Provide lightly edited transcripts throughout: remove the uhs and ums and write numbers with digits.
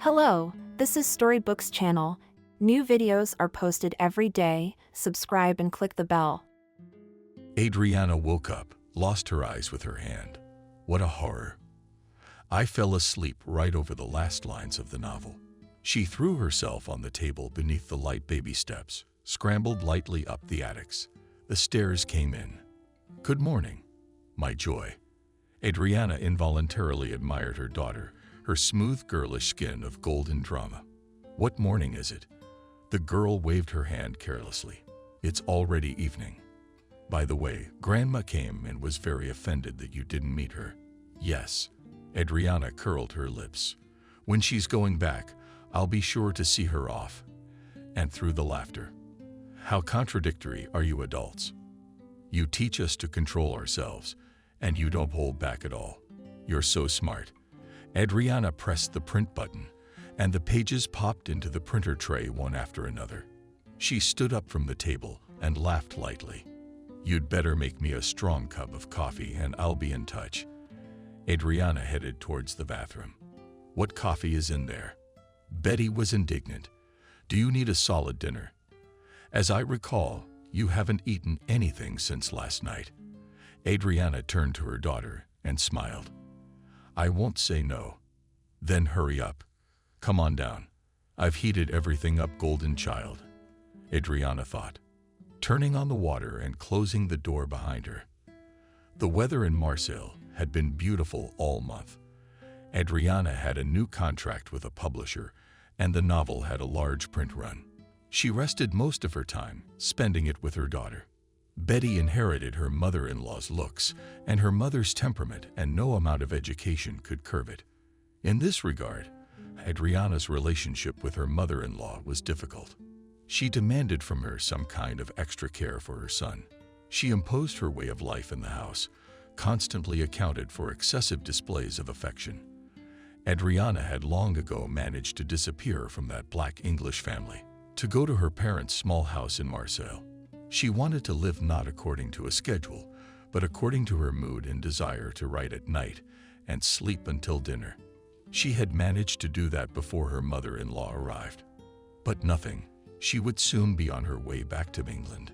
Hello, this is Storybooks channel. New videos are posted every day. Subscribe and click the bell. Adriana woke up, lost her eyes with her hand. What a horror. I fell asleep right over the last lines of the novel. She threw herself on the table beneath the light baby steps, scrambled lightly up the attics. The stairs came in. Good morning, my joy. Adriana involuntarily admired her daughter, her smooth girlish skin of golden drama. What morning is it? The girl waved her hand carelessly. It's already evening. By the way, Grandma came and was very offended that you didn't meet her. Yes, Adriana curled her lips. When she's going back, I'll be sure to see her off. And through the laughter. How contradictory are you adults? You teach us to control ourselves, and you don't hold back at all. You're so smart. Adriana pressed the print button, and the pages popped into the printer tray one after another. She stood up from the table and laughed lightly. You'd better make me a strong cup of coffee and I'll be in touch. Adriana headed towards the bathroom. What coffee is in there? Betty was indignant. Do you need a solid dinner? As I recall, you haven't eaten anything since last night. Adriana turned to her daughter and smiled. I won't say no. Then hurry up. Come on down. I've heated everything up, golden child. Adriana thought, turning on the water and closing the door behind her. The weather in Marseille had been beautiful all month. Adriana had a new contract with a publisher, and the novel had a large print run. She rested most of her time, spending it with her daughter. Betty inherited her mother-in-law's looks and her mother's temperament, and no amount of education could curb it. In this regard, Adriana's relationship with her mother-in-law was difficult. She demanded from her some kind of extra care for her son. She imposed her way of life in the house, constantly accounted for excessive displays of affection. Adriana had long ago managed to disappear from that black English family, to go to her parents' small house in Marseille. She wanted to live not according to a schedule, but according to her mood and desire to write at night and sleep until dinner. She had managed to do that before her mother-in-law arrived. But nothing. She would soon be on her way back to England.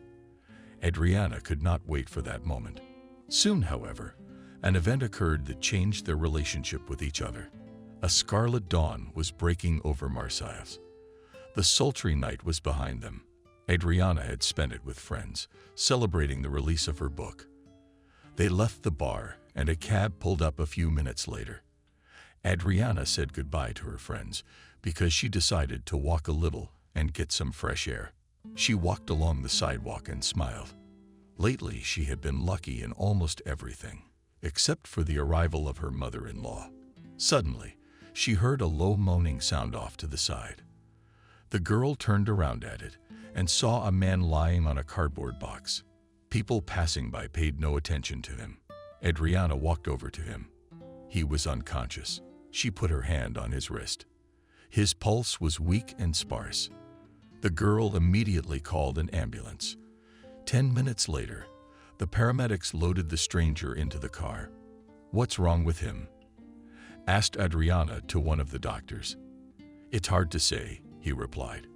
Adriana could not wait for that moment. Soon, however, an event occurred that changed their relationship with each other. A scarlet dawn was breaking over Marseille. The sultry night was behind them. Adriana had spent it with friends, celebrating the release of her book. They left the bar, and a cab pulled up a few minutes later. Adriana said goodbye to her friends because she decided to walk a little and get some fresh air. She walked along the sidewalk and smiled. Lately, she had been lucky in almost everything, except for the arrival of her mother-in-law. Suddenly, she heard a low moaning sound off to the side. The girl turned around at it and saw a man lying on a cardboard box. People passing by paid no attention to him. Adriana walked over to him. He was unconscious. She put her hand on his wrist. His pulse was weak and sparse. The girl immediately called an ambulance. 10 minutes later, the paramedics loaded the stranger into the car. What's wrong with him? Asked Adriana to one of the doctors. It's hard to say, he replied.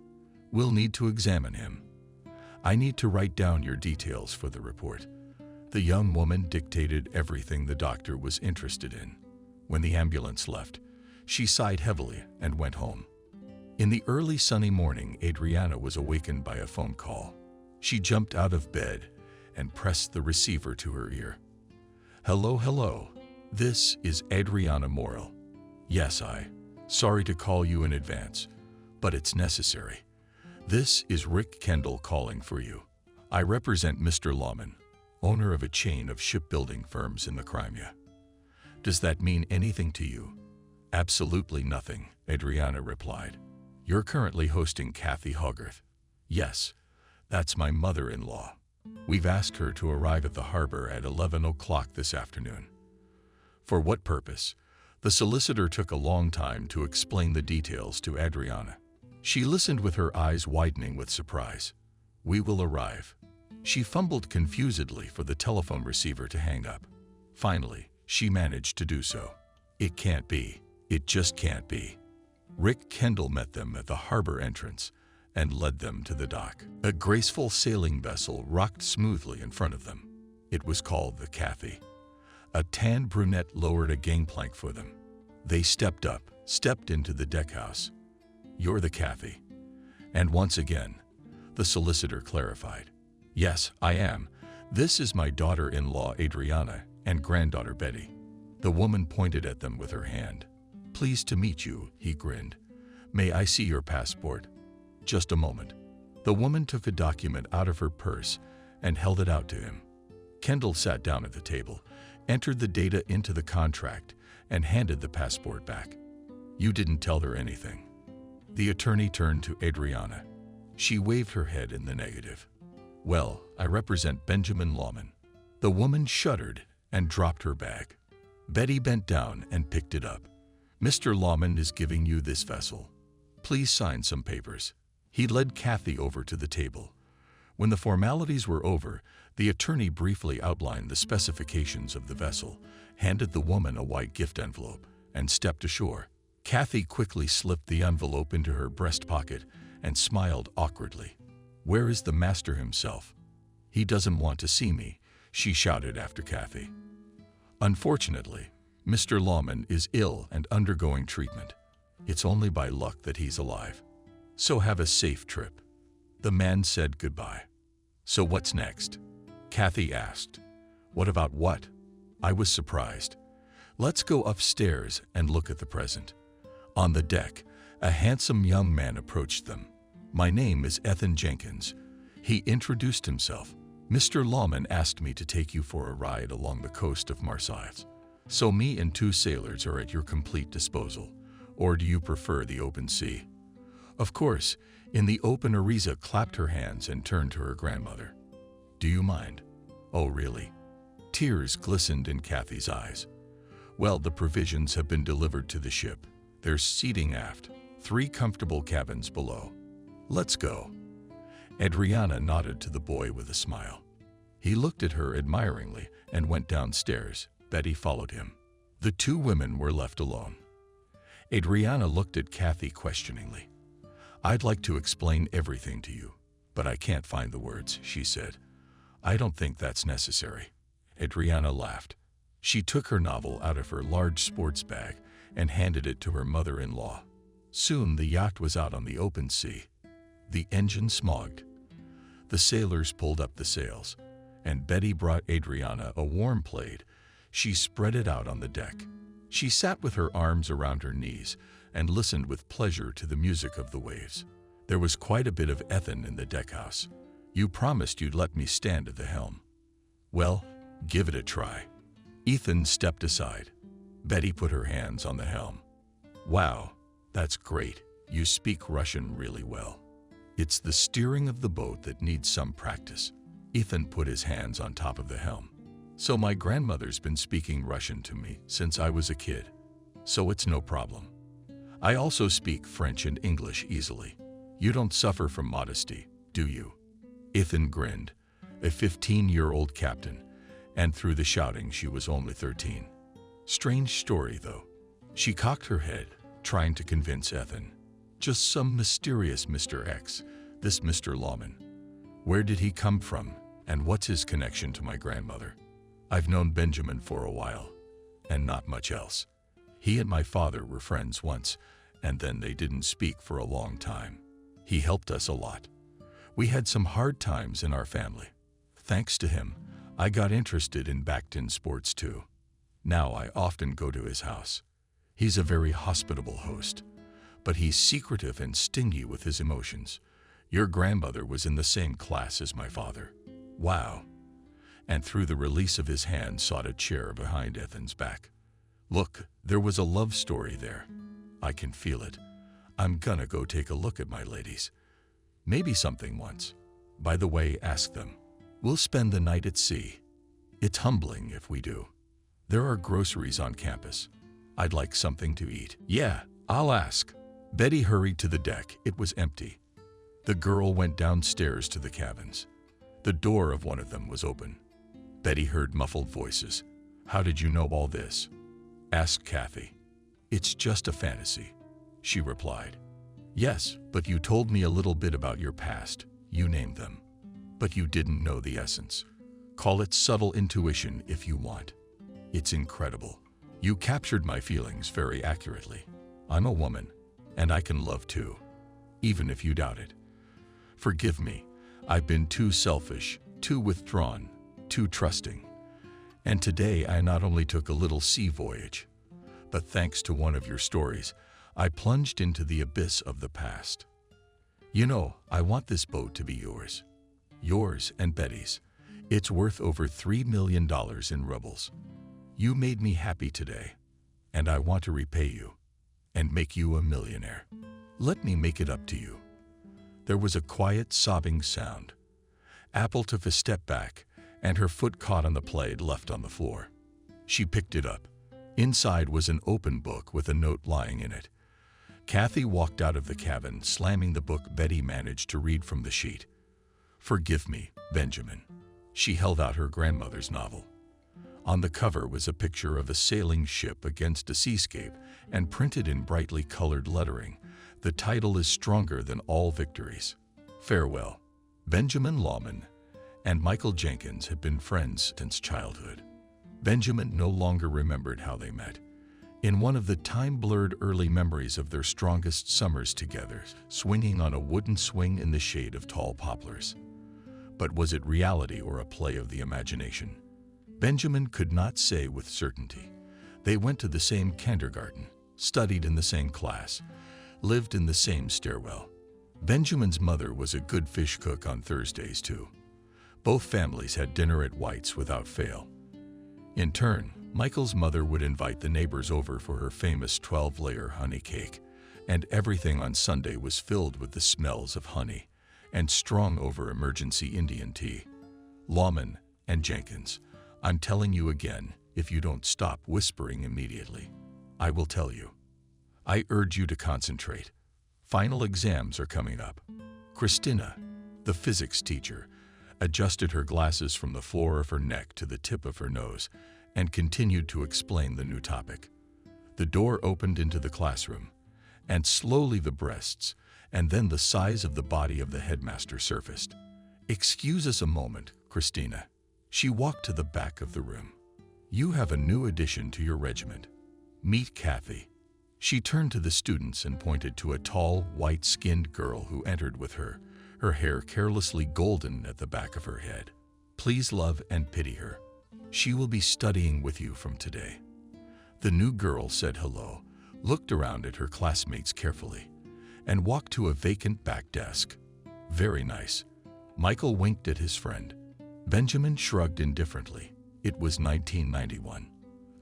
We'll need to examine him. I need to write down your details for the report. The young woman dictated everything the doctor was interested in. When the ambulance left, she sighed heavily and went home. In the early sunny morning, Adriana was awakened by a phone call. She jumped out of bed and pressed the receiver to her ear. Hello. This is Adriana Morel. Yes, sorry to call you in advance, but it's necessary. This is Rick Kendall calling for you. I represent Mr. Lawman, owner of a chain of shipbuilding firms in the Crimea. Does that mean anything to you? Absolutely nothing, Adriana replied. You're currently hosting Kathy Hogarth. Yes, that's my mother-in-law. We've asked her to arrive at the harbor at 11 o'clock this afternoon. For what purpose? The solicitor took a long time to explain the details to Adriana. She listened with her eyes widening with surprise. We will arrive. She fumbled confusedly for the telephone receiver to hang up. Finally, she managed to do so. It can't be. It just can't be. Rick Kendall met them at the harbor entrance and led them to the dock. A graceful sailing vessel rocked smoothly in front of them. It was called the Cathy. A tan brunette lowered a gangplank for them. They stepped into the deckhouse. "You're the Cathy." And once again, the solicitor clarified. "Yes, I am. This is my daughter-in-law Adriana and granddaughter Betty." The woman pointed at them with her hand. "Pleased to meet you," he grinned. "May I see your passport?" "Just a moment." The woman took a document out of her purse and held it out to him. Kendall sat down at the table, entered the data into the contract, and handed the passport back. "You didn't tell her anything." The attorney turned to Adriana. She waved her head in the negative. "Well, I represent Benjamin Lawman." The woman shuddered and dropped her bag. Betty bent down and picked it up. "Mr. Lawman is giving you this vessel. Please sign some papers." He led Cathy over to the table. When the formalities were over, the attorney briefly outlined the specifications of the vessel, handed the woman a white gift envelope, and stepped ashore. Cathy quickly slipped the envelope into her breast pocket and smiled awkwardly. "Where is the master himself?" "He doesn't want to see me," she shouted after Cathy. "Unfortunately, Mr. Lawman is ill and undergoing treatment. It's only by luck that he's alive. So have a safe trip." The man said goodbye. "So what's next?" Cathy asked. "What about what?" I was surprised. "Let's go upstairs and look at the present." On the deck, a handsome young man approached them. "My name is Ethan Jenkins." He introduced himself. "Mr. Lawman asked me to take you for a ride along the coast of Marseilles. So me and 2 sailors are at your complete disposal. Or do you prefer the open sea?" Of course, in the open, Ariza clapped her hands and turned to her grandmother. "Do you mind?" "Oh, really?" Tears glistened in Cathy's eyes. "Well, the provisions have been delivered to the ship. There's seating aft, 3 comfortable cabins below. Let's go." Adriana nodded to the boy with a smile. He looked at her admiringly and went downstairs. Betty followed him. The 2 women were left alone. Adriana looked at Cathy questioningly. "I'd like to explain everything to you, but I can't find the words," she said. "I don't think that's necessary." Adriana laughed. She took her novel out of her large sports bag and handed it to her mother-in-law. Soon the yacht was out on the open sea. The engine smogged. The sailors pulled up the sails, and Betty brought Adriana a warm plaid. She spread it out on the deck. She sat with her arms around her knees and listened with pleasure to the music of the waves. There was quite a bit of Ethan in the deckhouse. "You promised you'd let me stand at the helm." "Well, give it a try." Ethan stepped aside. Betty put her hands on the helm. "Wow, that's great. You speak Russian really well." "It's the steering of the boat that needs some practice." Ethan put his hands on top of the helm. "So my grandmother's been speaking Russian to me since I was a kid. So it's no problem. I also speak French and English easily. You don't suffer from modesty, do you?" Ethan grinned. A 15-year-old captain, and through the shouting she was only 13. Strange story, though. She cocked her head, trying to convince Ethan. "Just some mysterious Mr. X, this Mr. Lawman. Where did he come from, and what's his connection to my grandmother? I've known Benjamin for a while, and not much else. He and my father were friends once, and then they didn't speak for a long time. He helped us a lot. We had some hard times in our family. Thanks to him, I got interested in backed-in sports too. Now I often go to his house. He's a very hospitable host, but he's secretive and stingy with his emotions. Your grandmother was in the same class as my father." "Wow." And through the release of his hand sought a chair behind Ethan's back. "Look, there was a love story there. I can feel it. I'm gonna go take a look at my ladies. Maybe something once. By the way, ask them. We'll spend the night at sea. It's humbling if we do. There are groceries on campus. I'd like something to eat." "Yeah, I'll ask." Betty hurried to the deck. It was empty. The girl went downstairs to the cabins. The door of one of them was open. Betty heard muffled voices. "How did you know all this?" asked Cathy. "It's just a fantasy. she replied. Yes, but you told me a little bit about your past. You named them. But you didn't know the essence. Call it subtle intuition if you want. It's incredible. You captured my feelings very accurately. I'm a woman, and I can love too, even if you doubt it. Forgive me. I've been too selfish, too withdrawn, too trusting. And today I not only took a little sea voyage, but thanks to one of your stories, I plunged into the abyss of the past. You know, I want this boat to be yours. Yours and Betty's. It's worth over $3 million in rubles. You made me happy today, and I want to repay you and make you a millionaire. Let me make it up to you. There was a quiet, sobbing sound. Apple took a step back, and her foot caught on the plate left on the floor. She picked it up. Inside was an open book with a note lying in it. Kathy walked out of the cabin, slamming the book Betty managed to read from the sheet. Forgive me, Benjamin. She held out her grandmother's novel. On the cover was a picture of a sailing ship against a seascape, and printed in brightly colored lettering, the title is Stronger Than All Victories. Farewell. Benjamin Lawman and Michael Jenkins had been friends since childhood. Benjamin no longer remembered how they met. In one of the time-blurred early memories of their strongest summers together, swinging on a wooden swing in the shade of tall poplars. But was it reality or a play of the imagination? Benjamin could not say with certainty. They went to the same kindergarten, studied in the same class, lived in the same stairwell. Benjamin's mother was a good fish cook on Thursdays too. Both families had dinner at White's without fail. In turn, Michael's mother would invite the neighbors over for her famous 12-layer honey cake, and everything on Sunday was filled with the smells of honey and strong over emergency Indian tea. Lawman and Jenkins, I'm telling you again, if you don't stop whispering immediately, I will tell you. I urge you to concentrate. Final exams are coming up. Christina, the physics teacher, adjusted her glasses from the floor of her neck to the tip of her nose and continued to explain the new topic. The door opened into the classroom, and slowly the breasts and then the size of the body of the headmaster surfaced. Excuse us a moment, Christina. She walked to the back of the room. You have a new addition to your regiment. Meet Kathy. She turned to the students and pointed to a tall, white-skinned girl who entered with her hair carelessly golden at the back of her head. Please love and pity her. She will be studying with you from today. The new girl said hello, looked around at her classmates carefully, and walked to a vacant back desk. Very nice. Michael winked at his friend. Benjamin shrugged indifferently. It was 1991.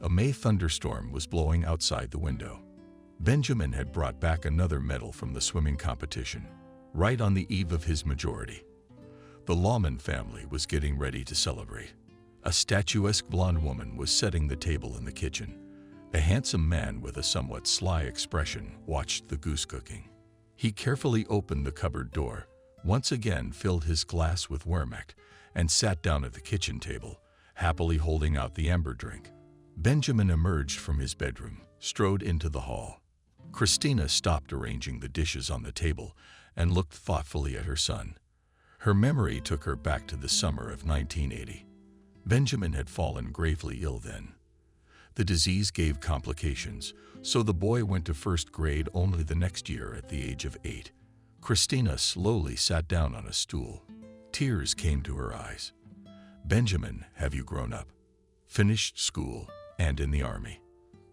A May thunderstorm was blowing outside the window. Benjamin had brought back another medal from the swimming competition, right on the eve of his majority. The Lawman family was getting ready to celebrate. A statuesque blonde woman was setting the table in the kitchen. A handsome man with a somewhat sly expression watched the goose cooking. He carefully opened the cupboard door, once again filled his glass with Wermecht, and sat down at the kitchen table, happily holding out the amber drink. Benjamin emerged from his bedroom, strode into the hall. Christina stopped arranging the dishes on the table and looked thoughtfully at her son. Her memory took her back to the summer of 1980. Benjamin had fallen gravely ill then. The disease gave complications, so the boy went to first grade only the next year at the age of 8. Christina slowly sat down on a stool. Tears came to her eyes. Benjamin, have you grown up? Finished school and in the army.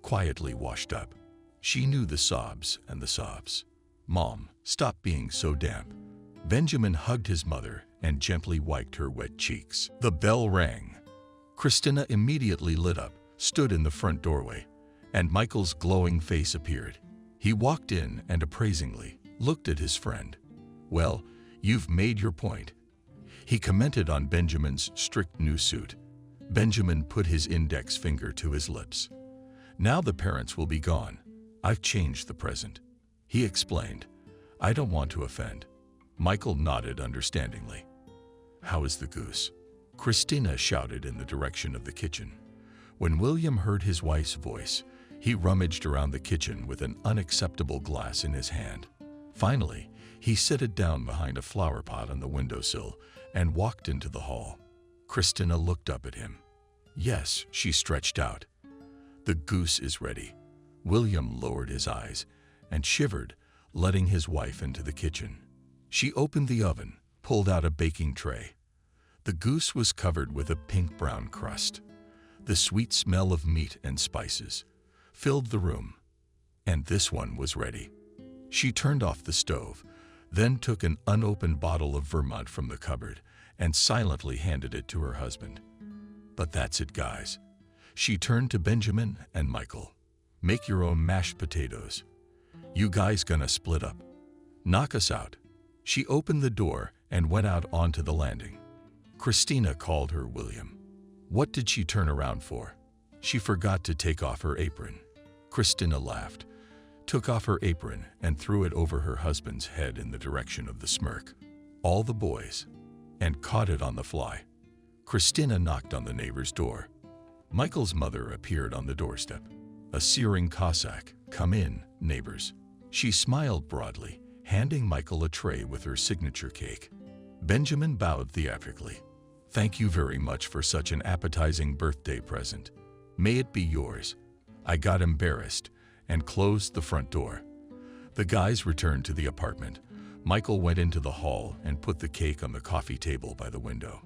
Quietly washed up. She knew the sobs and the sobs. Mom, stop being so damp. Benjamin hugged his mother and gently wiped her wet cheeks. The bell rang. Christina immediately lit up, stood in the front doorway, and Michael's glowing face appeared. He walked in and appraisingly looked at his friend. Well, you've made your point. He commented on Benjamin's strict new suit. Benjamin put his index finger to his lips. Now the parents will be gone. I've changed the present. He explained. I don't want to offend. Michael nodded understandingly. How is the goose? Christina shouted in the direction of the kitchen. When William heard his wife's voice, He rummaged around the kitchen with an unacceptable glass in his hand. Finally, he set it down behind a flower pot on the windowsill and walked into the hall. Christina looked up at him. "Yes," she stretched out. "The goose is ready." William lowered his eyes and shivered, letting his wife into the kitchen. She opened the oven, pulled out a baking tray. The goose was covered with a pink-brown crust. The sweet smell of meat and spices filled the room, and this one was ready. She turned off the stove, then took an unopened bottle of Vermouth from the cupboard and silently handed it to her husband. "But that's it, guys." She turned to Benjamin and Michael. "Make your own mashed potatoes. You guys gonna split up? Knock us out." She opened the door and went out onto the landing. Christina called her William. What did she turn around for? She forgot to take off her apron. Christina laughed, took off her apron, and threw it over her husband's head in the direction of the smirk. "All the boys," and caught it on the fly. Christina knocked on the neighbor's door. Michael's mother appeared on the doorstep. "A searing Cossack. Come in, neighbors." She smiled broadly, handing Michael a tray with her signature cake. Benjamin bowed theatrically. "Thank you very much for such an appetizing birthday present. May it be yours." I got embarrassed and closed the front door. The guys returned to the apartment. Michael went into the hall and put the cake on the coffee table by the window.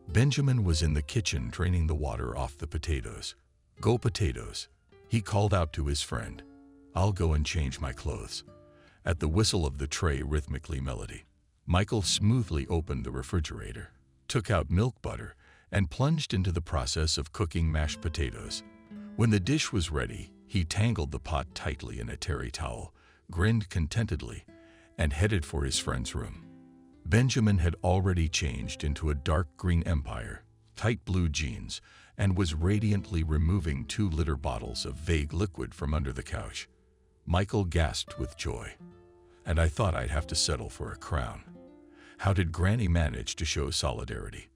Benjamin was in the kitchen draining the water off the potatoes. "Go potatoes," he called out to his friend. "I'll go and change my clothes." At the whistle of the tray rhythmically melody, Michael smoothly opened the refrigerator, took out milk butter, and plunged into the process of cooking mashed potatoes. When the dish was ready, he tangled the pot tightly in a terry towel, grinned contentedly, and headed for his friend's room. Benjamin had already changed into a dark green Empire, tight blue jeans, and was radiantly removing 2-liter bottles of vague liquid from under the couch. Michael gasped with joy. "And I thought I'd have to settle for a crown. How did Granny manage to show solidarity?"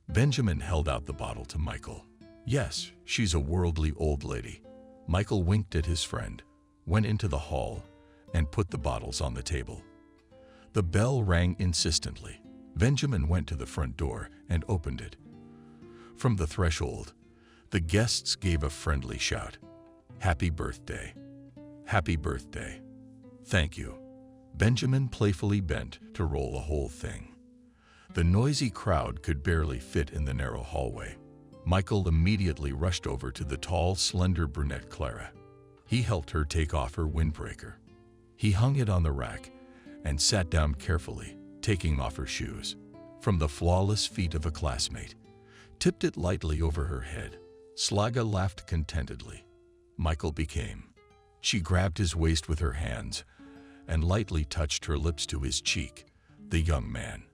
Benjamin held out the bottle to Michael. "Yes, she's a worldly old lady." Michael winked at his friend, went into the hall, and put the bottles on the table. The bell rang insistently. Benjamin went to the front door and opened it. From the threshold, the guests gave a friendly shout. "Happy birthday. Happy birthday." "Thank you." Benjamin playfully bent to roll the whole thing. The noisy crowd could barely fit in the narrow hallway. Michael immediately rushed over to the tall, slender brunette Clara. He helped her take off her windbreaker. He hung it on the rack and sat down carefully, taking off her shoes. From the flawless feet of a classmate, tipped it lightly over her head. Slaga laughed contentedly. Michael became. She grabbed his waist with her hands and lightly touched her lips to his cheek, the young man.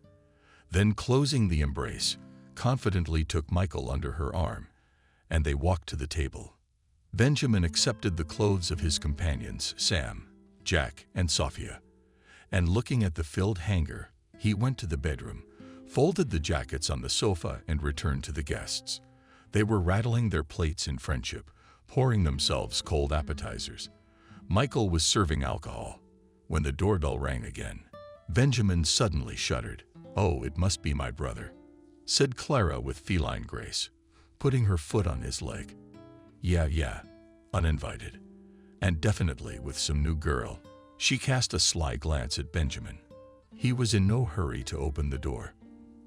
Then, closing the embrace, confidently took Michael under her arm, and they walked to the table. Benjamin accepted the clothes of his companions, Sam, Jack, and Sophia, and looking at the filled hanger, he went to the bedroom, folded the jackets on the sofa, and returned to the guests. They were rattling their plates in friendship, pouring themselves cold appetizers. Michael was serving alcohol. When the doorbell rang again, Benjamin suddenly shuddered. "Oh, it must be my brother," said Clara with feline grace, putting her foot on his leg. Yeah, uninvited. And definitely with some new girl." She cast a sly glance at Benjamin. He was in no hurry to open the door.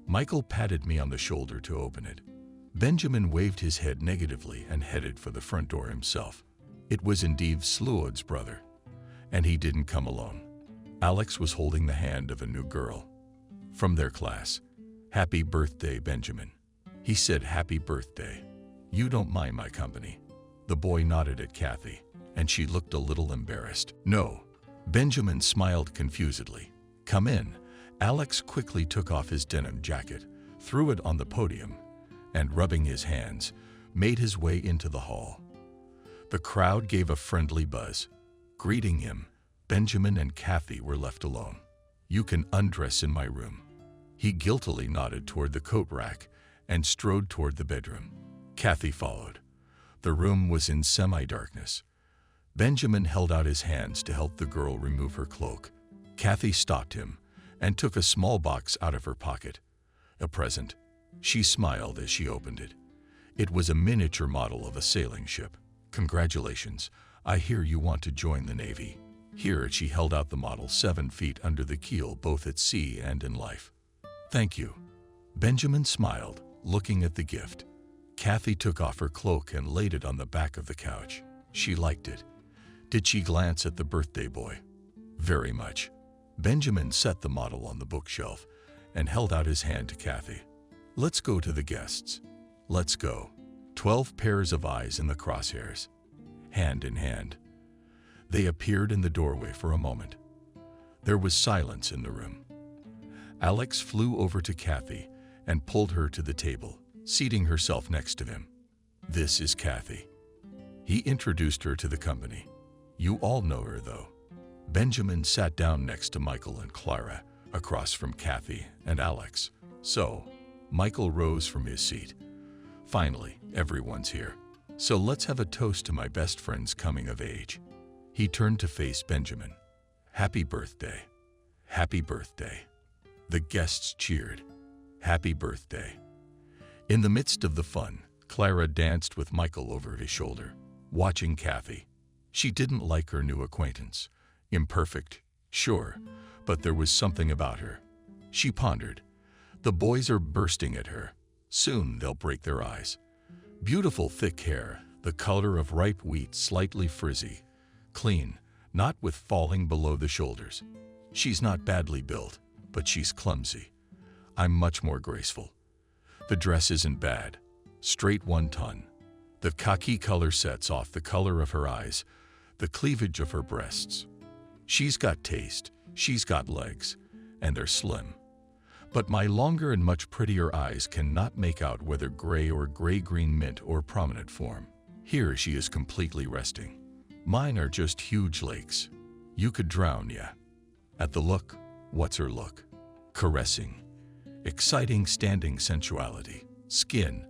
Michael patted me on the shoulder to open it. Benjamin waved his head negatively and headed for the front door himself. It was indeed Sluod's brother, and he didn't come alone. Alex was holding the hand of a new girl from their class. "Happy birthday, Benjamin." He said, "Happy birthday. You don't mind my company?" The boy nodded at Kathy, and she looked a little embarrassed. "No." Benjamin smiled confusedly. "Come in." Alex quickly took off his denim jacket, threw it on the podium, and rubbing his hands, made his way into the hall. The crowd gave a friendly buzz. Greeting him, Benjamin and Kathy were left alone. "You can undress in my room." He guiltily nodded toward the coat rack and strode toward the bedroom. Kathy followed. The room was in semi-darkness. Benjamin held out his hands to help the girl remove her cloak. Kathy stopped him and took a small box out of her pocket. A present. She smiled as she opened it. It was a miniature model of a sailing ship. "Congratulations. I hear you want to join the Navy." Here she held out the model 7 feet under the keel, both at sea and in life. "Thank you." Benjamin smiled, looking at the gift. Kathy took off her cloak and laid it on the back of the couch. She liked it. Did she glance at the birthday boy? Very much. Benjamin set the model on the bookshelf and held out his hand to Kathy. "Let's go to the guests." "Let's go." 12 pairs of eyes in the crosshairs. Hand in hand. They appeared in the doorway for a moment. There was silence in the room. Alex flew over to Kathy and pulled her to the table, seating herself next to him. "This is Kathy." He introduced her to the company. "You all know her, though." Benjamin sat down next to Michael and Clara, across from Kathy and Alex. "So," Michael rose from his seat. "Finally, everyone's here. So let's have a toast to my best friend's coming of age." He turned to face Benjamin. "Happy birthday. Happy birthday." The guests cheered. "Happy birthday." In the midst of the fun, Clara danced with Michael over his shoulder, watching Kathy. She didn't like her new acquaintance. Imperfect, sure, but there was something about her. She pondered. The boys are bursting at her. Soon they'll break their eyes. Beautiful thick hair, the color of ripe wheat, slightly frizzy. Clean, not with falling below the shoulders. She's not badly built, but she's clumsy. I'm much more graceful. The dress isn't bad. Straight 1 ton. The khaki color sets off the color of her eyes, the cleavage of her breasts. She's got taste, she's got legs, and they're slim. But my longer and much prettier eyes cannot make out whether gray or gray-green mint or prominent form. Here she is completely resting. Mine are just huge lakes. You could drown, yeah. At the look, what's her look? Caressing. Exciting standing sensuality. Skin,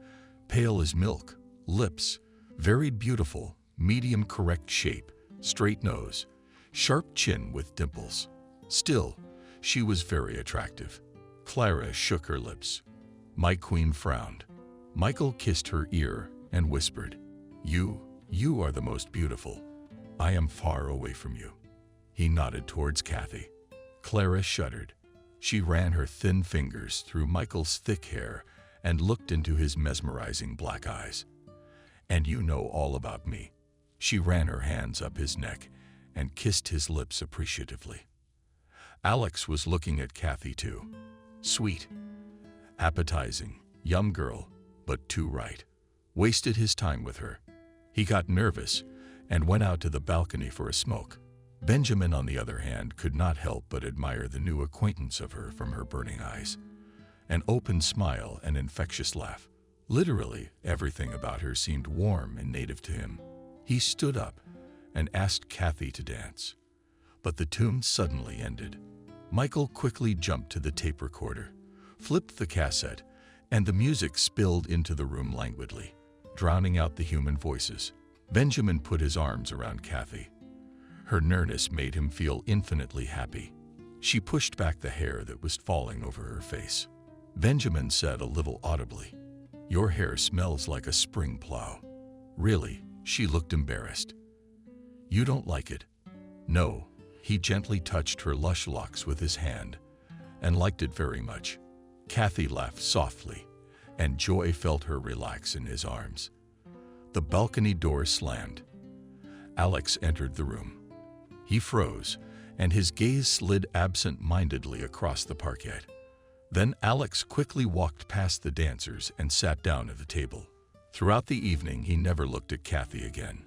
pale as milk. Lips, varied beautiful, medium correct shape. Straight nose. Sharp chin with dimples. Still, she was very attractive. Clara shook her lips. My queen frowned. Michael kissed her ear and whispered, You are the most beautiful. I am far away from you." He nodded towards Kathy. Clara shuddered. She ran her thin fingers through Michael's thick hair and looked into his mesmerizing black eyes. "And you know all about me." She ran her hands up his neck and kissed his lips appreciatively. Alex was looking at Kathy too. Sweet, appetizing, young girl, but too right. Wasted his time with her. He got nervous and went out to the balcony for a smoke. Benjamin, on the other hand, could not help but admire the new acquaintance of her from her burning eyes. An open smile, an infectious laugh. Literally, everything about her seemed warm and native to him. He stood up and asked Kathy to dance. But the tune suddenly ended. Michael quickly jumped to the tape recorder, flipped the cassette, and the music spilled into the room languidly, drowning out the human voices. Benjamin put his arms around Kathy. Her nearness made him feel infinitely happy. She pushed back the hair that was falling over her face. Benjamin said a little audibly, "Your hair smells like a spring plow." Really, she looked embarrassed. "You don't like it?" "No." He gently touched her lush locks with his hand and liked it very much. Kathy laughed softly, and Joy felt her relax in his arms. The balcony door slammed. Alex entered the room. He froze, and his gaze slid absent-mindedly across the parquet. Then Alex quickly walked past the dancers and sat down at the table. Throughout the evening, he never looked at Kathy again.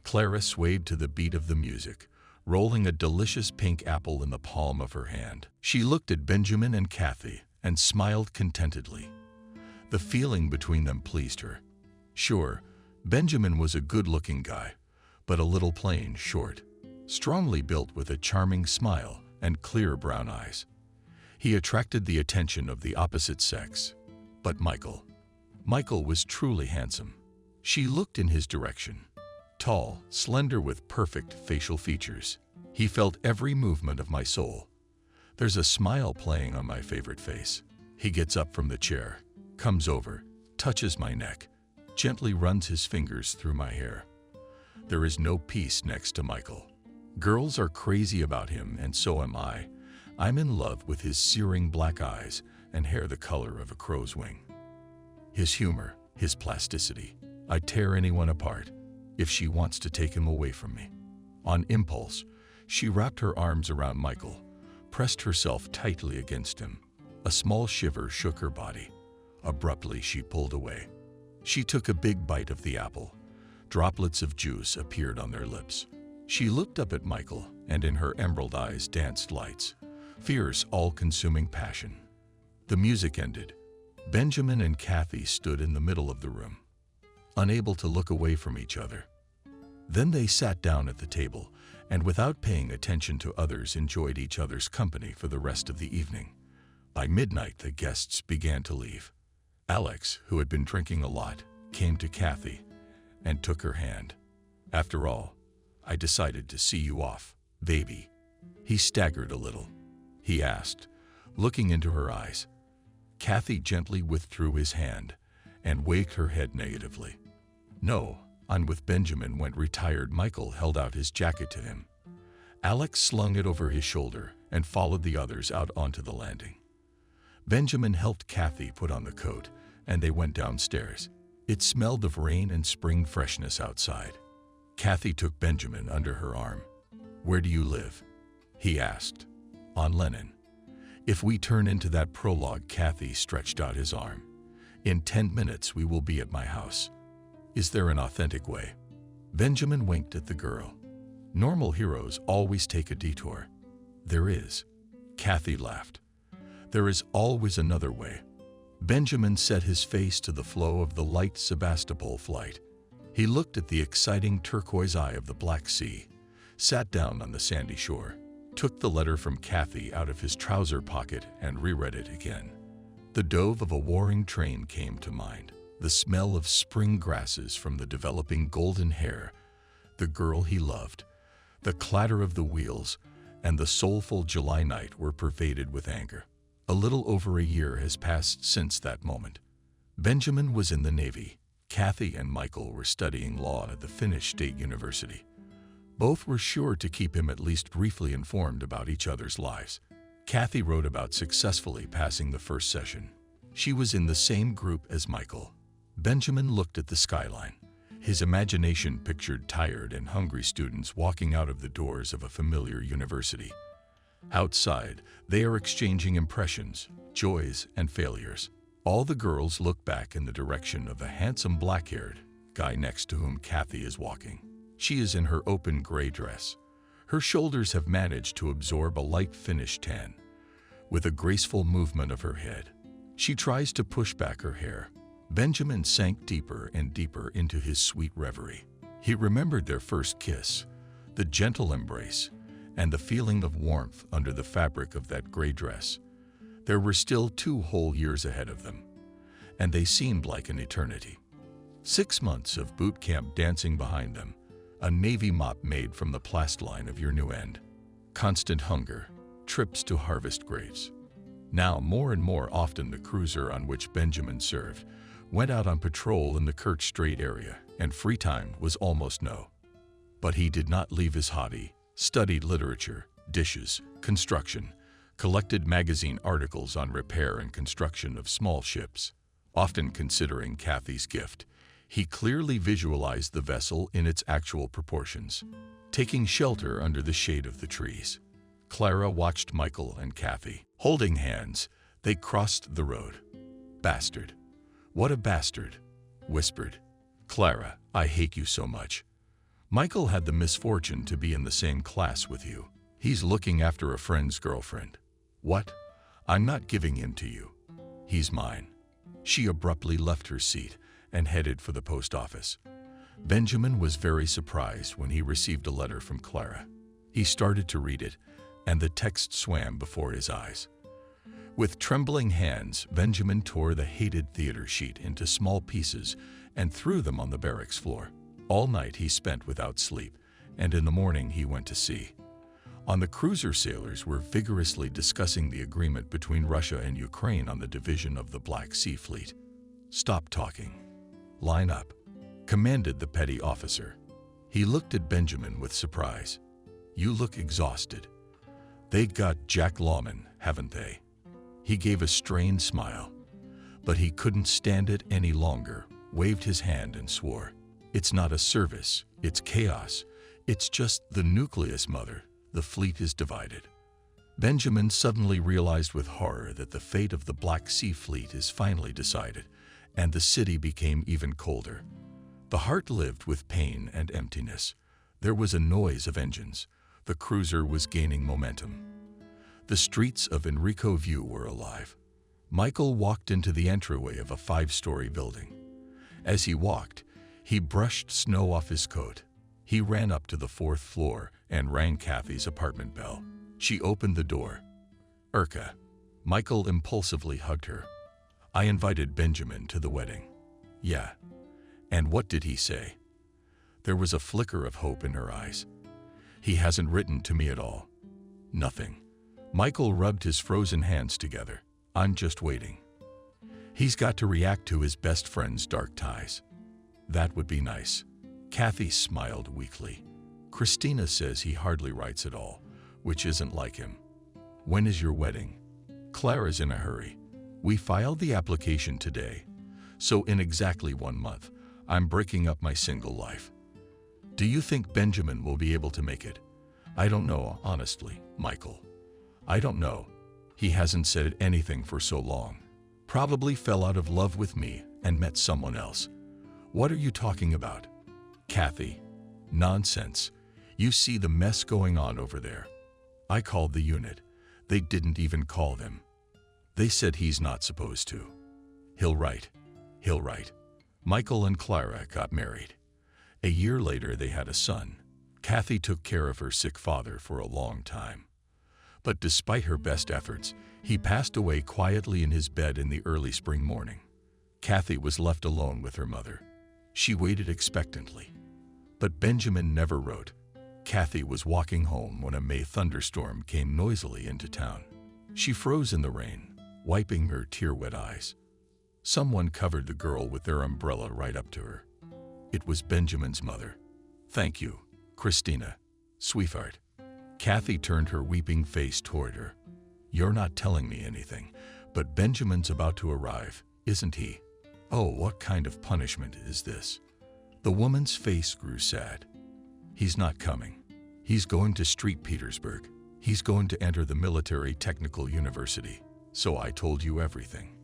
Clara swayed to the beat of the music, rolling a delicious pink apple in the palm of her hand. She looked at Benjamin and Kathy and smiled contentedly. The feeling between them pleased her. Sure, Benjamin was a good-looking guy, but a little plain, short, strongly built with a charming smile and clear brown eyes. He attracted the attention of the opposite sex. But Michael was truly handsome. She looked in his direction. Tall, slender with perfect facial features. He felt every movement of my soul. There's a smile playing on my favorite face. He gets up from the chair, comes over, touches my neck, gently runs his fingers through my hair. There is no peace next to Michael. Girls are crazy about him, and so am I. I'm in love with his searing black eyes and hair the color of a crow's wing. His humor, his plasticity. I'd tear anyone apart if she wants to take him away from me. On impulse, she wrapped her arms around Michael, pressed herself tightly against him. A small shiver shook her body. Abruptly, she pulled away. She took a big bite of the apple. Droplets of juice appeared on their lips. She looked up at Michael, and in her emerald eyes danced lights, fierce, all-consuming passion. The music ended. Benjamin and Kathy stood in the middle of the room, unable to look away from each other. Then they sat down at the table, and without paying attention to others, enjoyed each other's company for the rest of the evening. By midnight, the guests began to leave. Alex, who had been drinking a lot, came to Kathy and took her hand. "After all, I decided to see you off, baby." He staggered a little. He asked, looking into her eyes. Kathy gently withdrew his hand and waved her head negatively. "No, I'm with Benjamin." When retired, Michael held out his jacket to him. Alex slung it over his shoulder and followed the others out onto the landing. Benjamin helped Kathy put on the coat, and they went downstairs. It smelled of rain and spring freshness outside. Kathy took Benjamin under her arm. "Where do you live?" he asked. "On Lennon." "If we turn into that prologue," Kathy stretched out his arm, "in 10 minutes we will be at my house. Is there an authentic way?" Benjamin winked at the girl. "Normal heroes always take a detour." "There is." Kathy laughed. "There is always another way." Benjamin set his face to the flow of the light Sebastopol flight. He looked at the exciting turquoise eye of the Black Sea, sat down on the sandy shore, took the letter from Kathy out of his trouser pocket and reread it again. The dove of a warring train came to mind, the smell of spring grasses from the developing golden hair, the girl he loved. The clatter of the wheels and the soulful July night were pervaded with anger. A little over a year has passed since that moment. Benjamin was in the Navy. Kathy and Michael were studying law at the Finnish State University. Both were sure to keep him at least briefly informed about each other's lives. Kathy wrote about successfully passing the first session. She was in the same group as Michael. Benjamin looked at the skyline. His imagination pictured tired and hungry students walking out of the doors of a familiar university. Outside, they are exchanging impressions, joys, and failures. All the girls look back in the direction of a handsome black-haired guy next to whom Kathy is walking. She is in her open gray dress. Her shoulders have managed to absorb a light Finnish tan. With a graceful movement of her head, she tries to push back her hair. Benjamin sank deeper and deeper into his sweet reverie. He remembered their first kiss, the gentle embrace, and the feeling of warmth under the fabric of that gray dress. There were still 2 whole years ahead of them, and they seemed like an eternity. 6 months of boot camp dancing behind them, a Navy mop made from the plastline of your new end, constant hunger, trips to harvest grapes. Now, more and more often, the cruiser on which Benjamin served went out on patrol in the Kerch Strait area, and free time was almost no. But he did not leave his hobby. Studied literature, dishes, construction, collected magazine articles on repair and construction of small ships. Often considering Kathy's gift, he clearly visualized the vessel in its actual proportions, taking shelter under the shade of the trees. Clara watched Michael and Kathy. Holding hands, they crossed the road. "Bastard. What a bastard," whispered Clara. "I hate you so much. Michael had the misfortune to be in the same class with you. He's looking after a friend's girlfriend." "What? I'm not giving him to you. He's mine." She abruptly left her seat and headed for the post office. Benjamin was very surprised when he received a letter from Clara. He started to read it, and the text swam before his eyes. With trembling hands, Benjamin tore the hated theater sheet into small pieces and threw them on the barracks floor. All night he spent without sleep, and in the morning he went to sea. On the cruiser, sailors were vigorously discussing the agreement between Russia and Ukraine on the division of the Black Sea Fleet. "Stop talking. Line up," commanded the petty officer. He looked at Benjamin with surprise. "You look exhausted. They got Jack Lawman, haven't they?" He gave a strained smile. But he couldn't stand it any longer, waved his hand and swore. "It's not a service, it's chaos. It's just the nucleus, mother. The fleet is divided." Benjamin suddenly realized with horror that the fate of the Black Sea Fleet is finally decided, and the city became even colder. The heart lived with pain and emptiness. There was a noise of engines. The cruiser was gaining momentum. The streets of Enrico View were alive. Michael walked into the entryway of a 5-story building. As he walked, he brushed snow off his coat. He ran up to the 4th floor and rang Kathy's apartment bell. She opened the door. "Urka." Michael impulsively hugged her. "I invited Benjamin to the wedding." "Yeah. And what did he say?" There was a flicker of hope in her eyes. "He hasn't written to me at all." "Nothing." Michael rubbed his frozen hands together. "I'm just waiting. He's got to react to his best friend's dark ties." "That would be nice." Kathy smiled weakly. "Christina says he hardly writes at all, which isn't like him." "When is your wedding?" "Clara's in a hurry. We filed the application today, so in exactly 1 month, I'm breaking up my single life." "Do you think Benjamin will be able to make it?" "I don't know, honestly, Michael. I don't know. He hasn't said anything for so long. Probably fell out of love with me and met someone else." "What are you talking about?" "Kathy." "Nonsense. You see the mess going on over there." "I called the unit. They didn't even call them. They said he's not supposed to." He'll write. Michael and Clara got married. A year later, they had a son. Kathy took care of her sick father for a long time. But despite her best efforts, he passed away quietly in his bed in the early spring morning. Kathy was left alone with her mother. She waited expectantly. But Benjamin never wrote. Kathy was walking home when a May thunderstorm came noisily into town. She froze in the rain, wiping her tear-wet eyes. Someone covered the girl with their umbrella right up to her. It was Benjamin's mother. "Thank you, Christina, sweetheart." Kathy turned her weeping face toward her. "You're not telling me anything, but Benjamin's about to arrive, isn't he?" "Oh, what kind of punishment is this?" The woman's face grew sad. "He's not coming. He's going to St. Petersburg. He's going to enter the Military Technical University. So I told you everything.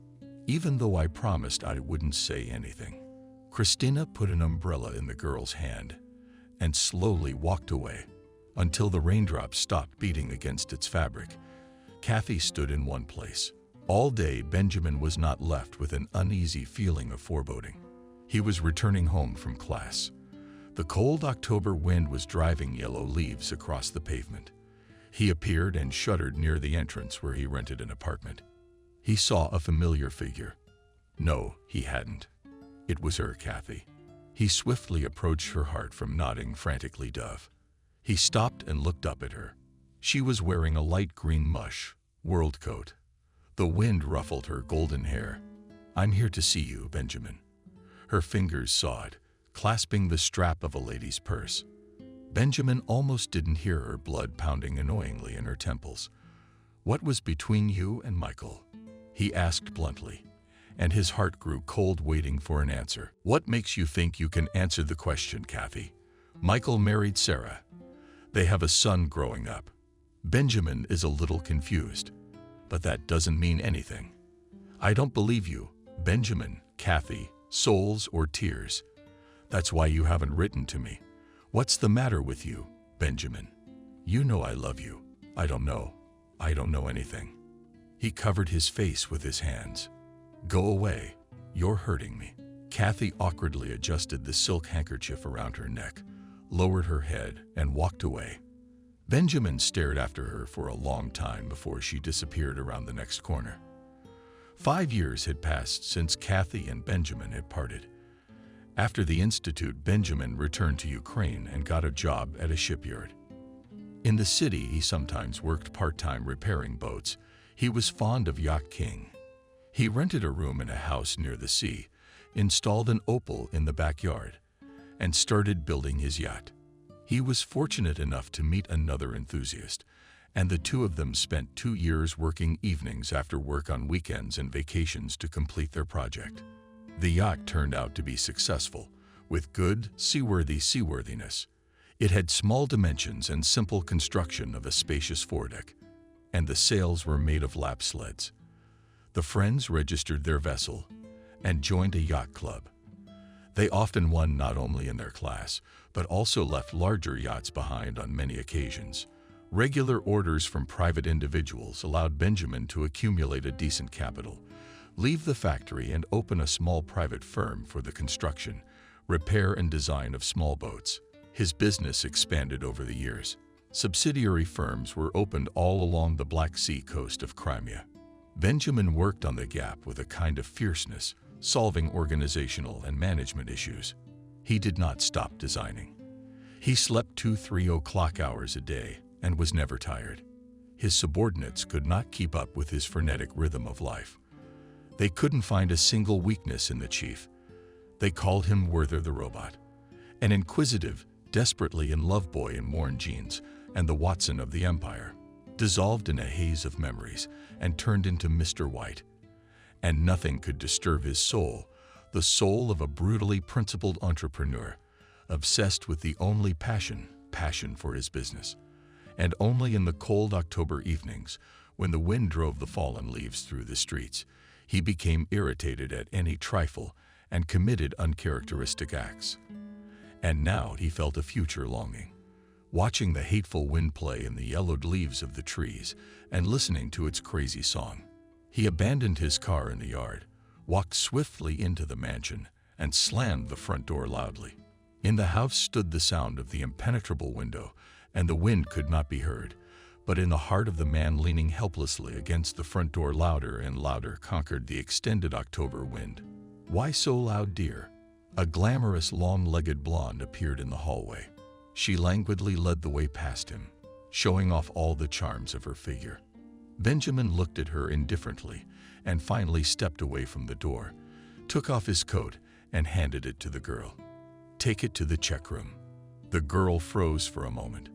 Even though I promised I wouldn't say anything." Christina put an umbrella in the girl's hand and slowly walked away until the raindrops stopped beating against its fabric. Kathy stood in one place. All day, Benjamin was not left with an uneasy feeling of foreboding. He was returning home from class. The cold October wind was driving yellow leaves across the pavement. He appeared and shuddered near the entrance where he rented an apartment. He saw a familiar figure. No, he hadn't. It was her, Kathy. He swiftly approached her, heart from nodding frantically dove. He stopped and looked up at her. She was wearing a light green mush world coat. The wind ruffled her golden hair. "I'm here to see you, Benjamin." Her fingers sawed, clasping the strap of a lady's purse. Benjamin almost didn't hear her, blood pounding annoyingly in her temples. "What was between you and Michael?" he asked bluntly, and his heart grew cold waiting for an answer. "What makes you think you can answer the question, Kathy?" "Michael married Sarah. They have a son growing up." Benjamin is a little confused, but that doesn't mean anything. "I don't believe you, Benjamin." Kathy, souls or tears. "That's why you haven't written to me. What's the matter with you, Benjamin? You know I love you." I don't know anything." He covered his face with his hands. "Go away. You're hurting me." Kathy awkwardly adjusted the silk handkerchief around her neck, lowered her head, and walked away. Benjamin stared after her for a long time before she disappeared around the next corner. 5 years had passed since Kathy and Benjamin had parted. After the institute, Benjamin returned to Ukraine and got a job at a shipyard. In the city, he sometimes worked part-time repairing boats. He was fond of Yacht King. He rented a room in a house near the sea, installed an Opal in the backyard, and started building his yacht. He was fortunate enough to meet another enthusiast, and the two of them spent 2 years working evenings after work on weekends and vacations to complete their project. The yacht turned out to be successful, with good, seaworthiness. It had small dimensions and simple construction of a spacious foredeck, and the sails were made of lap sleds. The friends registered their vessel and joined a yacht club. They often won not only in their class, but also left larger yachts behind on many occasions. Regular orders from private individuals allowed Benjamin to accumulate a decent capital, leave the factory, and open a small private firm for the construction, repair, and design of small boats. His business expanded over the years. Subsidiary firms were opened all along the Black Sea coast of Crimea. Benjamin worked on the Gap with a kind of fierceness, solving organizational and management issues. He did not stop designing. He slept 2-3 o'clock hours a day and was never tired. His subordinates could not keep up with his frenetic rhythm of life. They couldn't find a single weakness in the chief. They called him Werther the Robot, an inquisitive, desperately in love boy in worn jeans, and the Watson of the Empire, dissolved in a haze of memories and turned into Mr. White. And nothing could disturb his soul, the soul of a brutally principled entrepreneur, obsessed with the only passion for his business. And only in the cold October evenings, when the wind drove the fallen leaves through the streets, he became irritated at any trifle and committed uncharacteristic acts. And now he felt a future longing, watching the hateful wind play in the yellowed leaves of the trees and listening to its crazy song. He abandoned his car in the yard, walked swiftly into the mansion, and slammed the front door loudly. In the house stood the sound of the impenetrable window, and the wind could not be heard, but in the heart of the man leaning helplessly against the front door, louder and louder conquered the extended October wind. "Why so loud, dear?" A glamorous, long-legged blonde appeared in the hallway. She languidly led the way past him, showing off all the charms of her figure. Benjamin looked at her indifferently and finally stepped away from the door, took off his coat, and handed it to the girl. "Take it to the check room." The girl froze for a moment.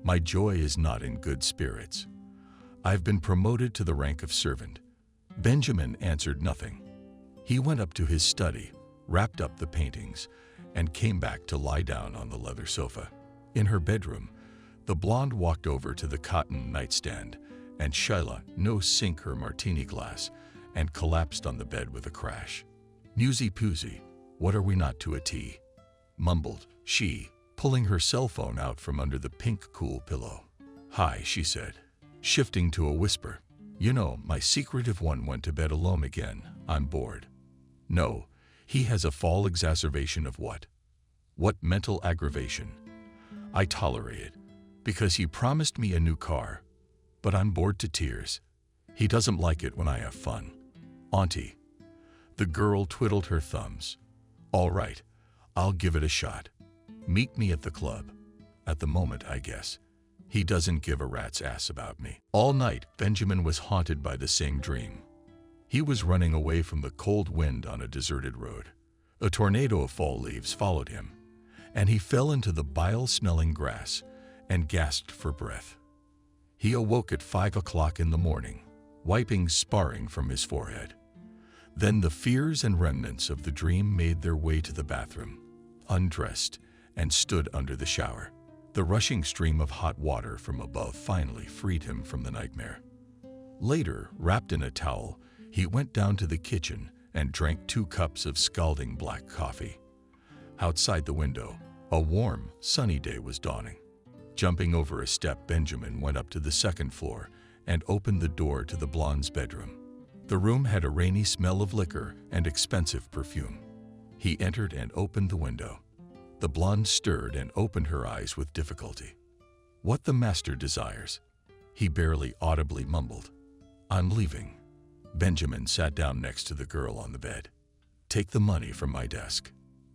"My joy is not in good spirits. I've been promoted to the rank of servant." Benjamin answered nothing. He went up to his study, wrapped up the paintings, and came back to lie down on the leather sofa. In her bedroom, the blonde walked over to the cotton nightstand and Shyla no-sink her martini glass and collapsed on the bed with a crash. "Newsy-poosy, what are we not to a tea?" mumbled she, pulling her cell phone out from under the pink cool pillow. "Hi," she said, shifting to a whisper. "You know, my secretive one went to bed alone again. I'm bored." "No, he has a fall exacerbation of what?" "What mental aggravation?" "I tolerate it, because he promised me a new car. But I'm bored to tears. He doesn't like it when I have fun." "Auntie." The girl twiddled her thumbs. "All right, I'll give it a shot. Meet me at the club. At the moment, I guess. He doesn't give a rat's ass about me." All night, Benjamin was haunted by the same dream. He was running away from the cold wind on a deserted road. A tornado of fall leaves followed him, and he fell into the bile-smelling grass and gasped for breath. He awoke at 5 o'clock in the morning, wiping sparring from his forehead. Then the fears and remnants of the dream made their way to the bathroom, undressed, and stood under the shower. The rushing stream of hot water from above finally freed him from the nightmare. Later, wrapped in a towel, he went down to the kitchen and drank 2 cups of scalding black coffee. Outside the window, a warm, sunny day was dawning. Jumping over a step, Benjamin went up to the second floor and opened the door to the blonde's bedroom. The room had a rainy smell of liquor and expensive perfume. He entered and opened the window. The blonde stirred and opened her eyes with difficulty. "What the master desires," he barely audibly mumbled. "I'm leaving." Benjamin sat down next to the girl on the bed. "Take the money from my desk."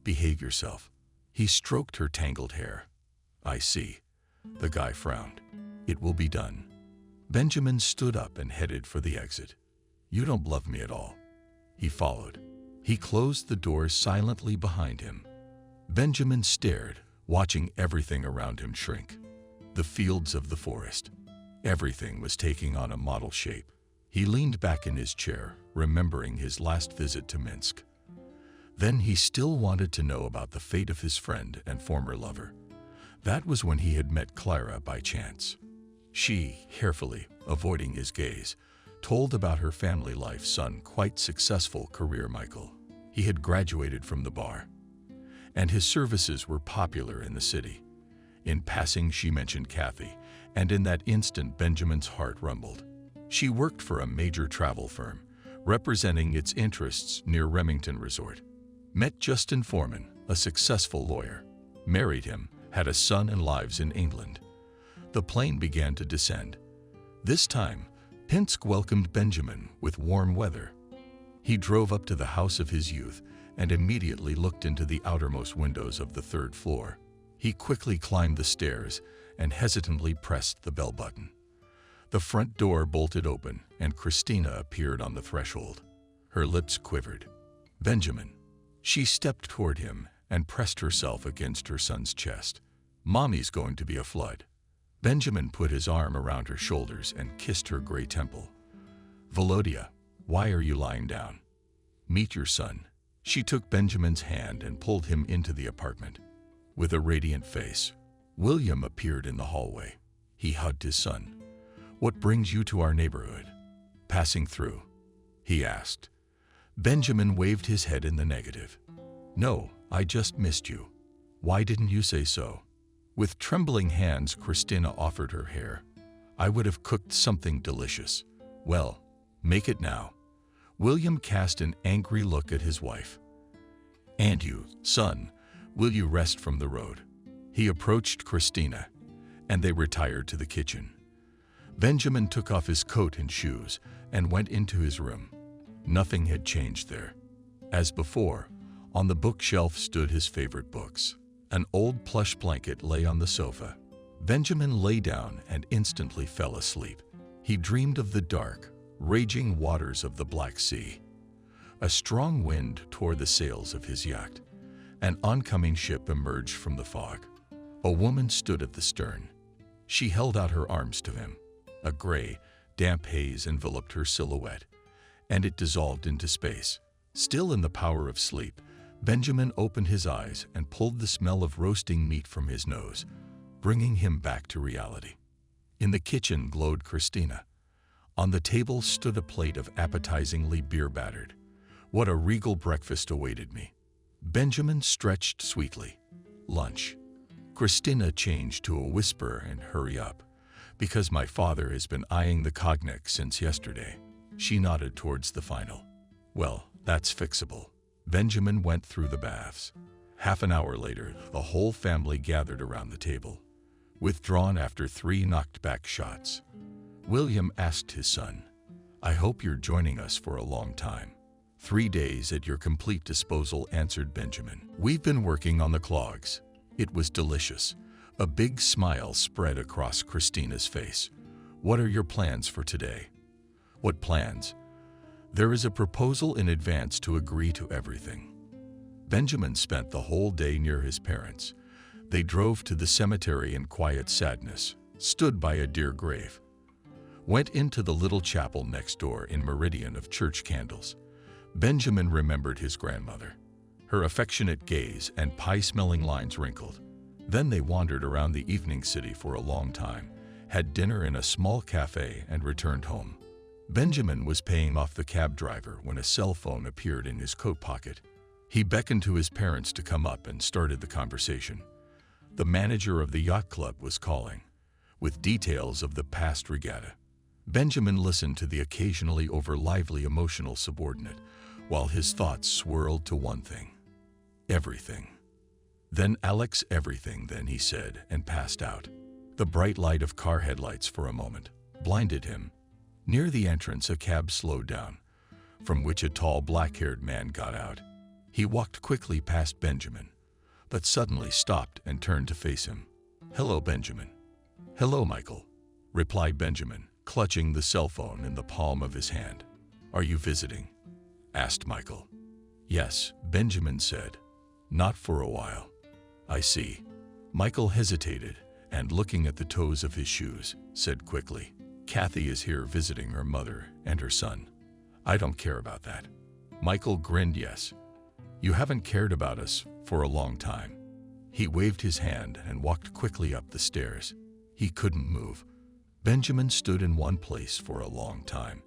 behave yourself." He stroked her tangled hair. "I see." The guy frowned. "It will be done." Benjamin stood up and headed for the exit. "You don't love me at all." He followed. He closed the door silently behind him. Benjamin stared, watching everything around him shrink. The fields of the forest. Everything was taking on a model shape. He leaned back in his chair, remembering his last visit to Minsk. Then he still wanted to know about the fate of his friend and former lover. That was when he had met Clara by chance. She, carefully avoiding his gaze, told about her family life son, quite successful career Michael. He had graduated from the bar, and his services were popular in the city. In passing, she mentioned Kathy, and in that instant Benjamin's heart rumbled. She worked for a major travel firm, representing its interests near Remington Resort. Met Justin Foreman, a successful lawyer. Married him, had a son and lives in England. The plane began to descend. This time, Pinsk welcomed Benjamin with warm weather. He drove up to the house of his youth and immediately looked into the outermost windows of the third floor. He quickly climbed the stairs and hesitantly pressed the bell button. The front door bolted open and Christina appeared on the threshold. Her lips quivered. "Benjamin." She stepped toward him and pressed herself against her son's chest. "Mommy's going to be a flood." Benjamin put his arm around her shoulders and kissed her gray temple. "Volodya, why are you lying down? Meet your son." She took Benjamin's hand and pulled him into the apartment. With a radiant face, William appeared in the hallway. He hugged his son. "What brings you to our neighborhood?" "Passing through," he asked. Benjamin waved his head in the negative. "No, I just missed you. Why didn't you say so?" With trembling hands, Christina offered her hair. "I would have cooked something delicious." "Well, make it now." William cast an angry look at his wife. "And you, son, will you rest from the road?" He approached Christina, and they retired to the kitchen. Benjamin took off his coat and shoes and went into his room. Nothing had changed there. As before, on the bookshelf stood his favorite books. An old plush blanket lay on the sofa. Benjamin lay down and instantly fell asleep. He dreamed of the dark, raging waters of the Black Sea. A strong wind tore the sails of his yacht. An oncoming ship emerged from the fog. A woman stood at the stern. She held out her arms to him. A gray, damp haze enveloped her silhouette, and it dissolved into space. Still in the power of sleep, Benjamin opened his eyes and pulled the smell of roasting meat from his nose, bringing him back to reality. In the kitchen glowed Christina. On the table stood a plate of appetizingly beer-battered. What a regal breakfast awaited me. Benjamin stretched sweetly. "Lunch." Christina changed to a whisper and "Hurry up, because my father has been eyeing the cognac since yesterday." She nodded towards the final. "Well, that's fixable." Benjamin went through the baths. Half an hour later, the whole family gathered around the table, withdrawn after 3 knocked-back shots. William asked his son, "I hope you're joining us for a long time." 3 days at your complete disposal," answered Benjamin. "We've been working on the clogs." It was delicious. A big smile spread across Christina's face. "What are your plans for today?" "What plans?" "There is a proposal in advance to agree to everything." Benjamin spent the whole day near his parents. They drove to the cemetery in quiet sadness, stood by a dear grave, went into the little chapel next door in meridian of church candles. Benjamin remembered his grandmother. Her affectionate gaze and pie-smelling lines wrinkled. Then they wandered around the evening city for a long time, had dinner in a small cafe, and returned home. Benjamin was paying off the cab driver when a cell phone appeared in his coat pocket. He beckoned to his parents to come up and started the conversation. The manager of the yacht club was calling, with details of the past regatta. Benjamin listened to the occasionally over-lively emotional subordinate, while his thoughts swirled to one thing. Everything. "Then Alex, everything then," he said, and passed out. The bright light of car headlights for a moment blinded him. Near the entrance, a cab slowed down, from which a tall black-haired man got out. He walked quickly past Benjamin, but suddenly stopped and turned to face him. "Hello, Benjamin." "Hello, Michael," replied Benjamin, clutching the cell phone in the palm of his hand. "Are you visiting?" asked Michael. "Yes," Benjamin said. "Not for a while." "I see." Michael hesitated and, looking at the toes of his shoes, said quickly, "Kathy is here visiting her mother and her son." "I don't care about that." Michael grinned. "Yes. You haven't cared about us for a long time." He waved his hand and walked quickly up the stairs. He couldn't move. Benjamin stood in one place for a long time,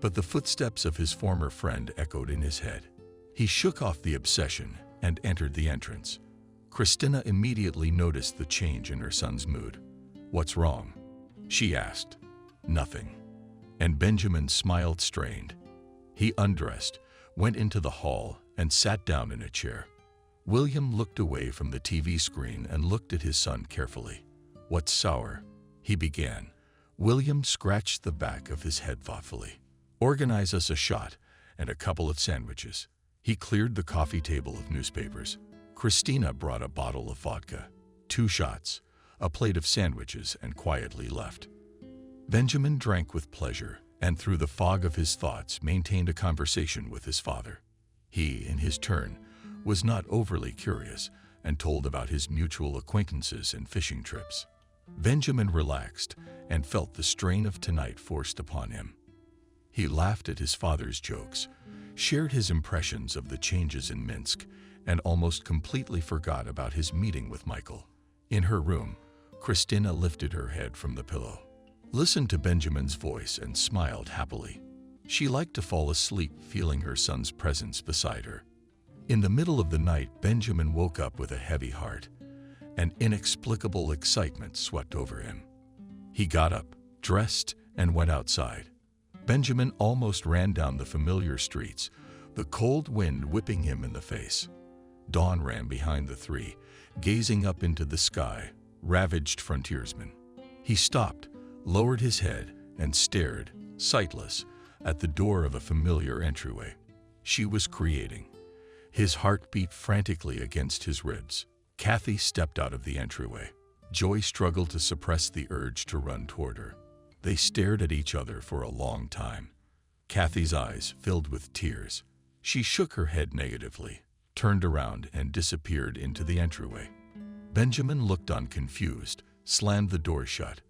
but the footsteps of his former friend echoed in his head. He shook off the obsession and entered the entrance. Christina immediately noticed the change in her son's mood. "What's wrong?" she asked. "Nothing." And Benjamin smiled strained. He undressed, went into the hall, and sat down in a chair. William looked away from the TV screen and looked at his son carefully. "What's sour?" he began. William scratched the back of his head thoughtfully. "Organize us a shot and a couple of sandwiches." He cleared the coffee table of newspapers. Christina brought a bottle of vodka, 2 shots, a plate of sandwiches, and quietly left. Benjamin drank with pleasure and, through the fog of his thoughts, maintained a conversation with his father. He, in his turn, was not overly curious and told about his mutual acquaintances and fishing trips. Benjamin relaxed and felt the strain of tonight forced upon him. He laughed at his father's jokes, shared his impressions of the changes in Minsk, and almost completely forgot about his meeting with Michael. In her room, Christina lifted her head from the pillow, listened to Benjamin's voice, and smiled happily. She liked to fall asleep feeling her son's presence beside her. In the middle of the night, Benjamin woke up with a heavy heart. An inexplicable excitement swept over him. He got up, dressed, and went outside. Benjamin almost ran down the familiar streets, the cold wind whipping him in the face. Dawn ran behind the three, gazing up into the sky, ravaged frontiersman. He stopped, lowered his head, and stared, sightless, at the door of a familiar entryway. She was creating. His heart beat frantically against his ribs. Kathy stepped out of the entryway. Joy struggled to suppress the urge to run toward her. They stared at each other for a long time. Kathy's eyes filled with tears. She shook her head negatively, turned around, and disappeared into the entryway. Benjamin looked on confused, slammed the door shut,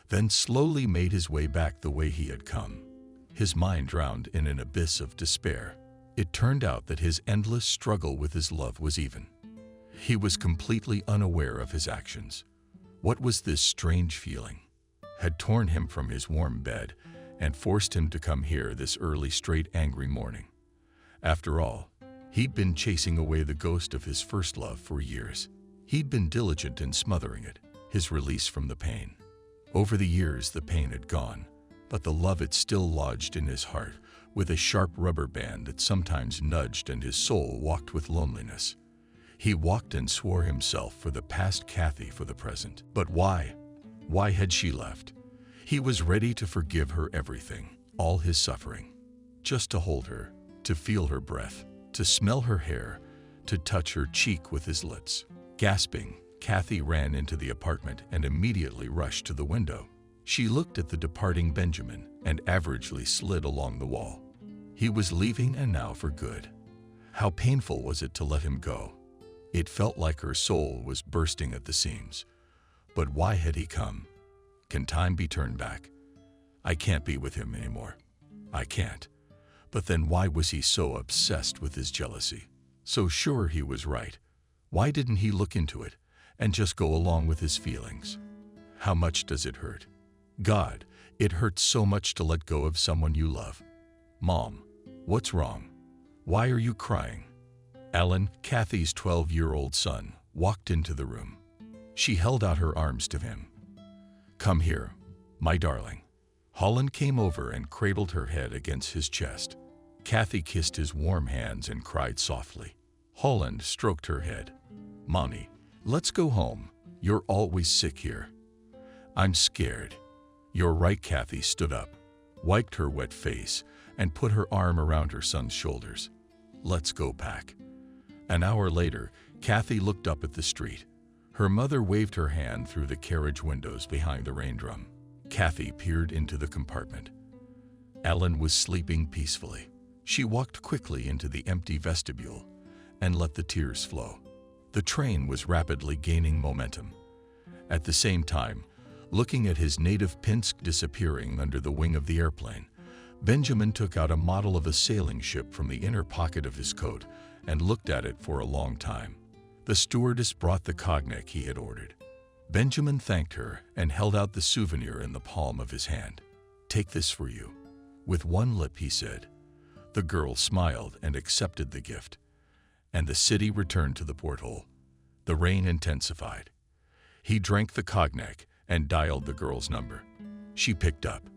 then slowly made his way back the way he had come. His mind drowned in an abyss of despair. It turned out that his endless struggle with his love was even. He was completely unaware of his actions. What was this strange feeling? Had torn him from his warm bed and forced him to come here this early, straight, angry morning. After all, he'd been chasing away the ghost of his first love for years. He'd been diligent in smothering it, his release from the pain. Over the years, the pain had gone, but the love it still lodged in his heart with a sharp rubber band that sometimes nudged, and his soul walked with loneliness. He walked and swore himself for the past, Kathy for the present. But why? Why had she left? He was ready to forgive her everything, all his suffering. Just to hold her, to feel her breath, to smell her hair, to touch her cheek with his lips. Gasping, Kathy ran into the apartment and immediately rushed to the window. She looked at the departing Benjamin and averagely slid along the wall. He was leaving, and now for good. How painful was it to let him go? It felt like her soul was bursting at the seams. But why had he come? Can time be turned back? I can't be with him anymore. I can't. But then why was he so obsessed with his jealousy? So sure he was right. Why didn't he look into it and just go along with his feelings? How much does it hurt? God, it hurts so much to let go of someone you love. Mom, what's wrong? Why are you crying? Alan, Kathy's 12-year-old son, walked into the room. She held out her arms to him. Come here, my darling. Holland came over and cradled her head against his chest. Kathy kissed his warm hands and cried softly. Holland stroked her head. Mommy, let's go home. You're always sick here. I'm scared. You're right. Kathy stood up, wiped her wet face, and put her arm around her son's shoulders. Let's go back. An hour later, Kathy looked up at the street. Her mother waved her hand through the carriage windows behind the rain drum. Kathy peered into the compartment. Ellen was sleeping peacefully. She walked quickly into the empty vestibule and let the tears flow. The train was rapidly gaining momentum. At the same time, looking at his native Pinsk disappearing under the wing of the airplane, Benjamin took out a model of a sailing ship from the inner pocket of his coat and looked at it for a long time. The stewardess brought the cognac he had ordered. Benjamin thanked her and held out the souvenir in the palm of his hand. "Take this for you." With one lip, he said. The girl smiled and accepted the gift, and the city returned to the porthole. The rain intensified. He drank the cognac and dialed the girl's number. She picked up.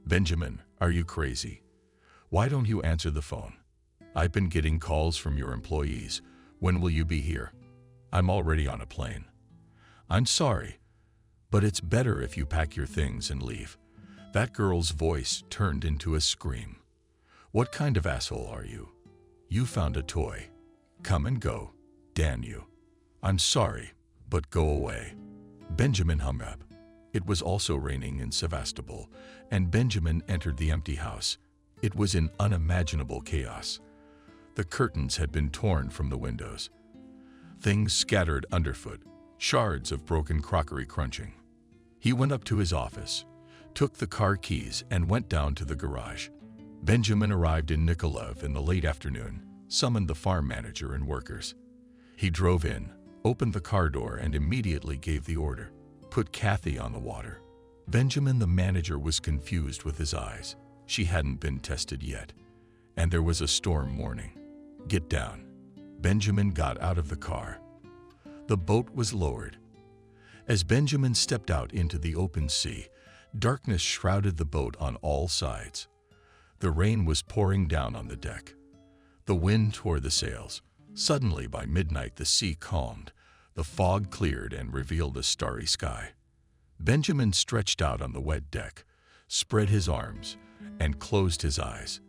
"Benjamin, are you crazy? Why don't you answer the phone? I've been getting calls from your employees. When will you be here?" "I'm already on a plane." "I'm sorry, but it's better if you pack your things and leave." That girl's voice turned into a scream. "What kind of asshole are you? You found a toy. Come and go, damn you." "I'm sorry, but go away." Benjamin hung up. It was also raining in Sevastopol, and Benjamin entered the empty house. It was in unimaginable chaos. The curtains had been torn from the windows. Things scattered underfoot, shards of broken crockery crunching. He went up to his office, took the car keys, and went down to the garage. Benjamin arrived in Nikolaev in the late afternoon, summoned the farm manager and workers. He drove in, opened the car door, and immediately gave the order. "Put Kathy on the water." Benjamin, the manager, was confused with his eyes. She hadn't been tested yet, and there was a storm warning. "Get down." Benjamin got out of the car. The boat was lowered. As Benjamin stepped out into the open sea, darkness shrouded the boat on all sides. The rain was pouring down on the deck. The wind tore the sails. Suddenly, by midnight, the sea calmed. The fog cleared and revealed a starry sky. Benjamin stretched out on the wet deck, spread his arms, and closed his eyes.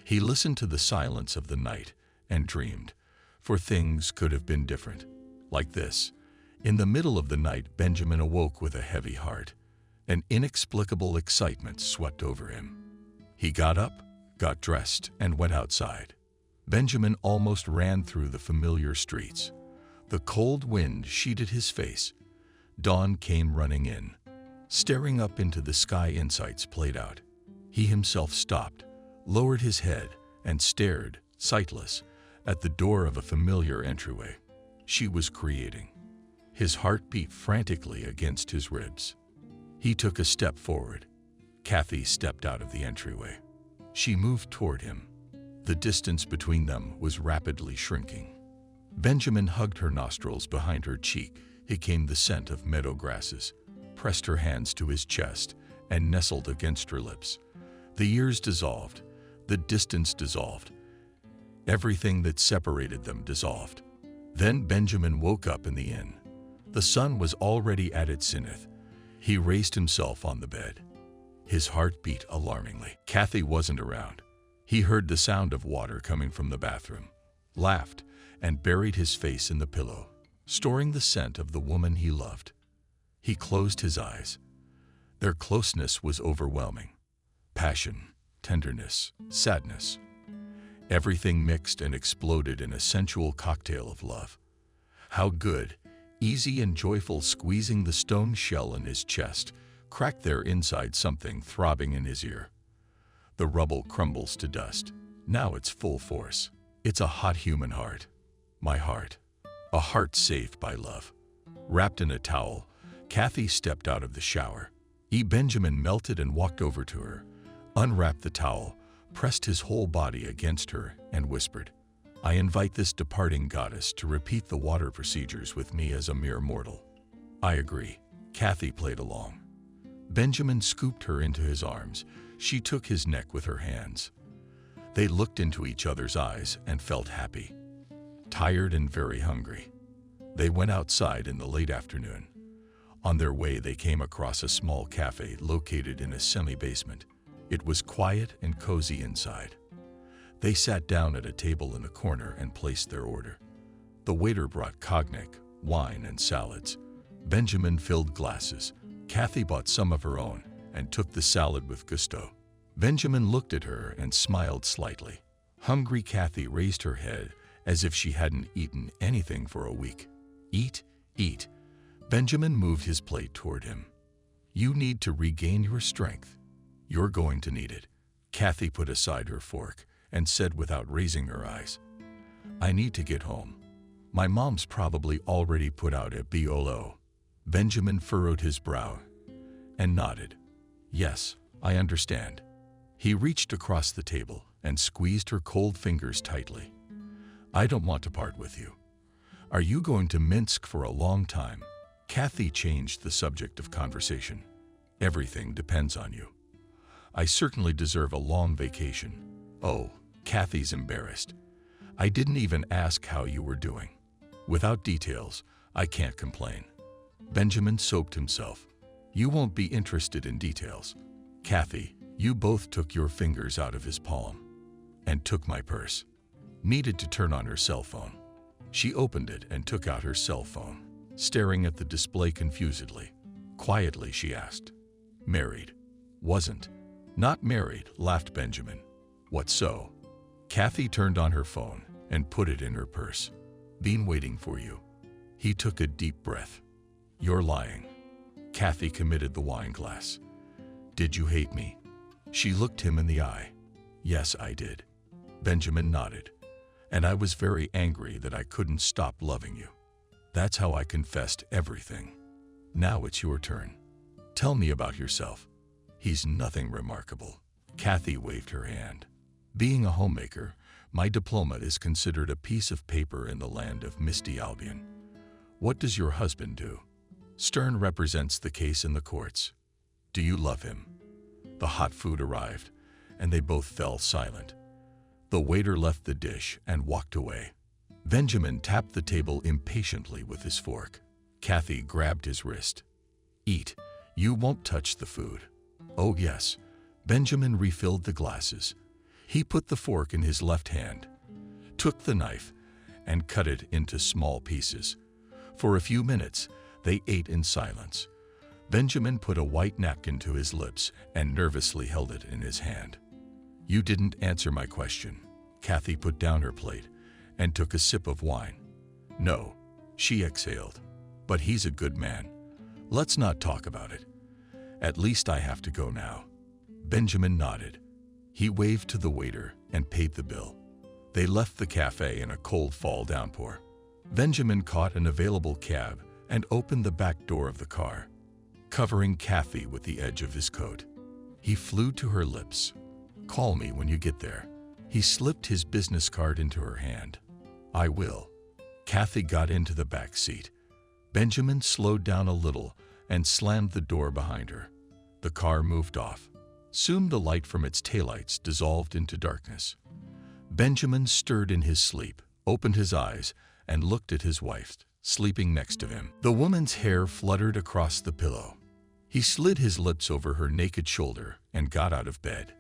He listened to the silence of the night and dreamed, for things could have been different. Like this. In the middle of the night, Benjamin awoke with a heavy heart. An inexplicable excitement swept over him. He got up, got dressed, and went outside. Benjamin almost ran through the familiar streets. The cold wind sheeted his face. Dawn came running in. Staring up into the sky, insights played out. He himself stopped, lowered his head, and stared, sightless, at the door of a familiar entryway. She was creating. His heart beat frantically against his ribs. He took a step forward. Kathy stepped out of the entryway. She moved toward him. The distance between them was rapidly shrinking. Benjamin hugged her nostrils behind her cheek. It came the scent of meadow grasses, pressed her hands to his chest, and nestled against her lips. The years dissolved. The distance dissolved. Everything that separated them dissolved. Then Benjamin woke up in the inn. The sun was already at its zenith. He raised himself on the bed. His heart beat alarmingly. Kathy wasn't around. He heard the sound of water coming from the bathroom, laughed, and buried his face in the pillow, storing the scent of the woman he loved. He closed his eyes. Their closeness was overwhelming. Passion, tenderness, sadness. Everything mixed and exploded in a sensual cocktail of love. How good, easy and joyful, squeezing the stone shell in his chest, cracked there inside something throbbing in his ear. The rubble crumbles to dust. Now it's full force. It's a hot human heart. My heart. A heart saved by love. Wrapped in a towel, Kathy stepped out of the shower. Benjamin melted and walked over to her, unwrapped the towel, pressed his whole body against her, and whispered, "I invite this departing goddess to repeat the water procedures with me as a mere mortal." "I agree." Kathy played along. Benjamin scooped her into his arms. She took his neck with her hands. They looked into each other's eyes and felt happy, tired and very hungry. They went outside in the late afternoon. On their way, they came across a small cafe located in a semi-basement. It was quiet and cozy inside. They sat down at a table in a corner and placed their order. The waiter brought cognac, wine, and salads. Benjamin filled glasses. Kathy bought some of her own and took the salad with gusto. Benjamin looked at her and smiled slightly. Hungry Kathy raised her head as if she hadn't eaten anything for a week. Eat, eat. Benjamin moved his plate toward him. You need to regain your strength. You're going to need it. Kathy put aside her fork and said without raising her eyes, I need to get home. My mom's probably already put out a BOLO. Benjamin furrowed his brow and nodded. Yes, I understand. He reached across the table and squeezed her cold fingers tightly. I don't want to part with you. Are you going to Minsk for a long time? Kathy changed the subject of conversation. Everything depends on you. I certainly deserve a long vacation. Oh, Kathy's embarrassed. I didn't even ask how you were doing. Without details, I can't complain. Benjamin soaped himself. You won't be interested in details. Kathy, you both took your fingers out of his palm and took my purse. Needed to turn on her cell phone. She opened it and took out her cell phone, staring at the display confusedly. Quietly, she asked, Married? Wasn't. Not married, laughed Benjamin. What so? Kathy turned on her phone and put it in her purse. Been waiting for you. He took a deep breath. You're lying. Kathy committed the wine glass. Did you hate me? She looked him in the eye. Yes, I did. Benjamin nodded. And I was very angry that I couldn't stop loving you. That's how I confessed everything. Now it's your turn. Tell me about yourself. He's nothing remarkable. Kathy waved her hand. Being a homemaker, my diploma is considered a piece of paper in the land of misty Albion. What does your husband do? Stern represents the case in the courts. Do you love him? The hot food arrived, and they both fell silent. The waiter left the dish and walked away. Benjamin tapped the table impatiently with his fork. Kathy grabbed his wrist. Eat. You won't touch the food. Oh, yes. Benjamin refilled the glasses. He put the fork in his left hand, took the knife, and cut it into small pieces. For a few minutes, they ate in silence. Benjamin put a white napkin to his lips and nervously held it in his hand. You didn't answer my question. Kathy put down her plate and took a sip of wine. No, she exhaled. But he's a good man. Let's not talk about it. At least I have to go now. Benjamin nodded. He waved to the waiter and paid the bill. They left the cafe in a cold fall downpour. Benjamin caught an available cab and opened the back door of the car, covering Kathy with the edge of his coat. He flew to her lips. Call me when you get there. He slipped his business card into her hand. I will. Kathy got into the back seat. Benjamin slowed down a little and slammed the door behind her. The car moved off. Soon the light from its taillights dissolved into darkness. Benjamin stirred in his sleep, opened his eyes, and looked at his wife, sleeping next to him. The woman's hair fluttered across the pillow. He slid his lips over her naked shoulder and got out of bed.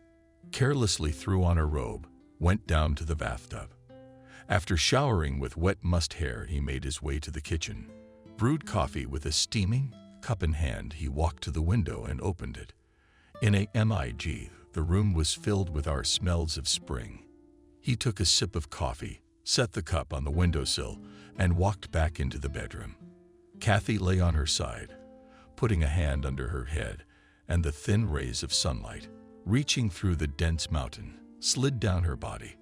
Carelessly threw on a robe, went down to the bathtub. After showering with wet mussed hair, he made his way to the kitchen. Brewed coffee with a steaming cup in hand, he walked to the window and opened it. In a MIG, the room was filled with our smells of spring. He took a sip of coffee, set the cup on the windowsill, and walked back into the bedroom. Kathy lay on her side, putting a hand under her head, and the thin rays of sunlight, reaching through the dense mountain, slid down her body.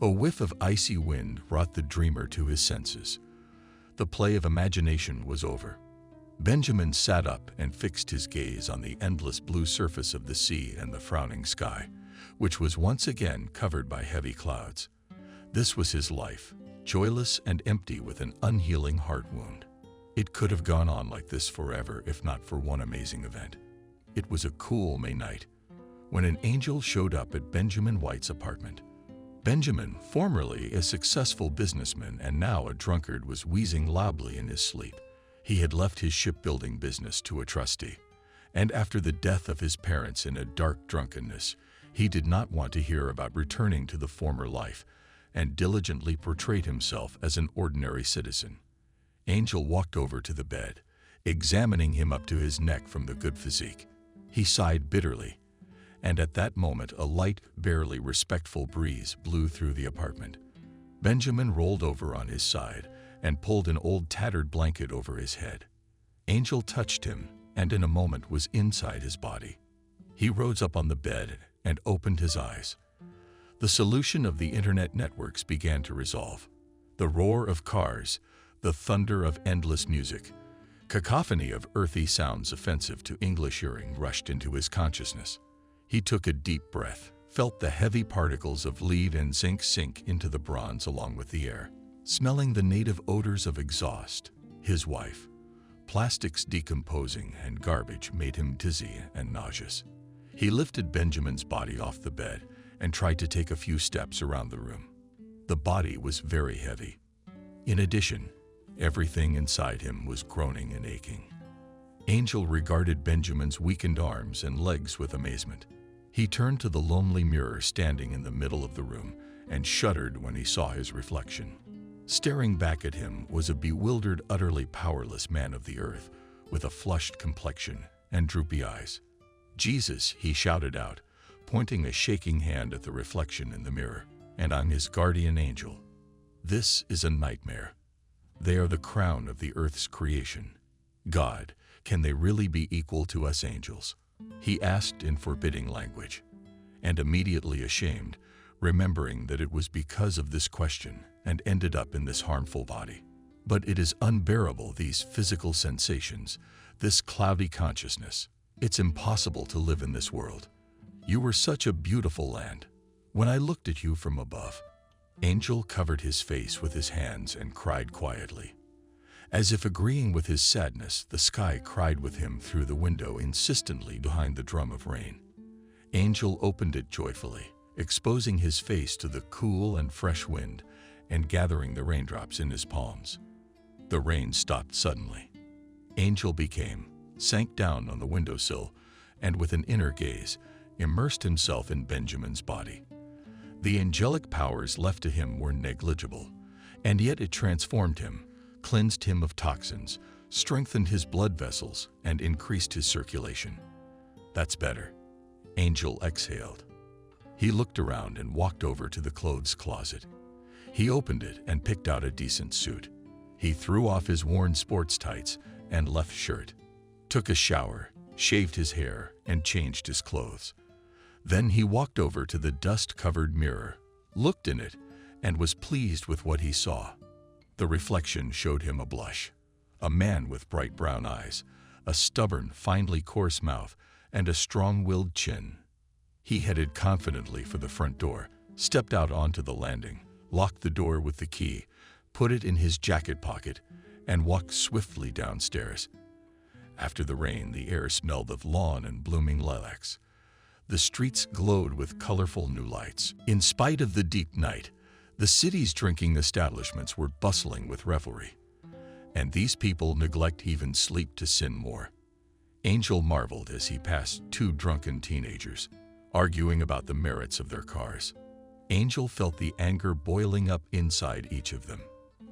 A whiff of icy wind brought the dreamer to his senses. The play of imagination was over. Benjamin sat up and fixed his gaze on the endless blue surface of the sea and the frowning sky, which was once again covered by heavy clouds. This was his life, joyless and empty with an unhealing heart wound. It could have gone on like this forever if not for one amazing event. It was a cool May night when an angel showed up at Benjamin White's apartment. Benjamin, formerly a successful businessman and now a drunkard, was wheezing loudly in his sleep. He had left his shipbuilding business to a trustee, and after the death of his parents in a dark drunkenness, he did not want to hear about returning to the former life, and diligently portrayed himself as an ordinary citizen. Angel walked over to the bed, examining him up to his neck from the good physique. He sighed bitterly, and at that moment a light, barely respectful breeze blew through the apartment. Benjamin rolled over on his side and pulled an old tattered blanket over his head. Angel touched him, and in a moment was inside his body. He rose up on the bed and opened his eyes. The solution of the internet networks began to resolve. The roar of cars, the thunder of endless music, cacophony of earthy sounds offensive to English hearing rushed into his consciousness. He took a deep breath, felt the heavy particles of lead and zinc sink into the bronze along with the air, smelling the native odors of exhaust, his wife. Plastics decomposing and garbage made him dizzy and nauseous. He lifted Benjamin's body off the bed and tried to take a few steps around the room. The body was very heavy. In addition, everything inside him was groaning and aching. Angel regarded Benjamin's weakened arms and legs with amazement. He turned to the lonely mirror standing in the middle of the room and shuddered when he saw his reflection. Staring back at him was a bewildered, utterly powerless man of the earth with a flushed complexion and droopy eyes. "Jesus," he shouted out, pointing a shaking hand at the reflection in the mirror, "and I'm his guardian angel. This is a nightmare. They are the crown of the earth's creation. God, can they really be equal to us angels?" he asked in forbidding language, and immediately ashamed, remembering that it was because of this question and ended up in this harmful body. But it is unbearable, these physical sensations, this cloudy consciousness. It's impossible to live in this world. You were such a beautiful land. When I looked at you from above, Angel covered his face with his hands and cried quietly. As if agreeing with his sadness, the sky cried with him through the window insistently behind the drum of rain. Angel opened it joyfully, exposing his face to the cool and fresh wind and gathering the raindrops in his palms. The rain stopped suddenly. Angel sank down on the windowsill and with an inner gaze, immersed himself in Benjamin's body. The angelic powers left to him were negligible, and yet it transformed him, cleansed him of toxins, strengthened his blood vessels, and increased his circulation. "That's better," Angel exhaled. He looked around and walked over to the clothes closet. He opened it and picked out a decent suit. He threw off his worn sports tights and left shirt, took a shower, shaved his hair, and changed his clothes. Then he walked over to the dust-covered mirror, looked in it, and was pleased with what he saw. The reflection showed him a blush, a man with bright brown eyes, a stubborn, finely coarse mouth, and a strong-willed chin. He headed confidently for the front door, stepped out onto the landing, locked the door with the key, put it in his jacket pocket, and walked swiftly downstairs. After the rain, the air smelled of lawn and blooming lilacs. The streets glowed with colorful new lights. In spite of the deep night, the city's drinking establishments were bustling with revelry. And these people neglect even sleep to sin more. Angel marveled as he passed two drunken teenagers, arguing about the merits of their cars. Angel felt the anger boiling up inside each of them.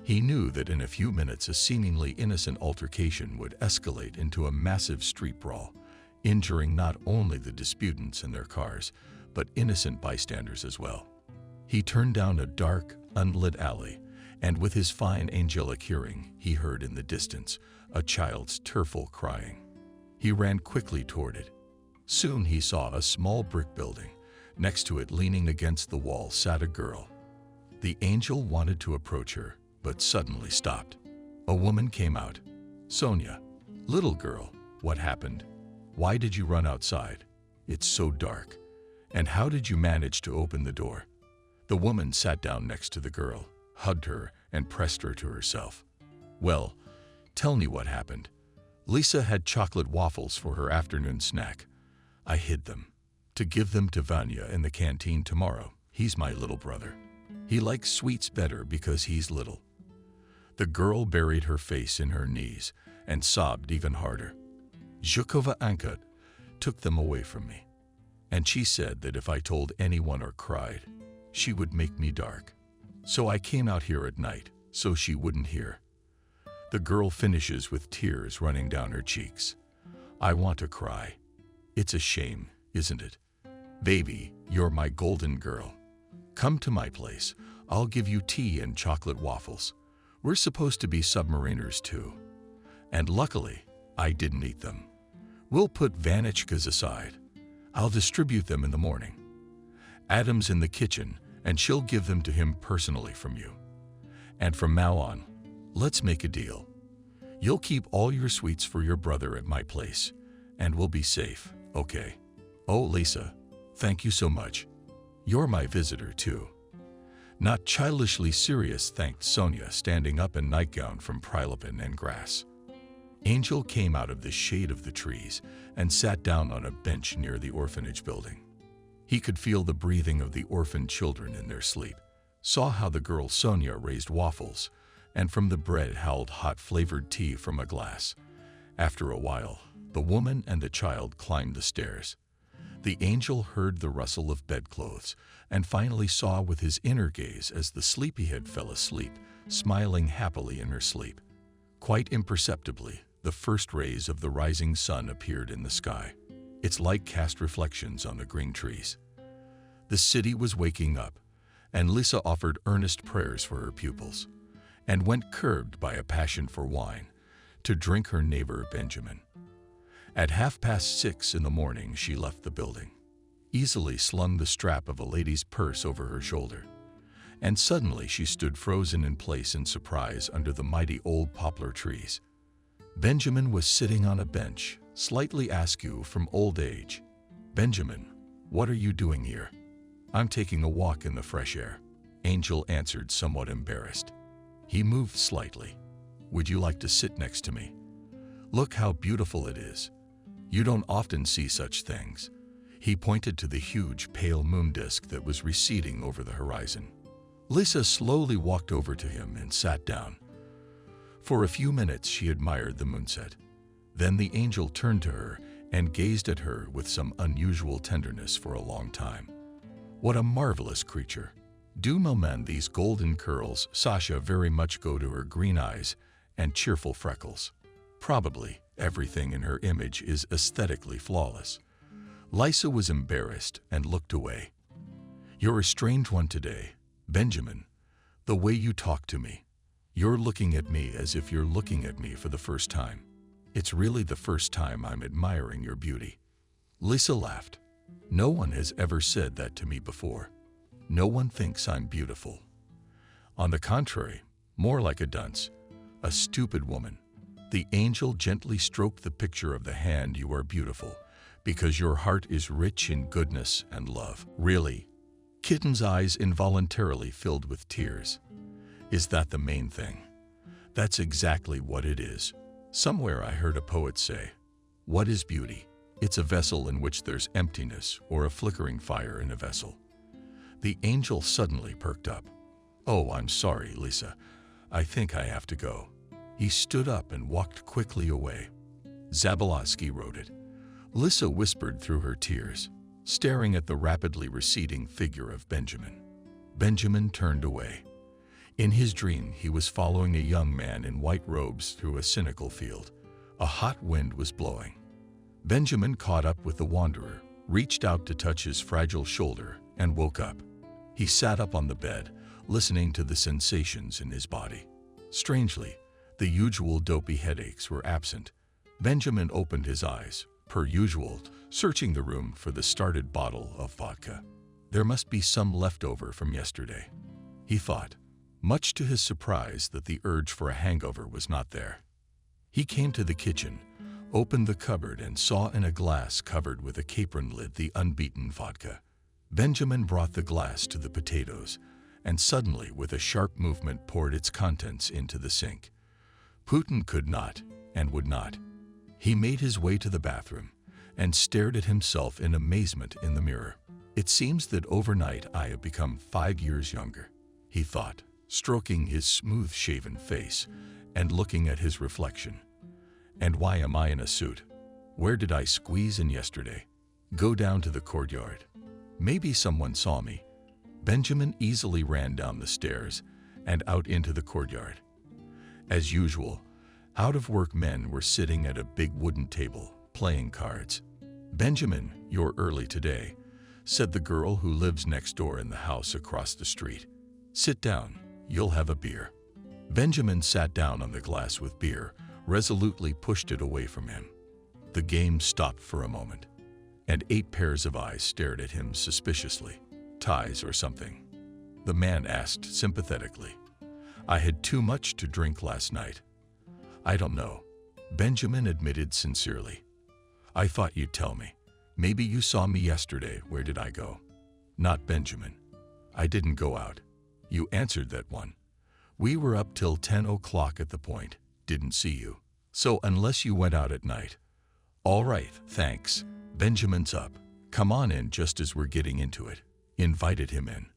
He knew that in a few minutes a seemingly innocent altercation would escalate into a massive street brawl, injuring not only the disputants and their cars, but innocent bystanders as well. He turned down a dark, unlit alley, and with his fine angelic hearing, he heard in the distance a child's tearful crying. He ran quickly toward it. Soon he saw a small brick building. Next to it, leaning against the wall, sat a girl. The angel wanted to approach her, but suddenly stopped. A woman came out. "Sonia, little girl, what happened? Why did you run outside? It's so dark. And how did you manage to open the door?" The woman sat down next to the girl, hugged her, and pressed her to herself. "Well, tell me what happened." "Lisa had chocolate waffles for her afternoon snack. I hid them to give them to Vanya in the canteen tomorrow. He's my little brother. He likes sweets better because he's little." The girl buried her face in her knees and sobbed even harder. "Zhukova Anka took them away from me, and she said that if I told anyone or cried, she would make me dark. So I came out here at night so she wouldn't hear. The girl finishes with tears running down her cheeks. I want to cry. It's a shame, isn't it? Baby, you're my golden girl. Come to my place. I'll give you tea and chocolate waffles. We're supposed to be submariners too. And luckily, I didn't eat them. We'll put Vanichkas aside. I'll distribute them in the morning. Adam's in the kitchen, and she'll give them to him personally from you. And from now on, let's make a deal. You'll keep all your sweets for your brother at my place, and we'll be safe, okay? Oh, Lisa, thank you so much. You're my visitor, too. Not childishly serious, thanked Sonia, standing up in nightgown from Prilepin and grass. Angel came out of the shade of the trees and sat down on a bench near the orphanage building. He could feel the breathing of the orphaned children in their sleep, saw how the girl Sonia raised waffles, and from the bread held hot flavored tea from a glass. After a while, the woman and the child climbed the stairs. The angel heard the rustle of bedclothes and finally saw with his inner gaze as the sleepyhead fell asleep, smiling happily in her sleep. Quite imperceptibly, the first rays of the rising sun appeared in the sky. Its light cast reflections on the green trees. The city was waking up, and Lisa offered earnest prayers for her pupils, and went curbed by a passion for wine, to drink her neighbor Benjamin. At 6:30 in the morning, she left the building, easily slung the strap of a lady's purse over her shoulder, and suddenly she stood frozen in place in surprise under the mighty old poplar trees. Benjamin was sitting on a bench, slightly askew from old age. "Benjamin, what are you doing here?" "I'm taking a walk in the fresh air," Angel answered, somewhat embarrassed. He moved slightly. "Would you like to sit next to me? Look how beautiful it is. You don't often see such things." He pointed to the huge pale moon disk that was receding over the horizon. Lisa slowly walked over to him and sat down. For a few minutes she admired the moonset. Then the angel turned to her and gazed at her with some unusual tenderness for a long time. "What a marvelous creature. Do Moment these golden curls, Sasha, very much go to her green eyes and cheerful freckles. Probably everything in her image is aesthetically flawless." Lisa was embarrassed and looked away. "You're a strange one today, Benjamin. The way you talk to me. You're looking at me as if you're looking at me for the first time. It's really the first time I'm admiring your beauty." Lisa laughed. "No one has ever said that to me before. No one thinks I'm beautiful. On the contrary, more like a dunce, a stupid woman." The angel gently stroked the picture of the hand. "You are beautiful, because your heart is rich in goodness and love." "Really?" Kitten's eyes involuntarily filled with tears. "Is that the main thing?" "That's exactly what it is. Somewhere I heard a poet say, 'What is beauty? It's a vessel in which there's emptiness, or a flickering fire in a vessel.'" The angel suddenly perked up. "Oh, I'm sorry, Lisa. I think I have to go." He stood up and walked quickly away. Zabolowski wrote it. Lisa whispered through her tears, staring at the rapidly receding figure of Benjamin. Benjamin turned away. In his dream, he was following a young man in white robes through a cynical field. A hot wind was blowing. Benjamin caught up with the wanderer, reached out to touch his fragile shoulder, and woke up. He sat up on the bed, listening to the sensations in his body. Strangely, the usual dopey headaches were absent. Benjamin opened his eyes, per usual, searching the room for the started bottle of vodka. There must be some left over from yesterday, he thought, much to his surprise that the urge for a hangover was not there. He came to the kitchen, opened the cupboard, and saw in a glass covered with a capron lid the unbeaten vodka. Benjamin brought the glass to the potatoes, and suddenly, with a sharp movement, poured its contents into the sink. Putin could not, and would not. He made his way to the bathroom, and stared at himself in amazement in the mirror. "It seems that overnight I have become 5 years younger," he thought, stroking his smooth-shaven face and looking at his reflection. "And why am I in a suit? Where did I squeeze in yesterday? Go down to the courtyard. Maybe someone saw me." Benjamin easily ran down the stairs and out into the courtyard. As usual, out-of-work men were sitting at a big wooden table, playing cards. "Benjamin, you're early today," said the girl who lives next door in the house across the street. "Sit down, you'll have a beer." Benjamin sat down on the glass with beer, resolutely pushed it away from him. The game stopped for a moment, and 8 pairs of eyes stared at him suspiciously. "Ties or something?" the man asked sympathetically. "I had too much to drink last night." "I don't know," Benjamin admitted sincerely. "I thought you'd tell me. Maybe you saw me yesterday. Where did I go?" "Not Benjamin. I didn't go out." "You answered that one. We were up till 10 o'clock at the Point. Didn't see you. So unless you went out at night." "All right, thanks." Benjamin's up. "Come on in just as we're getting into it." Invited him in.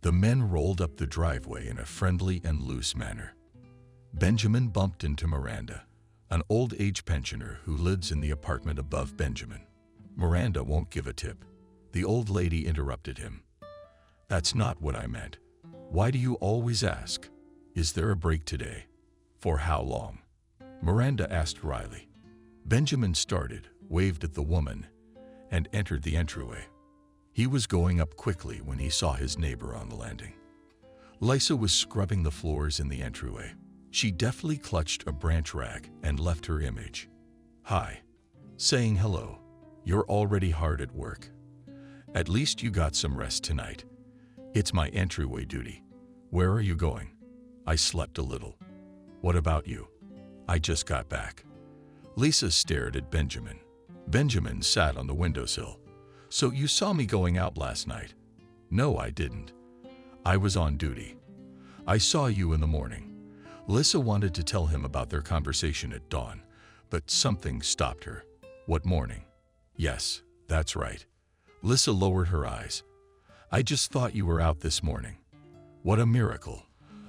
The men rolled up the driveway in a friendly and loose manner. Benjamin bumped into Miranda, an old-age pensioner who lives in the apartment above Benjamin. Miranda won't give a tip. The old lady interrupted him. "That's not what I meant. Why do you always ask? Is there a break today?" "For how long?" Miranda asked wryly. Benjamin started, waved at the woman, and entered the entryway. He was going up quickly when he saw his neighbor on the landing. Lisa was scrubbing the floors in the entryway. She deftly clutched a branch rag and left her image. "Hi," saying hello. "You're already hard at work. At least you got some rest tonight." "It's my entryway duty." "Where are you going?" "I slept a little." "What about you?" "I just got back." Lisa stared at Benjamin. Benjamin sat on the windowsill. "So you saw me going out last night?" "No, I didn't. I was on duty." "I saw you in the morning." Lisa wanted to tell him about their conversation at dawn, but something stopped her. "What morning?" "Yes, that's right." Lisa lowered her eyes. "I just thought you were out this morning." "What a miracle.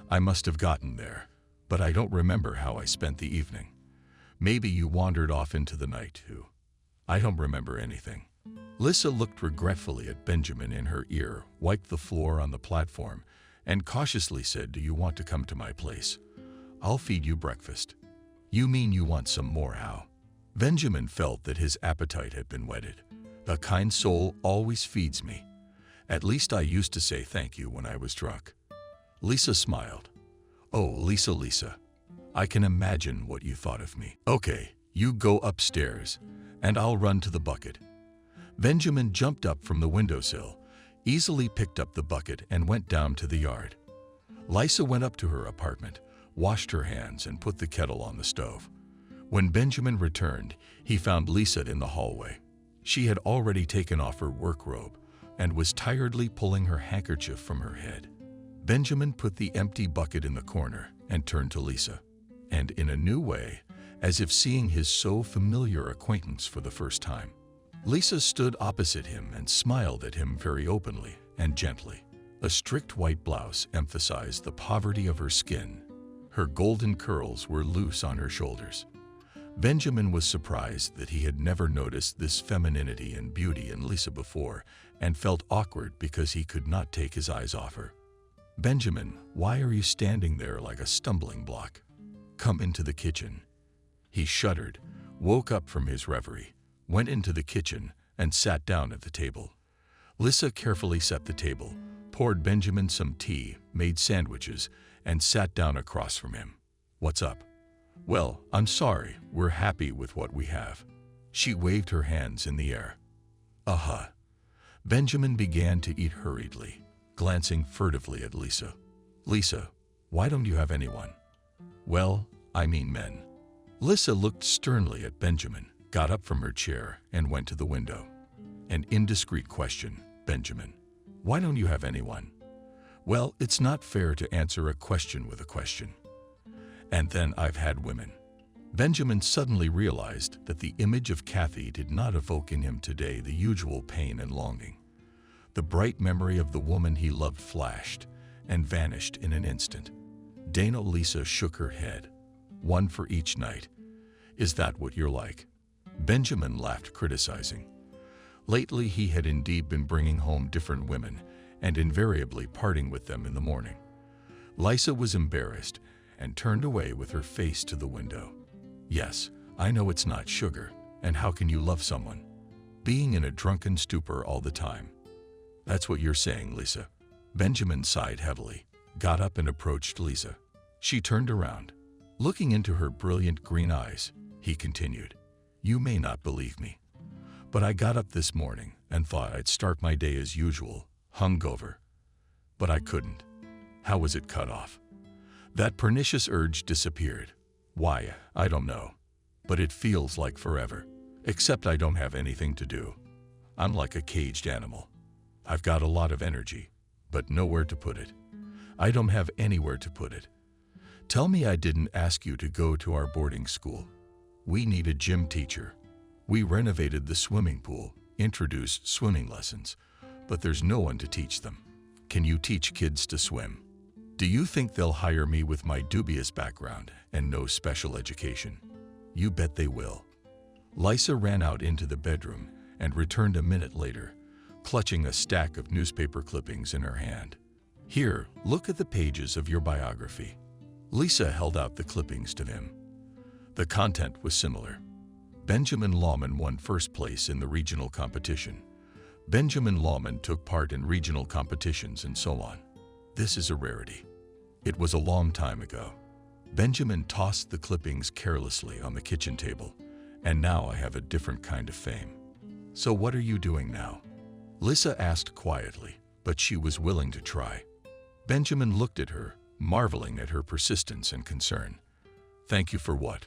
I must have gotten there, but I don't remember how I spent the evening." "Maybe you wandered off into the night too." "I don't remember anything." Lisa looked regretfully at Benjamin in her ear, wiped the floor on the platform, and cautiously said, "Do you want to come to my place? I'll feed you breakfast." "You mean you want some more, how?" Benjamin felt that his appetite had been whetted. "A kind soul always feeds me. At least I used to say thank you when I was drunk." Lisa smiled. "Oh, Lisa, I can imagine what you thought of me." "Okay, you go upstairs, and I'll run to the bucket." Benjamin jumped up from the windowsill, easily picked up the bucket and went down to the yard. Lisa went up to her apartment, washed her hands and put the kettle on the stove. When Benjamin returned, he found Lisa in the hallway. She had already taken off her work robe and was tiredly pulling her handkerchief from her head. Benjamin put the empty bucket in the corner and turned to Lisa. And in a new way, as if seeing his so familiar acquaintance for the first time, Lisa stood opposite him and smiled at him very openly and gently. A strict white blouse emphasized the poverty of her skin. Her golden curls were loose on her shoulders. Benjamin was surprised that he had never noticed this femininity and beauty in Lisa before and felt awkward because he could not take his eyes off her. "Benjamin, why are you standing there like a stumbling block? Come into the kitchen." He shuddered, woke up from his reverie, went into the kitchen, and sat down at the table. Lisa carefully set the table, poured Benjamin some tea, made sandwiches, and sat down across from him. "What's up?" "Well, I'm sorry, we're happy with what we have." She waved her hands in the air. "Uh-huh." Benjamin began to eat hurriedly, glancing furtively at Lisa. "Lisa, why don't you have anyone?" "Well, I mean men." Lisa looked sternly at Benjamin, got up from her chair, and went to the window. "An indiscreet question, Benjamin. Why don't you have anyone?" "Well, it's not fair to answer a question with a question. And then I've had women." Benjamin suddenly realized that the image of Kathy did not evoke in him today the usual pain and longing. The bright memory of the woman he loved flashed and vanished in an instant. Dana Lisa shook her head. "One for each night. Is that what you're like?" Benjamin laughed, criticizing. Lately he had indeed been bringing home different women, and invariably parting with them in the morning. Lisa was embarrassed and turned away with her face to the window. Yes, I know it's not sugar, and how can you love someone being in a drunken stupor all the time? That's what you're saying, Lisa. Benjamin sighed heavily, got up and approached Lisa. She turned around. Looking into her brilliant green eyes, he continued, "You may not believe me, but I got up this morning and thought I'd start my day as usual, hungover. But I couldn't. How was it cut off? That pernicious urge disappeared. Why, I don't know. But it feels like forever. Except I don't have anything to do. I'm like a caged animal. I've got a lot of energy, but nowhere to put it. I don't have anywhere to put it. Tell me I didn't ask you to go to our boarding school. We need a gym teacher. We renovated the swimming pool, introduced swimming lessons, but there's no one to teach them. Can you teach kids to swim? Do you think they'll hire me with my dubious background and no special education? You bet they will." Lisa ran out into the bedroom and returned a minute later, clutching a stack of newspaper clippings in her hand. "Here, look at the pages of your biography." Lisa held out the clippings to him. The content was similar. Benjamin Lawman won first place in the regional competition. Benjamin Lawman took part in regional competitions and so on. This is a rarity. It was a long time ago. Benjamin tossed the clippings carelessly on the kitchen table, and now I have a different kind of fame. "So what are you doing now?" Lisa asked quietly, but she was willing to try. Benjamin looked at her, marveling at her persistence and concern. "Thank you for what?"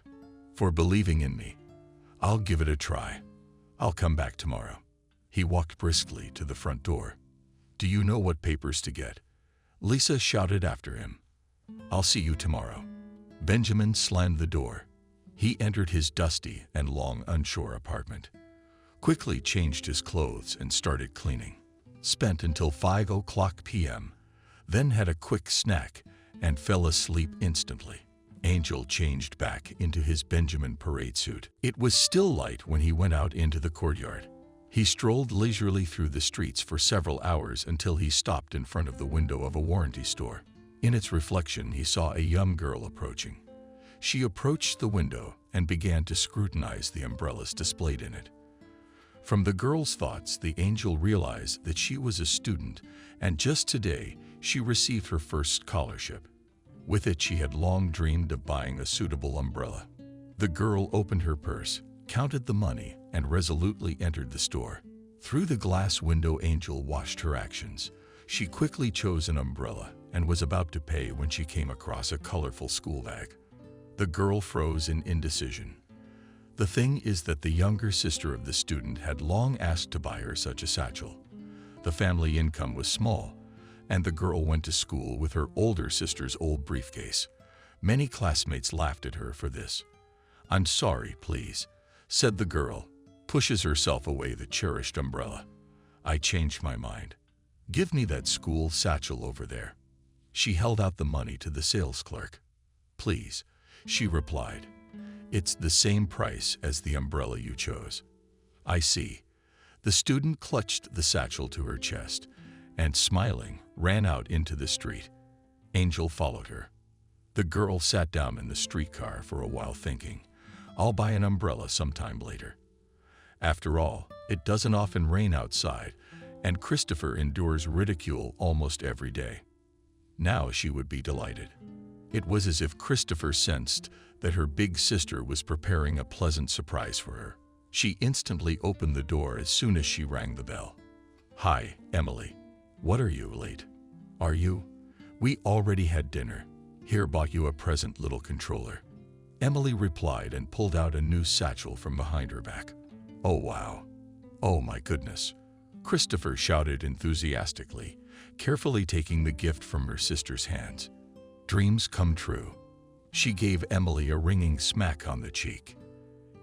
"For believing in me. I'll give it a try. I'll come back tomorrow." He walked briskly to the front door. "Do you know what papers to get?" Lisa shouted after him. "I'll see you tomorrow." Benjamin slammed the door. He entered his dusty and long unsure apartment, quickly changed his clothes and started cleaning. Spent until 5 p.m., then had a quick snack and fell asleep instantly. Angel changed back into his Benjamin parade suit. It was still light when he went out into the courtyard. He strolled leisurely through the streets for several hours until he stopped in front of the window of a warranty store. In its reflection, he saw a young girl approaching. She approached the window and began to scrutinize the umbrellas displayed in it. From the girl's thoughts, the angel realized that she was a student, and just today she received her first scholarship. With it, she had long dreamed of buying a suitable umbrella. The girl opened her purse, counted the money, and resolutely entered the store. Through the glass window, Angel watched her actions. She quickly chose an umbrella and was about to pay when she came across a colorful school bag. The girl froze in indecision. The thing is that the younger sister of the student had long asked to buy her such a satchel. The family income was small, and the girl went to school with her older sister's old briefcase. Many classmates laughed at her for this. "I'm sorry, please," said the girl, pushes herself away the cherished umbrella. "I changed my mind. Give me that school satchel over there." She held out the money to the sales clerk. "Please," she replied. "It's the same price as the umbrella you chose." "I see." The student clutched the satchel to her chest and, smiling, ran out into the street. Angel followed her. The girl sat down in the streetcar for a while thinking, "I'll buy an umbrella sometime later. After all, it doesn't often rain outside, and Christopher endures ridicule almost every day." Now she would be delighted. It was as if Christopher sensed that her big sister was preparing a pleasant surprise for her. She instantly opened the door as soon as she rang the bell. "Hi, Emily. What are you late? Are you? We already had dinner. Here, bought you a present, little controller." Emily replied and pulled out a new satchel from behind her back. "Oh, wow. Oh, my goodness." Christopher shouted enthusiastically, carefully taking the gift from her sister's hands. Dreams come true. She gave Emily a ringing smack on the cheek.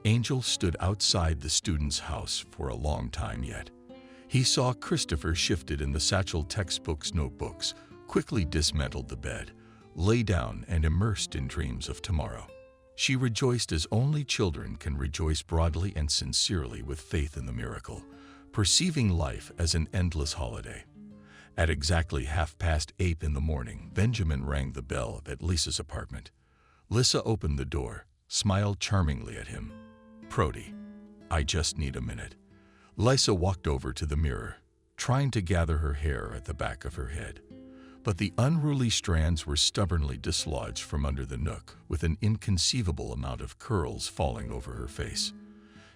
Angel stood outside the student's house for a long time yet. He saw Christopher shifted in the satchel textbooks, notebooks, quickly dismantled the bed, lay down and immersed in dreams of tomorrow. She rejoiced as only children can rejoice, broadly and sincerely with faith in the miracle, perceiving life as an endless holiday. At exactly 8:30 in the morning, Benjamin rang the bell at Lisa's apartment. Lisa opened the door, smiled charmingly at him. "Prody, I just need a minute." Lisa walked over to the mirror, trying to gather her hair at the back of her head. But the unruly strands were stubbornly dislodged from under the nook, with an inconceivable amount of curls falling over her face.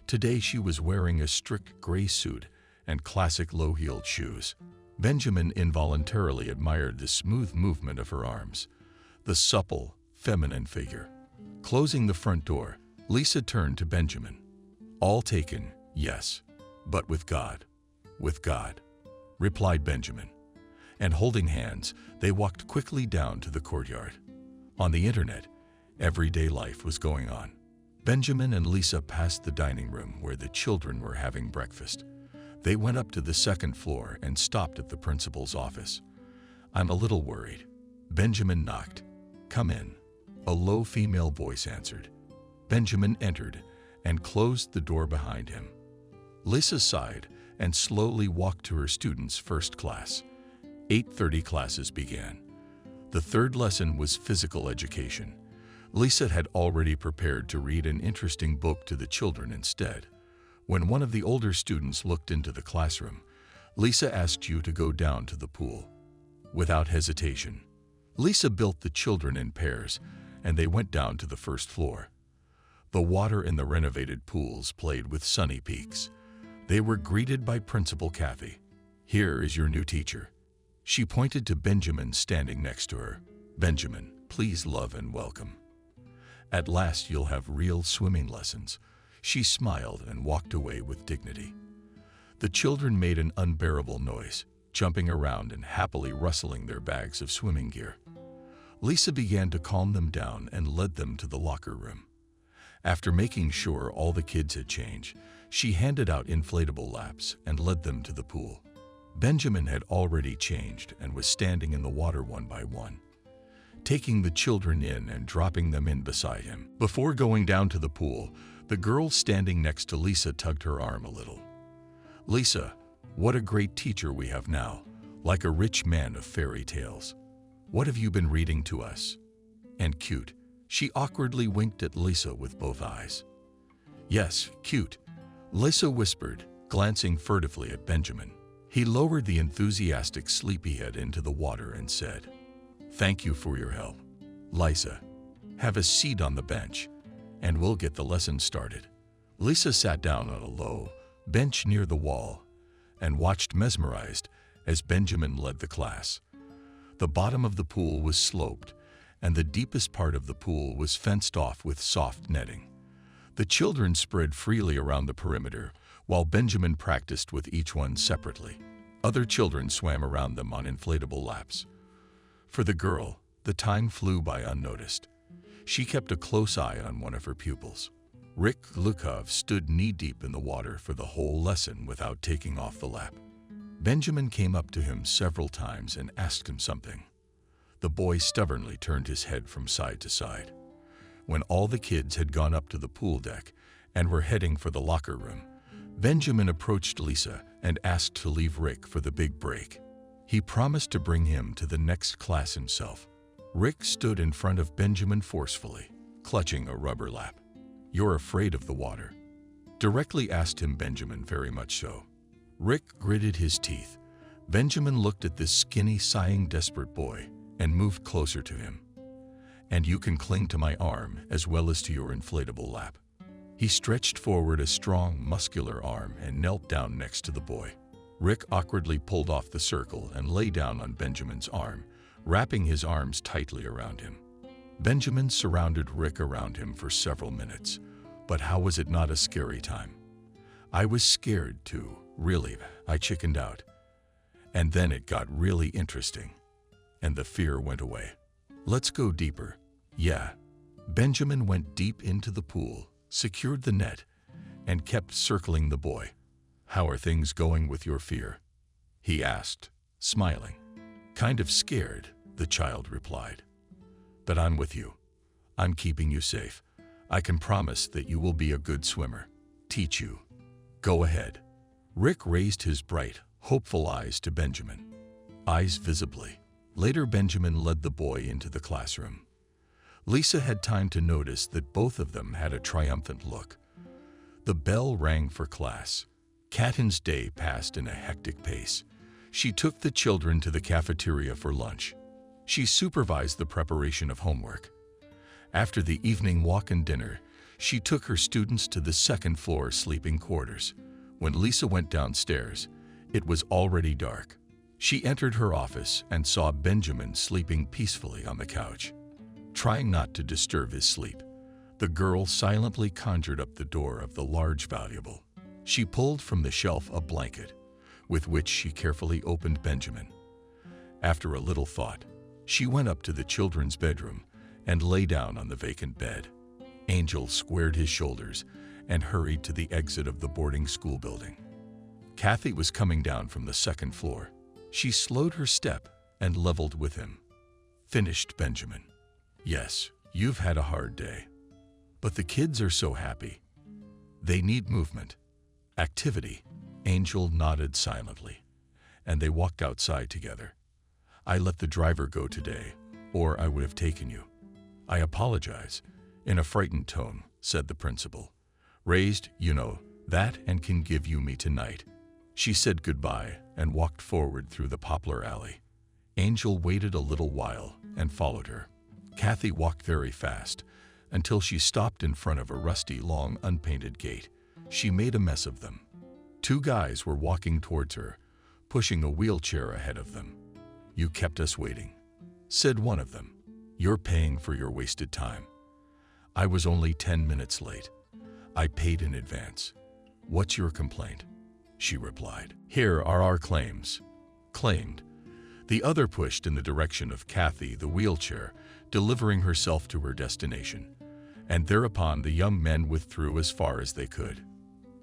Today she was wearing a strict gray suit and classic low-heeled shoes. Benjamin involuntarily admired the smooth movement of her arms, the supple, feminine figure. Closing the front door, Lisa turned to Benjamin. "All taken, yes, but with God." "With God," replied Benjamin. And holding hands, they walked quickly down to the courtyard. On the internet, everyday life was going on. Benjamin and Lisa passed the dining room where the children were having breakfast. They went up to the second floor and stopped at the principal's office. "I'm a little worried." Benjamin knocked. "Come in," a low female voice answered. Benjamin entered and closed the door behind him. Lisa sighed and slowly walked to her students' first class. 8:30 classes began. The third lesson was physical education. Lisa had already prepared to read an interesting book to the children instead. When one of the older students looked into the classroom, Lisa asked you to go down to the pool. Without hesitation, Lisa built the children in pairs, and they went down to the first floor. The water in the renovated pools played with sunny peaks. They were greeted by Principal Kathy. "Here is your new teacher." She pointed to Benjamin standing next to her. "Benjamin, please love and welcome. At last you'll have real swimming lessons." She smiled and walked away with dignity. The children made an unbearable noise, jumping around and happily rustling their bags of swimming gear. Lisa began to calm them down and led them to the locker room. After making sure all the kids had changed, she handed out inflatable laps and led them to the pool. Benjamin had already changed and was standing in the water one by one, taking the children in and dropping them in beside him. Before going down to the pool, the girl standing next to Lisa tugged her arm a little. "Lisa, what a great teacher we have now, like a rich man of fairy tales. What have you been reading to us?" "And cute." She awkwardly winked at Lisa with both eyes. "Yes, cute," Lisa whispered, glancing furtively at Benjamin. He lowered the enthusiastic sleepyhead into the water and said, "Thank you for your help. Lisa, have a seat on the bench, and we'll get the lesson started." Lisa sat down on a low bench near the wall and watched mesmerized as Benjamin led the class. The bottom of the pool was sloped, and the deepest part of the pool was fenced off with soft netting. The children spread freely around the perimeter, while Benjamin practiced with each one separately. Other children swam around them on inflatable laps. For the girl, the time flew by unnoticed. She kept a close eye on one of her pupils. Rick Glukov stood knee-deep in the water for the whole lesson without taking off the lap. Benjamin came up to him several times and asked him something. The boy stubbornly turned his head from side to side. When all the kids had gone up to the pool deck and were heading for the locker room, Benjamin approached Lisa and asked to leave Rick for the big break. He promised to bring him to the next class himself. Rick stood in front of Benjamin forcefully, clutching a rubber lap. "You're afraid of the water?" directly asked him Benjamin, very much so. Rick gritted his teeth. Benjamin looked at this skinny, sighing, desperate boy and moved closer to him. "And you can cling to my arm as well as to your inflatable lap." He stretched forward a strong, muscular arm and knelt down next to the boy. Rick awkwardly pulled off the circle and lay down on Benjamin's arm, wrapping his arms tightly around him. Benjamin surrounded Rick around him for several minutes, but how was it not a scary time? I was scared too, really. I chickened out. And then it got really interesting, and the fear went away. "Let's go deeper." "Yeah." Benjamin went deep into the pool, secured the net, and kept circling the boy. "How are things going with your fear?" he asked, smiling. "Kind of scared," the child replied. "But I'm with you. I'm keeping you safe. I can promise that you will be a good swimmer. Teach you. Go ahead." Rick raised his bright, hopeful eyes to Benjamin. eyes visibly. Later, Benjamin led the boy into the classroom. Lisa had time to notice that both of them had a triumphant look. The bell rang for class. Catherine's day passed in a hectic pace. She took the children to the cafeteria for lunch. She supervised the preparation of homework. After the evening walk and dinner, she took her students to the second-floor sleeping quarters. When Lisa went downstairs, it was already dark. She entered her office and saw Benjamin sleeping peacefully on the couch. Trying not to disturb his sleep, the girl silently conjured up the door of the large valuable. She pulled from the shelf a blanket, with which she carefully opened Benjamin. After a little thought, she went up to the children's bedroom and lay down on the vacant bed. Angel squared his shoulders and hurried to the exit of the boarding school building. Kathy was coming down from the second floor. She slowed her step and leveled with him. "Finished, Benjamin. Yes, you've had a hard day. But the kids are so happy. They need movement, activity." Angel nodded silently, and they walked outside together. "I let the driver go today, or I would have taken you." "I apologize," in a frightened tone, said the principal. "Raised, you know, that and can give you me tonight." She said goodbye and walked forward through the poplar alley. Angel waited a little while and followed her. Kathy walked very fast until she stopped in front of a rusty, long, unpainted gate. She made a mess of them. Two guys were walking towards her, pushing a wheelchair ahead of them. "You kept us waiting," said one of them. "You're paying for your wasted time." "I was only 10 minutes late. I paid in advance. What's your complaint?" she replied. "Here are our claims." Claimed. The other pushed in the direction of Kathy the wheelchair, delivering herself to her destination, and thereupon the young men withdrew as far as they could.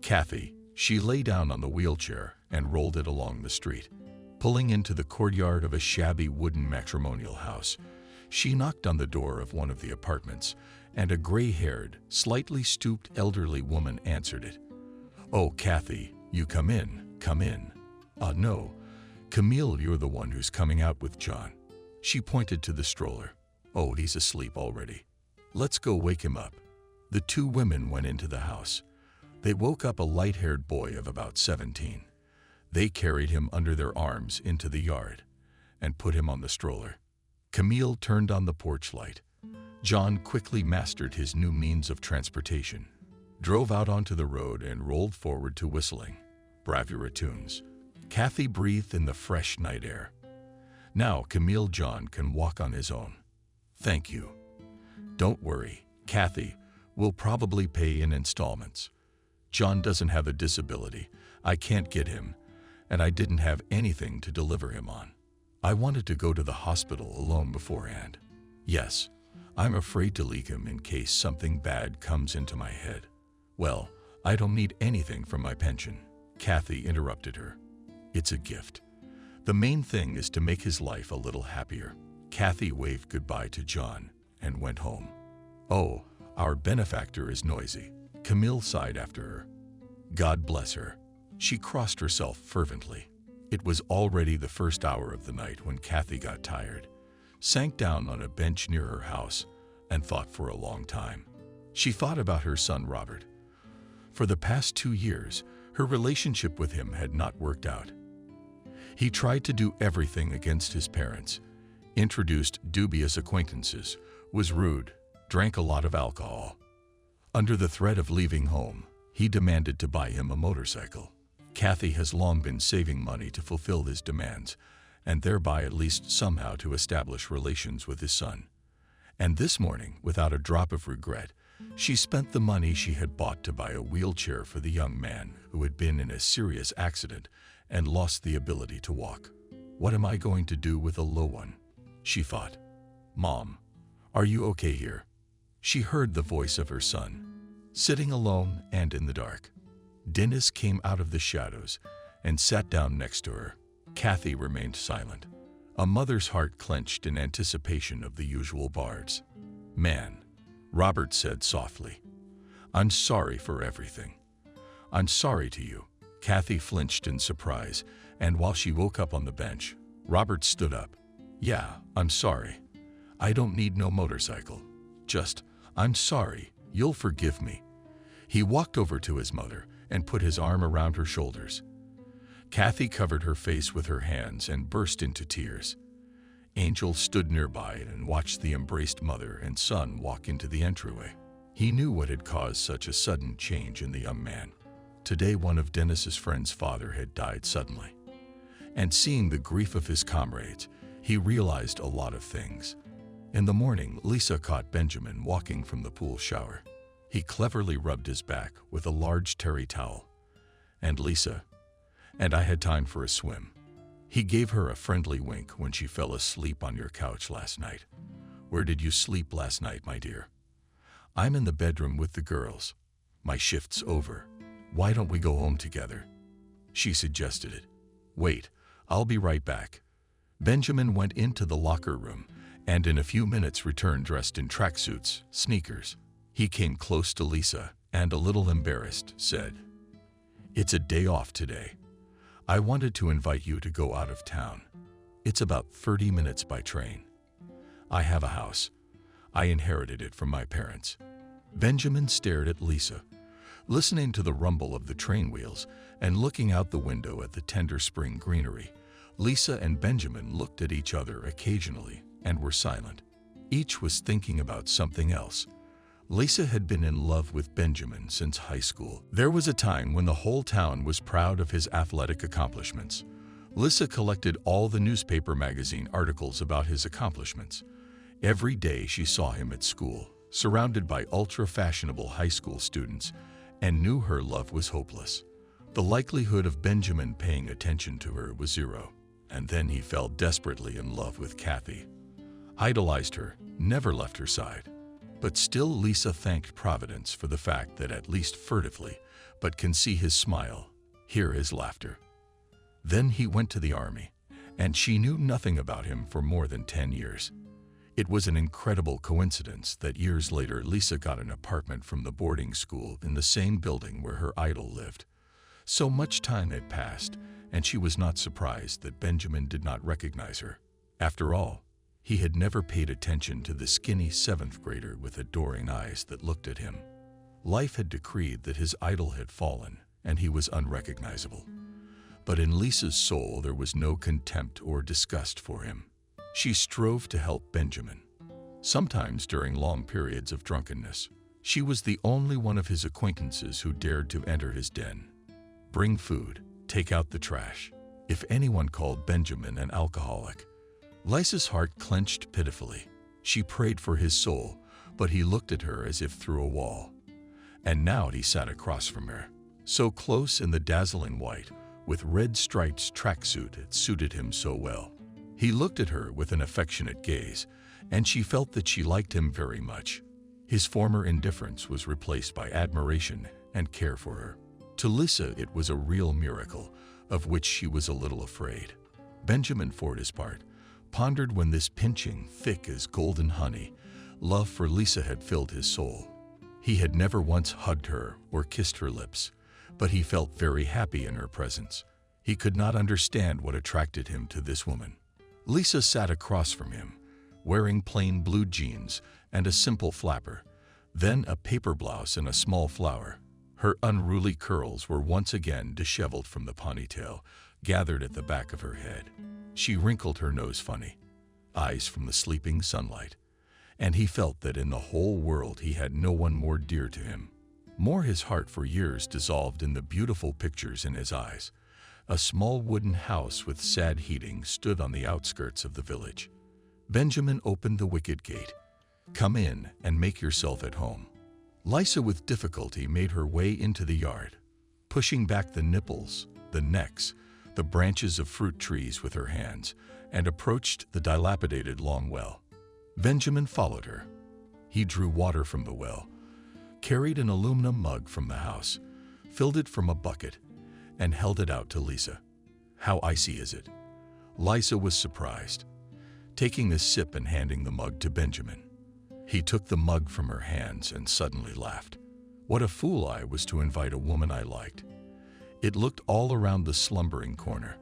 Kathy, she lay down on the wheelchair and rolled it along the street. Pulling into the courtyard of a shabby wooden matrimonial house, she knocked on the door of one of the apartments, and a gray-haired, slightly stooped elderly woman answered it. "Oh, Kathy, you come in, come in." No, Camille, you're the one who's coming out with John." She pointed to the stroller. "Oh, he's asleep already. Let's go wake him up." The two women went into the house. They woke up a light-haired boy of about 17. They carried him under their arms into the yard and put him on the stroller. Camille turned on the porch light. John quickly mastered his new means of transportation, drove out onto the road and rolled forward to whistling bravura tunes. Kathy breathed in the fresh night air. Now Camille John can walk on his own. "Thank you." "Don't worry, Kathy. We'll probably pay in installments. John doesn't have a disability. I can't get him, and I didn't have anything to deliver him on. I wanted to go to the hospital alone beforehand. Yes, I'm afraid to leave him in case something bad comes into my head." "Well, I don't need anything from my pension," Kathy interrupted her. "It's a gift. The main thing is to make his life a little happier." Kathy waved goodbye to John and went home. "Oh, our benefactor is noisy," Camille sighed after her. "God bless her." She crossed herself fervently. It was already the first hour of the night when Kathy got tired, sank down on a bench near her house, and thought for a long time. She thought about her son Robert. For the past 2 years, her relationship with him had not worked out. He tried to do everything against his parents, introduced dubious acquaintances, was rude, drank a lot of alcohol. Under the threat of leaving home, he demanded to buy him a motorcycle. Kathy has long been saving money to fulfill his demands, and thereby at least somehow to establish relations with his son. And this morning, without a drop of regret, she spent the money she had bought to buy a wheelchair for the young man who had been in a serious accident and lost the ability to walk. "What am I going to do with a low one?" she thought. "Mom, are you okay here?" She heard the voice of her son, sitting alone and in the dark. Dennis came out of the shadows and sat down next to her. Kathy remained silent. A mother's heart clenched in anticipation of the usual bards. "Man," Robert said softly, "I'm sorry for everything." "I'm sorry to you." Kathy flinched in surprise, and while she woke up on the bench, Robert stood up. Yeah, I'm sorry. I don't need no motorcycle. Just, I'm sorry, you'll forgive me. He walked over to his mother and put his arm around her shoulders. Kathy covered her face with her hands and burst into tears. Angel stood nearby and watched the embraced mother and son walk into the entryway. He knew what had caused such a sudden change in the young man. Today, one of Dennis's friend's father had died suddenly. And seeing the grief of his comrades, he realized a lot of things. In the morning, Lisa caught Benjamin walking from the pool shower. He cleverly rubbed his back with a large terry towel. And Lisa, and I had time for a swim. He gave her a friendly wink when she fell asleep on your couch last night. Where did you sleep last night, my dear? I'm in the bedroom with the girls. My shift's over. Why don't we go home together? She suggested it. Wait, I'll be right back. Benjamin went into the locker room and in a few minutes returned dressed in tracksuits, sneakers. He came close to Lisa and, a little embarrassed, said, "It's a day off today. I wanted to invite you to go out of town. It's about 30 minutes by train. I have a house. I inherited it from my parents." Benjamin stared at Lisa, listening to the rumble of the train wheels and looking out the window at the tender spring greenery. Lisa and Benjamin looked at each other occasionally and were silent. Each was thinking about something else. Lisa had been in love with Benjamin since high school. There was a time when the whole town was proud of his athletic accomplishments. Lisa collected all the newspaper magazine articles about his accomplishments. Every day she saw him at school, surrounded by ultra-fashionable high school students, and knew her love was hopeless. The likelihood of Benjamin paying attention to her was zero. And then he fell desperately in love with Kathy. Idolized her, never left her side. But still Lisa thanked Providence for the fact that at least furtively, but can see his smile, hear his laughter. Then he went to the army, and she knew nothing about him for more than 10 years. It was an incredible coincidence that years later Lisa got an apartment from the boarding school in the same building where her idol lived. So much time had passed, and she was not surprised that Benjamin did not recognize her. After all, he had never paid attention to the skinny 7th grader with adoring eyes that looked at him. Life had decreed that his idol had fallen, and he was unrecognizable. But in Lisa's soul there was no contempt or disgust for him. She strove to help Benjamin. Sometimes during long periods of drunkenness, she was the only one of his acquaintances who dared to enter his den. Bring food, take out the trash. If anyone called Benjamin an alcoholic, Lisa's heart clenched pitifully. She prayed for his soul, but he looked at her as if through a wall. And now he sat across from her, so close in the dazzling white, with red striped tracksuit it suited him so well. He looked at her with an affectionate gaze, and she felt that she liked him very much. His former indifference was replaced by admiration and care for her. To Lisa it was a real miracle, of which she was a little afraid. Benjamin, for his part, pondered when this pinching, thick as golden honey, love for Lisa had filled his soul. He had never once hugged her or kissed her lips, but he felt very happy in her presence. He could not understand what attracted him to this woman. Lisa sat across from him, wearing plain blue jeans and a simple flapper, then a paper blouse and a small flower. Her unruly curls were once again disheveled from the ponytail, gathered at the back of her head. She wrinkled her nose funny, eyes from the sleeping sunlight, and he felt that in the whole world he had no one more dear to him. More his heart for years dissolved in the beautiful pictures in his eyes. A small wooden house with sad heating stood on the outskirts of the village. Benjamin opened the wicket gate. "Come in and make yourself at home." Lisa with difficulty made her way into the yard, pushing back the nipples, the necks, the branches of fruit trees with her hands, and approached the dilapidated long well. Benjamin followed her. He drew water from the well, carried an aluminum mug from the house, filled it from a bucket, and held it out to Lisa. "How icy is it?" Lisa was surprised, taking a sip and handing the mug to Benjamin. He took the mug from her hands and suddenly laughed. What a fool I was to invite a woman I liked. It looked all around the slumbering corner.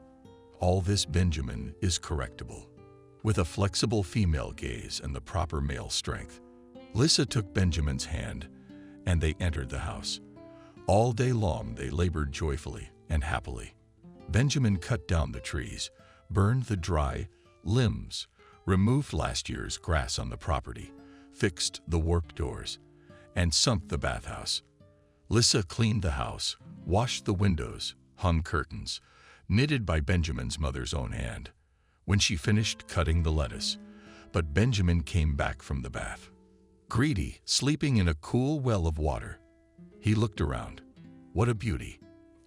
All this Benjamin is correctable. With a flexible female gaze and the proper male strength, Lisa took Benjamin's hand, and they entered the house. All day long they labored joyfully and happily. Benjamin cut down the trees, burned the dry limbs, removed last year's grass on the property, fixed the warped doors, and sunk the bathhouse. Lisa cleaned the house, washed the windows, hung curtains, knitted by Benjamin's mother's own hand, when she finished cutting the lettuce. But Benjamin came back from the bath, greedy, sleeping in a cool well of water. He looked around. What a beauty!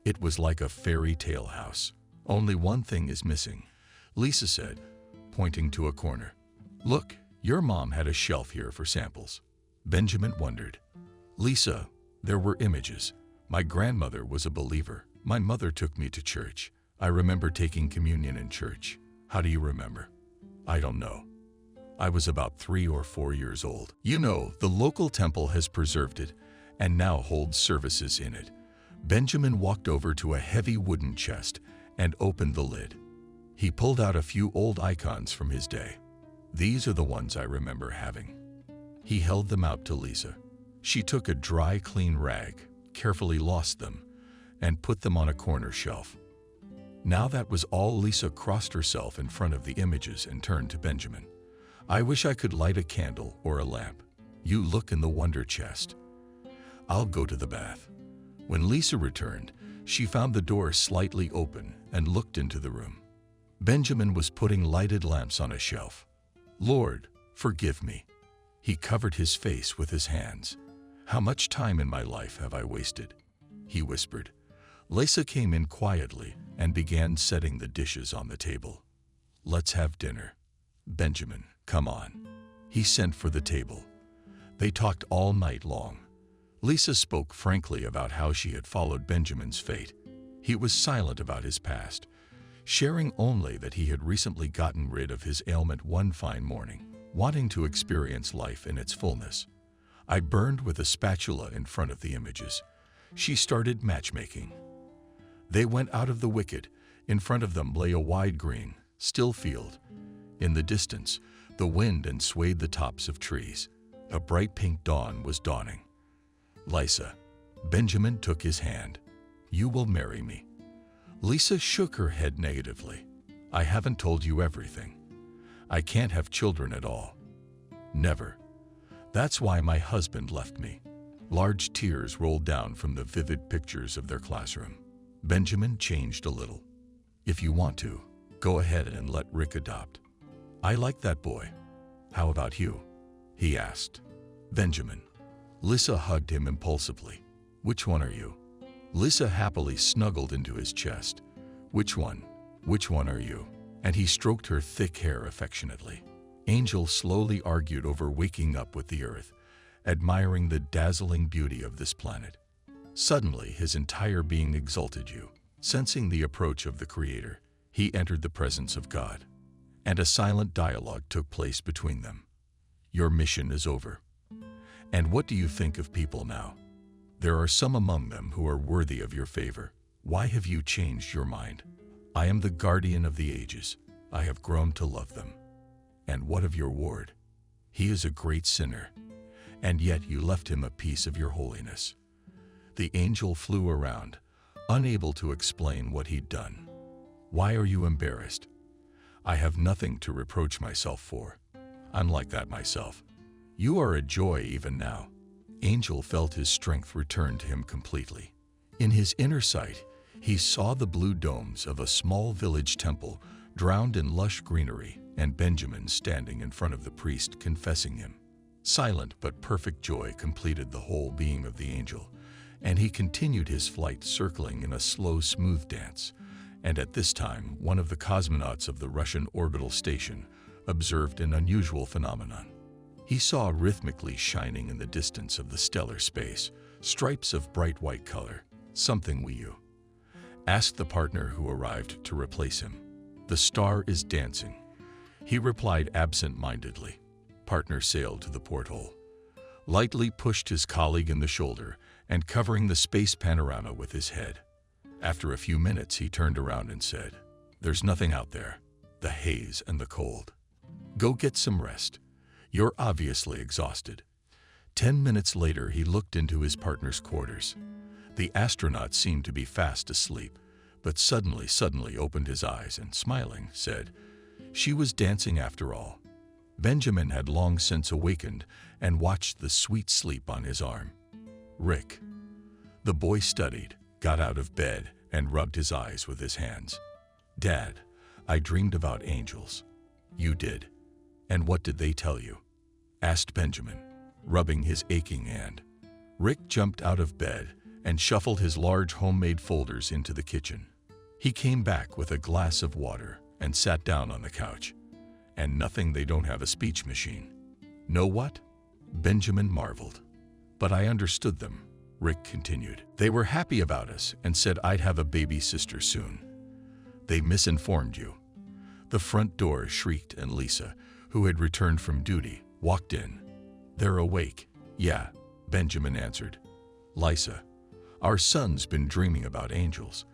It was like a fairy tale house. Only one thing is missing, Lisa said, pointing to a corner. Look, your mom had a shelf here for samples. Benjamin wondered. Lisa, there were images. My grandmother was a believer. My mother took me to church. I remember taking communion in church. How do you remember? I don't know. I was about 3 or 4 years old. You know, the local temple has preserved it and now holds services in it. Benjamin walked over to a heavy wooden chest and opened the lid. He pulled out a few old icons from his day. These are the ones I remember having. He held them out to Lisa. She took a dry, clean rag, carefully lost them, and put them on a corner shelf. Now that was all. Lisa crossed herself in front of the images and turned to Benjamin. I wish I could light a candle or a lamp. You look in the wonder chest. I'll go to the bath. When Lisa returned, she found the door slightly open and looked into the room. Benjamin was putting lighted lamps on a shelf. Lord, forgive me. He covered his face with his hands. How much time in my life have I wasted? He whispered. Lisa came in quietly and began setting the dishes on the table. Let's have dinner. Benjamin, come on. He sent for the table. They talked all night long. Lisa spoke frankly about how she had followed Benjamin's fate. He was silent about his past, sharing only that he had recently gotten rid of his ailment one fine morning, wanting to experience life in its fullness. I burned with a spatula in front of the images. She started matchmaking. They went out of the wicket. In front of them lay a wide green, still field. In the distance, the wind and swayed the tops of trees. A bright pink dawn was dawning. Lisa, Benjamin took his hand. You will marry me. Lisa shook her head negatively. I haven't told you everything. I can't have children at all. Never. That's why my husband left me. Large tears rolled down from the vivid pictures of their classroom. Benjamin changed a little. If you want to, go ahead and let Rick adopt. I like that boy. How about you? He asked. Benjamin. Lisa hugged him impulsively. Which one are you? Lisa happily snuggled into his chest. Which one? Which one are you? And he stroked her thick hair affectionately. Angel slowly argued over waking up with the earth, admiring the dazzling beauty of this planet. Suddenly, his entire being exalted you. Sensing the approach of the Creator, he entered the presence of God, and a silent dialogue took place between them. Your mission is over. And what do you think of people now? There are some among them who are worthy of your favor. Why have you changed your mind? I am the guardian of the ages. I have grown to love them. And what of your ward? He is a great sinner, and yet you left him a piece of your holiness. The angel flew around, unable to explain what he'd done. Why are you embarrassed? I have nothing to reproach myself for. I'm like that myself. You are a joy even now. Angel felt his strength return to him completely. In his inner sight, he saw the blue domes of a small village temple drowned in lush greenery, and Benjamin standing in front of the priest confessing him. Silent but perfect joy completed the whole being of the angel, and he continued his flight circling in a slow, smooth dance. And at this time, one of the cosmonauts of the Russian orbital station observed an unusual phenomenon. He saw rhythmically shining in the distance of the stellar space stripes of bright white color. Something you asked the partner who arrived to replace him. The star is dancing. He replied absent-mindedly. Partner sailed to the porthole, lightly pushed his colleague in the shoulder, and covering the space panorama with his head. After a few minutes, he turned around and said, There's nothing out there. The haze and the cold. Go get some rest. You're obviously exhausted. 10 minutes later, he looked into his partner's quarters. The astronaut seemed to be fast asleep, but suddenly opened his eyes and, smiling, said, "She was dancing after all." Benjamin had long since awakened and watched the sweet sleep on his arm. "Rick." The boy studied, got out of bed, and rubbed his eyes with his hands. "Dad, I dreamed about angels." "You did? And what did they tell you?" asked Benjamin, rubbing his aching hand. Rick jumped out of bed and shuffled his large homemade folders into the kitchen. He came back with a glass of water and sat down on the couch. "And nothing, they don't have a speech machine." "No what?" Benjamin marveled. "But I understood them," Rick continued. "They were happy about us and said I'd have a baby sister soon." "They misinformed you." The front door shrieked and Lisa, who had returned from duty, walked in. "They're awake." "Yeah," Benjamin answered. "Lisa, our son's been dreaming about angels.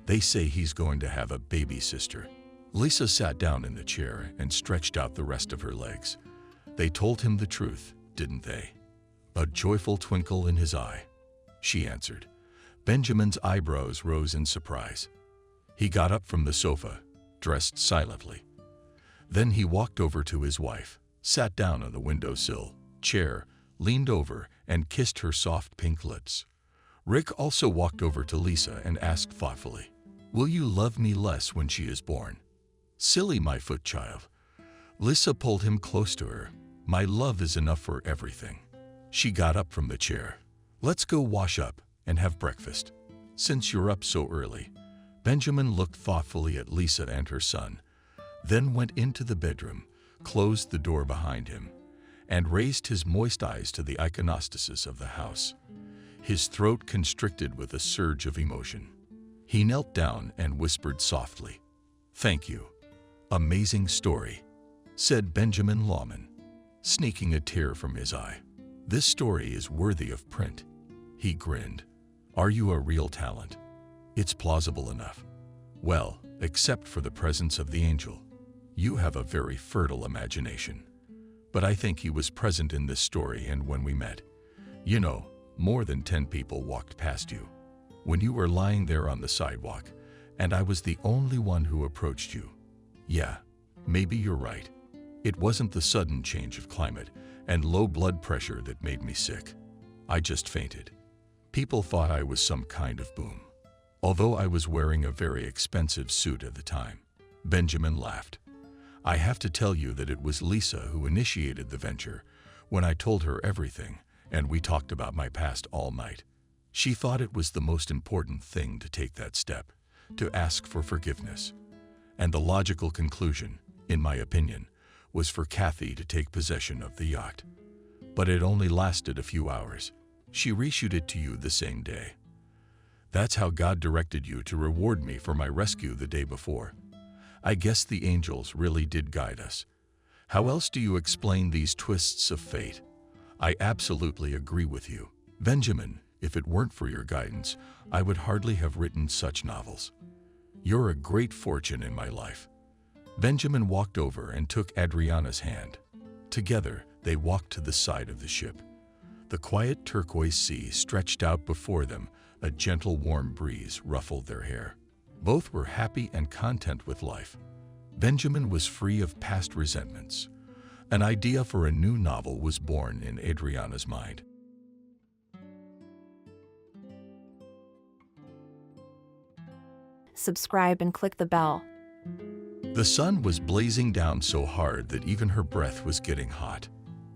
They say he's going to have a baby sister." Lisa sat down in the chair and stretched out the rest of her legs. "They told him the truth, didn't they?" A joyful twinkle in his eye. She answered. Benjamin's eyebrows rose in surprise. He got up from the sofa, dressed silently. Then he walked over to his wife, sat down on the windowsill chair, leaned over, and kissed her soft pink lips. Rick also walked over to Lisa and asked thoughtfully, "Will you love me less when she is born?" "Silly, my foot child." Lisa pulled him close to her. "My love is enough for everything." She got up from the chair. "Let's go wash up and have breakfast, since you're up so early." Benjamin looked thoughtfully at Lisa and her son, then went into the bedroom, closed the door behind him, and raised his moist eyes to the iconostasis of the house. His throat constricted with a surge of emotion. He knelt down and whispered softly, "Thank you. Amazing story," said Benjamin Lawman, sneaking a tear from his eye. "This story is worthy of print." He grinned. "Are you a real talent?" "It's plausible enough." "Well, except for the presence of the angel. You have a very fertile imagination. But I think he was present in this story, and when we met, you know, more than 10 people walked past you. When you were lying there on the sidewalk, and I was the only one who approached you. Yeah, maybe you're right. It wasn't the sudden change of climate and low blood pressure that made me sick. I just fainted. People thought I was some kind of boom, although I was wearing a very expensive suit at the time." Benjamin laughed. "I have to tell you that it was Lisa who initiated the venture when I told her everything, and we talked about my past all night. She thought it was the most important thing to take that step, to ask for forgiveness. And the logical conclusion, in my opinion, was for Kathy to take possession of the yacht. But it only lasted a few hours. She reissued it to you the same day. That's how God directed you to reward me for my rescue the day before. I guess the angels really did guide us. How else do you explain these twists of fate? I absolutely agree with you. Benjamin, if it weren't for your guidance, I would hardly have written such novels. You're a great fortune in my life." Benjamin walked over and took Adriana's hand. Together, they walked to the side of the ship. The quiet turquoise sea stretched out before them. A gentle, warm breeze ruffled their hair. Both were happy and content with life. Benjamin was free of past resentments. An idea for a new novel was born in Adriana's mind. Subscribe and click the bell. The sun was blazing down so hard that even her breath was getting hot.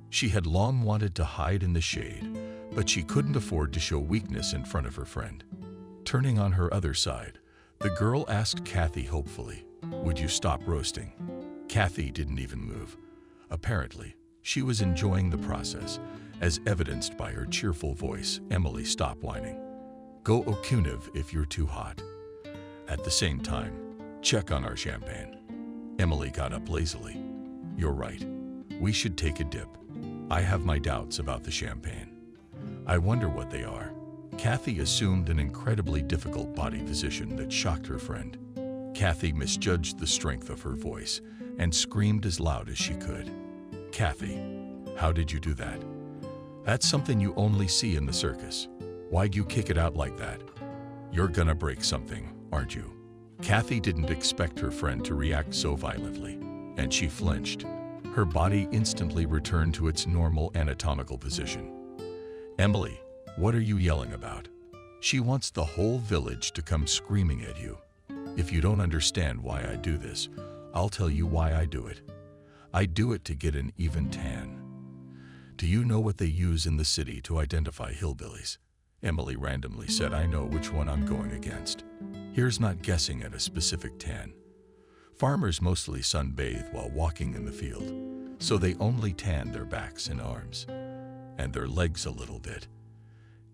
She had long wanted to hide in the shade, but she couldn't afford to show weakness in front of her friend. Turning on her other side, the girl asked Kathy hopefully, "Would you stop roasting?" Kathy didn't even move. Apparently, she was enjoying the process, as evidenced by her cheerful voice. "Emily, stop whining. Go Okuniv if you're too hot. At the same time, check on our champagne." Emily got up lazily. "You're right. We should take a dip. I have my doubts about the champagne. I wonder what they are." Kathy assumed an incredibly difficult body position that shocked her friend. Kathy misjudged the strength of her voice and screamed as loud as she could. Kathy, how did you do that? That's something you only see in the circus. Why'd you kick it out like that? You're gonna break something, aren't you? Kathy didn't expect her friend to react so violently, and she flinched. Her body instantly returned to its normal anatomical position. Emily, what are you yelling about? She wants the whole village to come screaming at you. If you don't understand why I do this, I'll tell you why I do it. I do it to get an even tan. Do you know what they use in the city to identify hillbillies? Emily randomly said, I know which one I'm going against. Here's not guessing at a specific tan. Farmers mostly sunbathe while walking in the field, so they only tan their backs and arms, and their legs a little bit.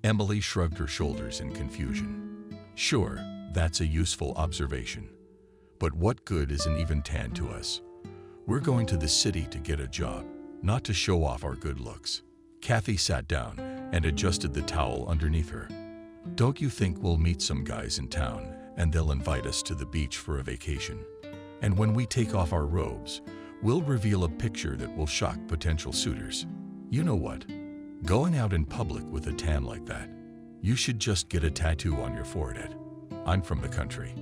Emily shrugged her shoulders in confusion. Sure, that's a useful observation. But what good is an even tan to us? We're going to the city to get a job, not to show off our good looks. Kathy sat down and adjusted the towel underneath her. Don't you think we'll meet some guys in town and they'll invite us to the beach for a vacation? And when we take off our robes, we'll reveal a picture that will shock potential suitors. You know what? Going out in public with a tan like that, you should just get a tattoo on your forehead. I'm from the country.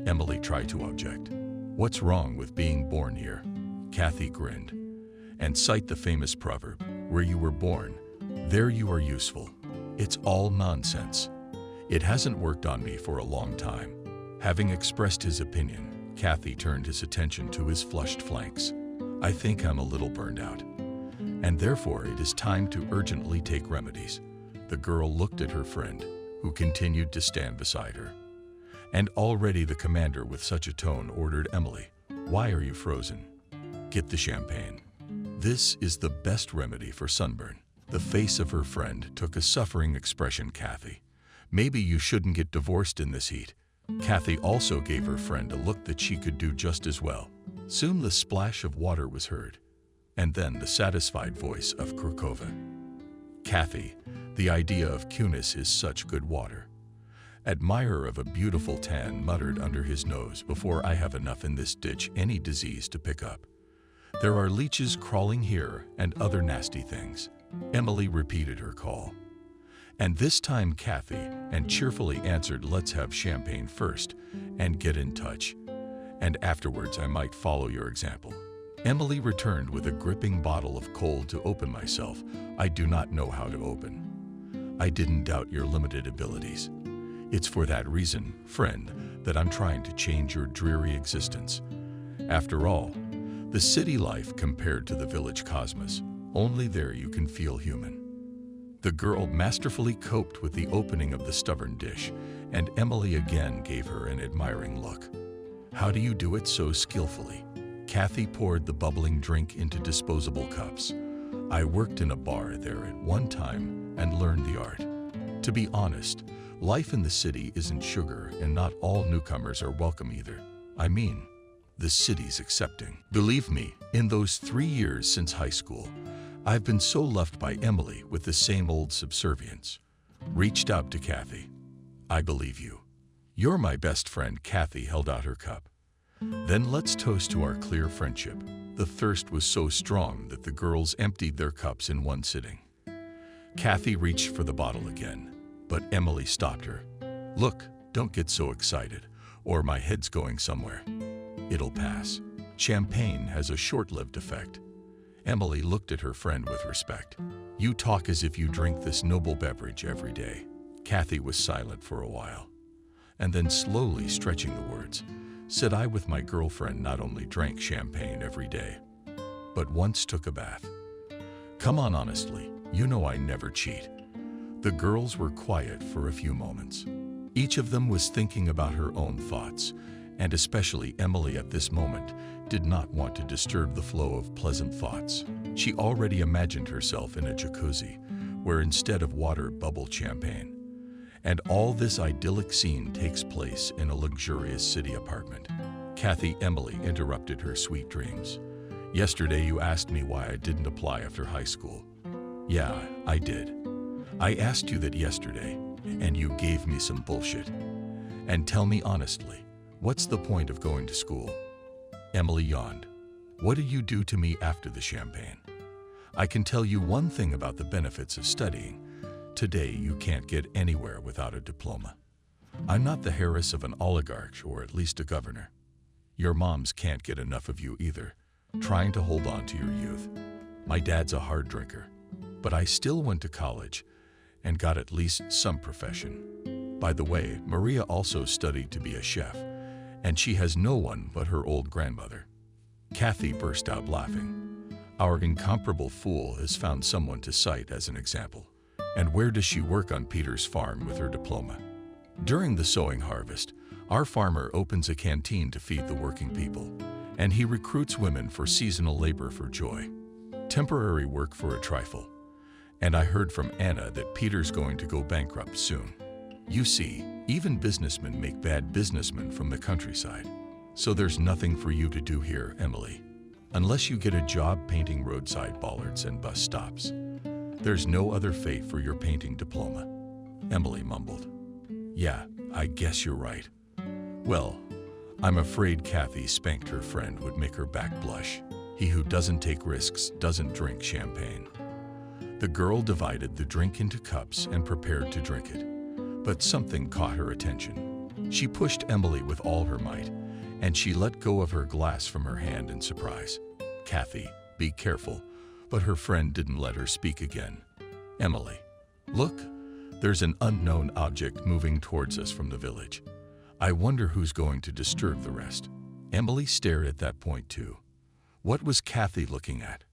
Emily tried to object. What's wrong with being born here? Kathy grinned. And cite the famous proverb, where you were born, there you are useful. It's all nonsense. It hasn't worked on me for a long time. Having expressed his opinion, Kathy turned his attention to his flushed flanks. I think I'm a little burned out, and therefore it is time to urgently take remedies. The girl looked at her friend, who continued to stand beside her. And already the commander with such a tone ordered Emily, why are you frozen? Get the champagne. This is the best remedy for sunburn. The face of her friend took a suffering expression. Kathy, maybe you shouldn't get divorced in this heat. Kathy also gave her friend a look that she could do just as well. Soon the splash of water was heard, and then the satisfied voice of Kurkova. Kathy, the idea of Kunis is such good water. Admirer of a beautiful tan muttered under his nose, before I have enough in this ditch any disease to pick up. There are leeches crawling here and other nasty things. Emily repeated her call. And this time Kathy and cheerfully answered, let's have champagne first and get in touch. And afterwards I might follow your example. Emily returned with a gripping bottle of cold to open myself. I do not know how to open. I didn't doubt your limited abilities. It's for that reason, friend, that I'm trying to change your dreary existence. After all, the city life compared to the village cosmos, only there you can feel human. The girl masterfully coped with the opening of the stubborn dish, and Emily again gave her an admiring look. How do you do it so skillfully? Kathy poured the bubbling drink into disposable cups. I worked in a bar there at one time and learned the art. To be honest, life in the city isn't sugar, and not all newcomers are welcome either. I mean, the city's accepting. Believe me, in those 3 years since high school, I've been so loved by Emily with the same old subservience. Reached out to Kathy. I believe you. You're my best friend. Kathy held out her cup. Then let's toast to our clear friendship. The thirst was so strong that the girls emptied their cups in one sitting. Kathy reached for the bottle again, but Emily stopped her. Look, don't get so excited, or my head's going somewhere. It'll pass. Champagne has a short-lived effect. Emily looked at her friend with respect. You talk as if you drink this noble beverage every day. Kathy was silent for a while, and then slowly stretching the words, said I with my girlfriend not only drank champagne every day, but once took a bath. Come on, honestly, you know I never cheat. The girls were quiet for a few moments. Each of them was thinking about her own thoughts, and especially Emily at this moment did not want to disturb the flow of pleasant thoughts. She already imagined herself in a jacuzzi, where instead of water bubbled champagne. And all this idyllic scene takes place in a luxurious city apartment. Kathy, Emily interrupted her sweet dreams. Yesterday you asked me why I didn't apply after high school. Yeah, I did. I asked you that yesterday, and you gave me some bullshit. And tell me honestly, What's the point of going to school? Emily yawned. What do you do to me after the champagne? I can tell you one thing about the benefits of studying. Today, you can't get anywhere without a diploma. I'm not the heiress of an oligarch, or at least a governor. Your moms can't get enough of you either, trying to hold on to your youth. My dad's a hard drinker, but I still went to college and got at least some profession. By the way, Maria also studied to be a chef, and she has no one but her old grandmother. Kathy burst out laughing. Our incomparable fool has found someone to cite as an example. And where does she work on Peter's farm with her diploma? During the sowing harvest, our farmer opens a canteen to feed the working people, and he recruits women for seasonal labor for joy. Temporary work for a trifle. And I heard from Anna that Peter's going to go bankrupt soon. You see, even businessmen make bad businessmen from the countryside. So there's nothing for you to do here, Emily. Unless you get a job painting roadside bollards and bus stops. There's no other fate for your painting diploma. Emily mumbled. Yeah, I guess you're right. Well, I'm afraid Kathy spanked her friend would make her back blush. He who doesn't take risks doesn't drink champagne. The girl divided the drink into cups and prepared to drink it. But something caught her attention. She pushed Emily with all her might, and she let go of her glass from her hand in surprise. Kathy, be careful. But her friend didn't let her speak again. Emily, look, there's an unknown object moving towards us from the village. I wonder who's going to disturb the rest. Emily stared at that point too. What was Kathy looking at?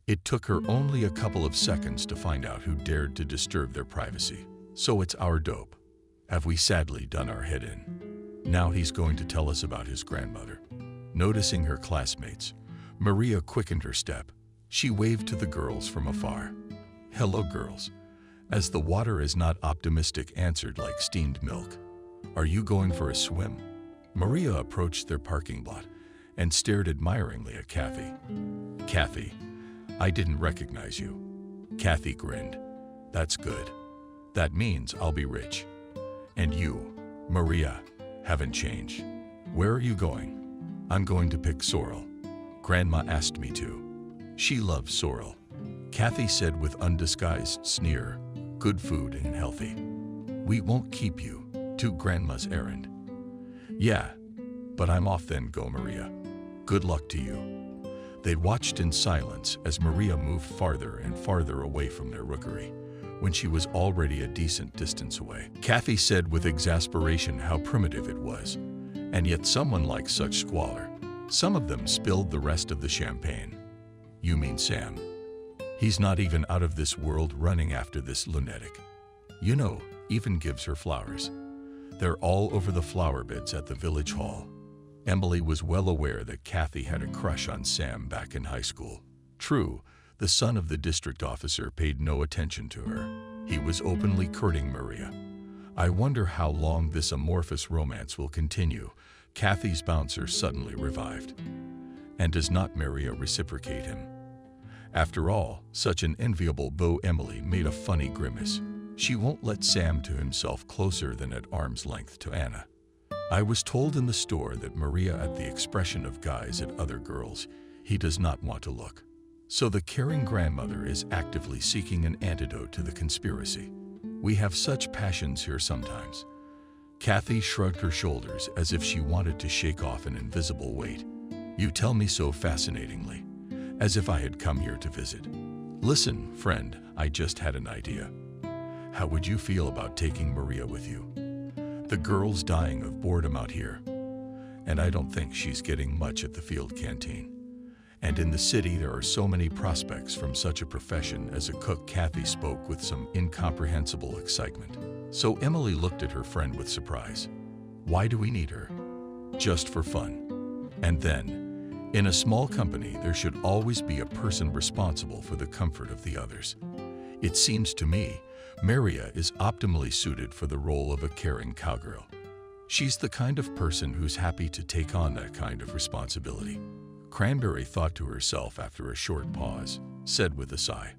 It took her only a couple of seconds to find out who dared to disturb their privacy. So it's our dope. Have we sadly done our head in? Now he's going to tell us about his grandmother. Noticing her classmates, Maria quickened her step. She waved to the girls from afar. Hello, girls. As the water is not optimistic answered like steamed milk. Are you going for a swim? Maria approached their parking lot and stared admiringly at Kathy. Kathy, I didn't recognize you. Kathy grinned. That's good. That means I'll be rich. And you, Maria, haven't changed. Where are you going? I'm going to pick sorrel. Grandma asked me to. She loves sorrel. Kathy said with undisguised sneer, good food and healthy. We won't keep you to Grandma's errand. Yeah, but I'm off then, go Maria. Good luck to you. They watched in silence as Maria moved farther and farther away from their rookery, when she was already a decent distance away. Kathy said with exasperation how primitive it was, and yet someone liked such squalor. Some of them spilled the rest of the champagne. You mean Sam? He's not even out of this world running after this lunatic. You know, even gives her flowers. They're all over the flower beds at the village hall. Emily was well aware that Kathy had a crush on Sam back in high school. True, the son of the district officer paid no attention to her. He was openly courting Maria. I wonder how long this amorphous romance will continue. Kathy's bouncer suddenly revived. And does not Maria reciprocate him? After all, such an enviable beau. Emily made a funny grimace. She won't let Sam to himself closer than at arm's length to Anna. I was told in the store that Maria at the expression of guys at other girls, he does not want to look. So the caring grandmother is actively seeking an antidote to the conspiracy. We have such passions here sometimes. Kathy shrugged her shoulders as if she wanted to shake off an invisible weight. You tell me so fascinatingly, as if I had come here to visit. Listen, friend, I just had an idea. How would you feel about taking Maria with you? The girl's dying of boredom out here, and I don't think she's getting much at the field canteen. And in the city there are so many prospects from such a profession as a cook. Kathy spoke with some incomprehensible excitement. So Emily looked at her friend with surprise. Why do we need her? Just for fun. And then, in a small company, there should always be a person responsible for the comfort of the others. It seems to me, Maria is optimally suited for the role of a caring cowgirl. She's the kind of person who's happy to take on that kind of responsibility. Cranberry thought to herself after a short pause, said with a sigh,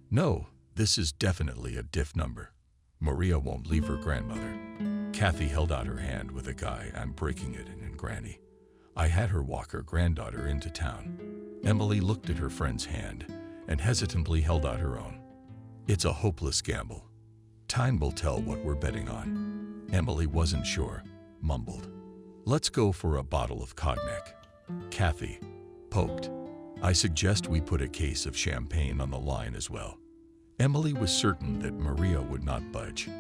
No, this is definitely a diff number. Maria won't leave her grandmother. Kathy held out her hand with a guy, I'm breaking it in Granny. I had her walk her granddaughter into town. Emily looked at her friend's hand and hesitantly held out her own. It's a hopeless gamble. Time will tell what we're betting on. Emily wasn't sure, mumbled. Let's go for a bottle of cognac. Kathy poked. I suggest we put a case of champagne on the line as well. Emily was certain that Maria would not budge.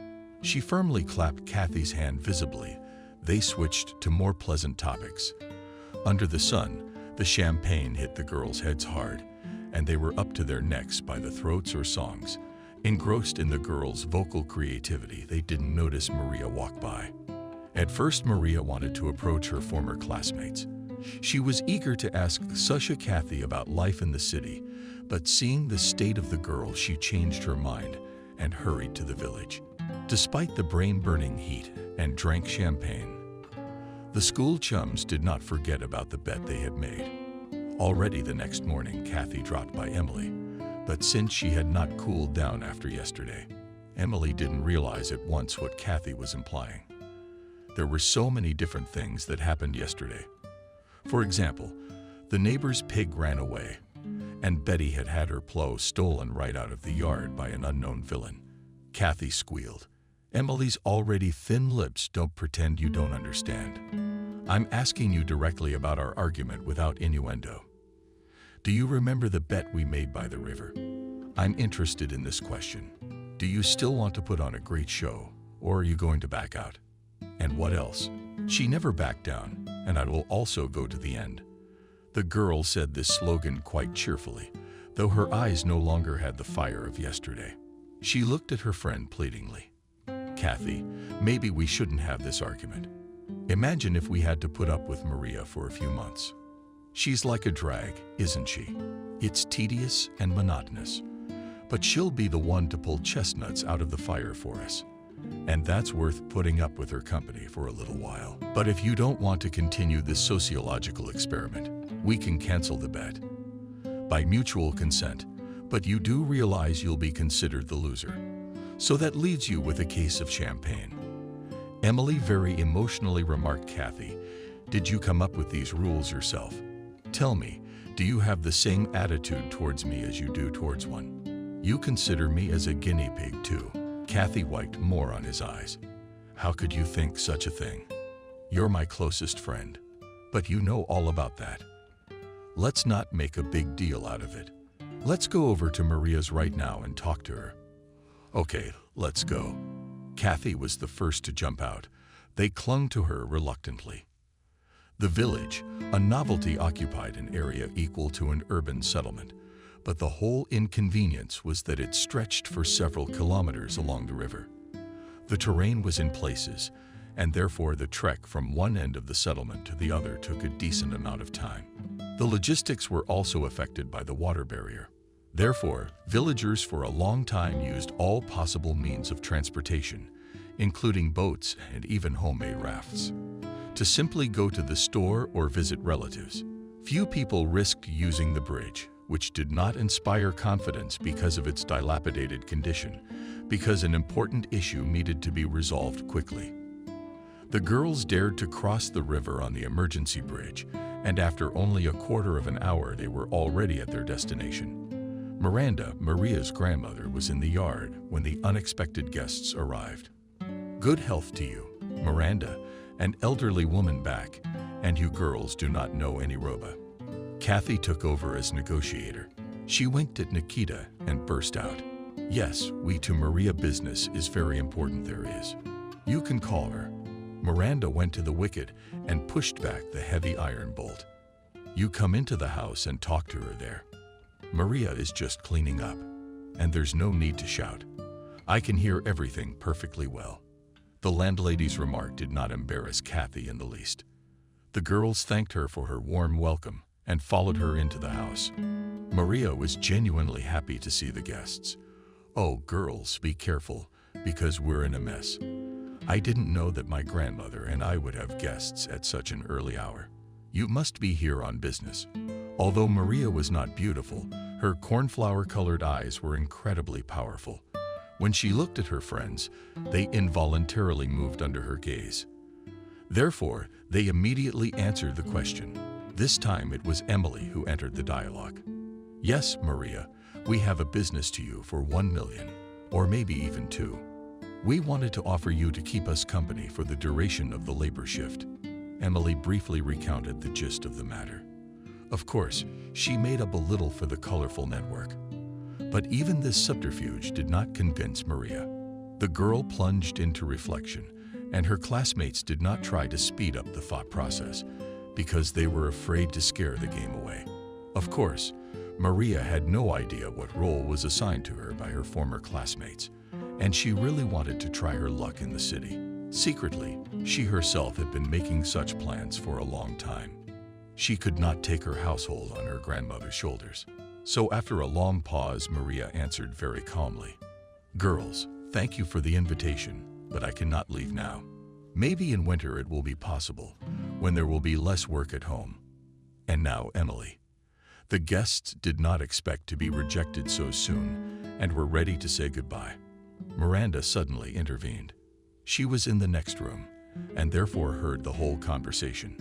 She firmly clapped Kathy's hand visibly. They switched to more pleasant topics. Under the sun, the champagne hit the girls' heads hard, and they were up to their necks by the throats or songs. Engrossed in the girls' vocal creativity, they didn't notice Maria walk by. At first, Maria wanted to approach her former classmates. She was eager to ask Susha Kathy about life in the city, but seeing the state of the girls, she changed her mind and hurried to the village. Despite the brain-burning heat, and drank champagne. The school chums did not forget about the bet they had made. Already the next morning, Kathy dropped by Emily, but since she had not cooled down after yesterday, Emily didn't realize at once what Kathy was implying. There were so many different things that happened yesterday. For example, the neighbor's pig ran away, and Betty had had her plow stolen right out of the yard by an unknown villain. Kathy squealed. Emily's already thin lips don't pretend you don't understand. I'm asking you directly about our argument without innuendo. Do you remember the bet we made by the river? I'm interested in this question. Do you still want to put on a great show, or are you going to back out? And what else? She never backed down, and I will also go to the end. The girl said this slogan quite cheerfully, though her eyes no longer had the fire of yesterday. She looked at her friend pleadingly. Kathy, maybe we shouldn't have this argument. Imagine if we had to put up with Maria for a few months. She's like a drag, isn't she? It's tedious and monotonous. But she'll be the one to pull chestnuts out of the fire for us. And that's worth putting up with her company for a little while. But if you don't want to continue this sociological experiment, we can cancel the bet. By mutual consent, but you do realize you'll be considered the loser. So that leaves you with a case of champagne. Emily very emotionally remarked, Kathy, did you come up with these rules yourself? Tell me, do you have the same attitude towards me as you do towards one? You consider me as a guinea pig too. Kathy wiped more on his eyes. How could you think such a thing? You're my closest friend, but you know all about that. Let's not make a big deal out of it. Let's go over to Maria's right now and talk to her. Okay, let's go. Kathy was the first to jump out. They clung to her reluctantly. The village, a novelty, occupied an area equal to an urban settlement, but the whole inconvenience was that it stretched for several kilometers along the river. The terrain was in places, and therefore the trek from one end of the settlement to the other took a decent amount of time. The logistics were also affected by the water barrier. Therefore, villagers for a long time used all possible means of transportation, including boats and even homemade rafts, to simply go to the store or visit relatives. Few people risked using the bridge, which did not inspire confidence because of its dilapidated condition, because an important issue needed to be resolved quickly. The girls dared to cross the river on the emergency bridge, and after only a quarter of an hour they were already at their destination. Miranda, Maria's grandmother, was in the yard when the unexpected guests arrived. Good health to you, Miranda, an elderly woman back, and you girls do not know any Roba. Kathy took over as negotiator. She winked at Nikita and burst out. Yes, we to Maria business is very important there is. You can call her. Miranda went to the wicket and pushed back the heavy iron bolt. You come into the house and talk to her there. Maria is just cleaning up, and there's no need to shout. I can hear everything perfectly well. The landlady's remark did not embarrass Kathy in the least. The girls thanked her for her warm welcome and followed her into the house. Maria was genuinely happy to see the guests. Oh, girls, be careful, because we're in a mess. I didn't know that my grandmother and I would have guests at such an early hour. You must be here on business. Although Maria was not beautiful, her cornflower-colored eyes were incredibly powerful. When she looked at her friends, they involuntarily moved under her gaze. Therefore, they immediately answered the question. This time it was Emily who entered the dialogue. Yes, Maria, we have a business to you for 1 million, or maybe even 2. We wanted to offer you to keep us company for the duration of the labor shift. Emily briefly recounted the gist of the matter. Of course, she made up a little for the colorful network. But even this subterfuge did not convince Maria. The girl plunged into reflection, and her classmates did not try to speed up the thought process because they were afraid to scare the game away. Of course, Maria had no idea what role was assigned to her by her former classmates, and she really wanted to try her luck in the city. Secretly, she herself had been making such plans for a long time. She could not take her household on her grandmother's shoulders. So after a long pause, Maria answered very calmly, "Girls, thank you for the invitation, but I cannot leave now. Maybe in winter it will be possible, when there will be less work at home." And now Emily. The guests did not expect to be rejected so soon and were ready to say goodbye. Miranda suddenly intervened. She was in the next room and therefore heard the whole conversation.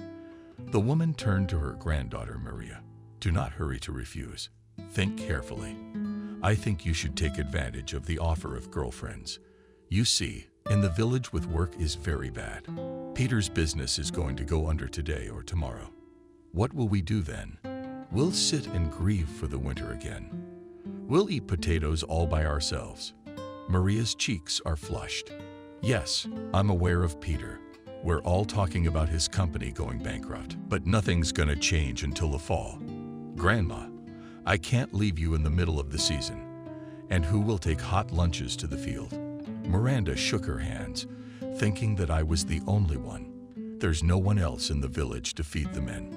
The woman turned to her granddaughter Maria. "Do not hurry to refuse. Think carefully. I think you should take advantage of the offer of girlfriends. You see, in the village with work is very bad. Peter's business is going to go under today or tomorrow. What will we do then? We'll sit and grieve for the winter again. We'll eat potatoes all by ourselves." Maria's cheeks are flushed. "Yes, I'm aware of Peter. We're all talking about his company going bankrupt, but nothing's gonna change until the fall. Grandma, I can't leave you in the middle of the season. And who will take hot lunches to the field?" Miranda shook her hands, thinking that I was the only one. There's no one else in the village to feed the men.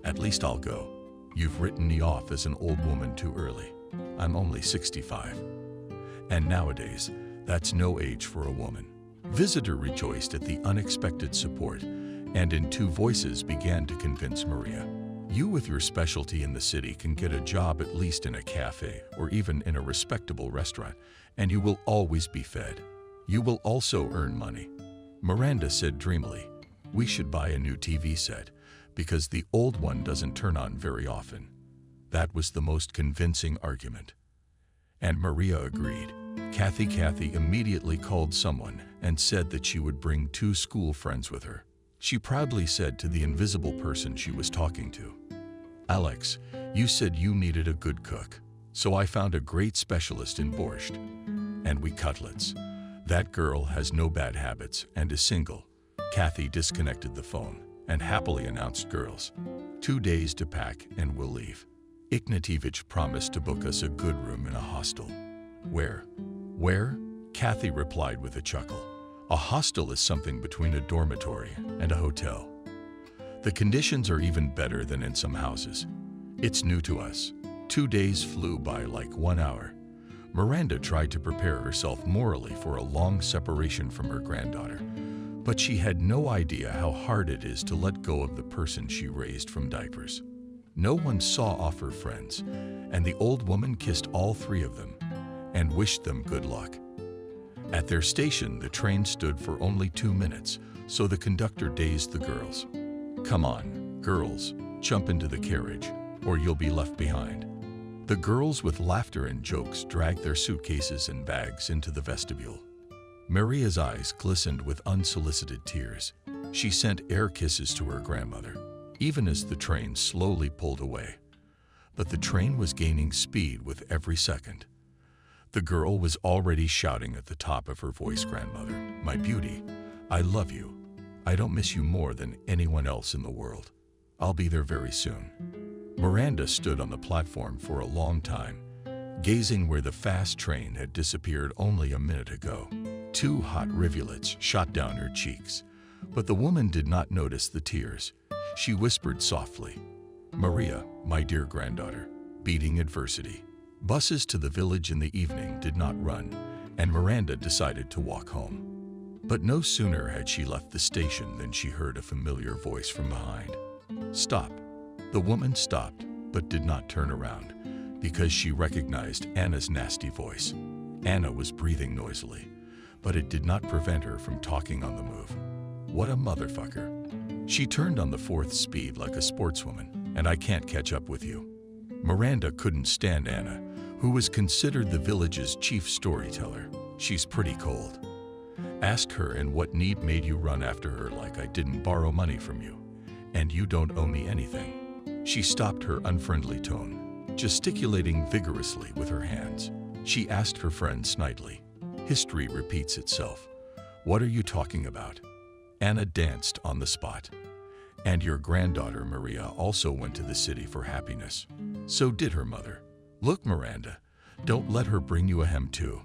"At least I'll go. You've written me off as an old woman too early. I'm only 65. And nowadays, that's no age for a woman." Visitor rejoiced at the unexpected support, and in two voices began to convince Maria. "You with your specialty in the city can get a job at least in a cafe or even in a respectable restaurant, and you will always be fed. You will also earn money." Miranda said dreamily, "We should buy a new TV set, because the old one doesn't turn on very often." That was the most convincing argument. And Maria agreed. Kathy immediately called someone and said that she would bring 2 school friends with her. She proudly said to the invisible person she was talking to, "Alex, you said you needed a good cook, so I found a great specialist in borscht. And we cutlets. That girl has no bad habits and is single." Kathy disconnected the phone and happily announced, "Girls, 2 days to pack and we'll leave. Ignatievich promised to book us a good room in a hostel." Where? Kathy replied with a chuckle. "A hostel is something between a dormitory and a hotel. The conditions are even better than in some houses. It's new to us." 2 days flew by like 1 hour. Miranda tried to prepare herself morally for a long separation from her granddaughter, but she had no idea how hard it is to let go of the person she raised from diapers. No one saw off her friends, and the old woman kissed all 3 of them and wished them good luck. At their station, the train stood for only 2 minutes, so the conductor dazed the girls. "Come on, girls, jump into the carriage, or you'll be left behind." The girls, with laughter and jokes, dragged their suitcases and bags into the vestibule. Maria's eyes glistened with unsolicited tears. She sent air kisses to her grandmother, even as the train slowly pulled away. But the train was gaining speed with every second. The girl was already shouting at the top of her voice, "Grandmother, my beauty, I love you. I don't miss you more than anyone else in the world. I'll be there very soon." Miranda stood on the platform for a long time, gazing where the fast train had disappeared only a minute ago. 2 hot rivulets shot down her cheeks, but the woman did not notice the tears. She whispered softly, "Maria, my dear granddaughter, beating adversity." Buses to the village in the evening did not run, and Miranda decided to walk home. But no sooner had she left the station than she heard a familiar voice from behind. "Stop." The woman stopped, but did not turn around, because she recognized Anna's nasty voice. Anna was breathing noisily, but it did not prevent her from talking on the move. What a motherfucker. She turned on the fourth speed like a sportswoman, and I can't catch up with you. Miranda couldn't stand Anna, who was considered the village's chief storyteller. She's pretty cold. Ask her, and what need made you run after her like I didn't borrow money from you, and you don't owe me anything. She stopped her unfriendly tone, gesticulating vigorously with her hands. She asked her friend snidely. History repeats itself. What are you talking about? Anna danced on the spot. And your granddaughter Maria also went to the city for happiness. So did her mother. Look, Miranda, don't let her bring you a hem too.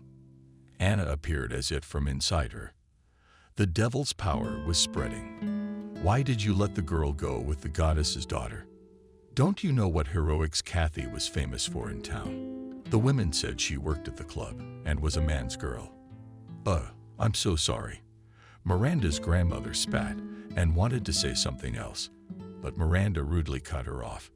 Anna appeared as if from inside her. The devil's power was spreading. Why did you let the girl go with the goddess's daughter? Don't you know what heroics Kathy was famous for in town? The women said she worked at the club and was a man's girl. I'm so sorry. Miranda's grandmother spat and wanted to say something else, but Miranda rudely cut her off.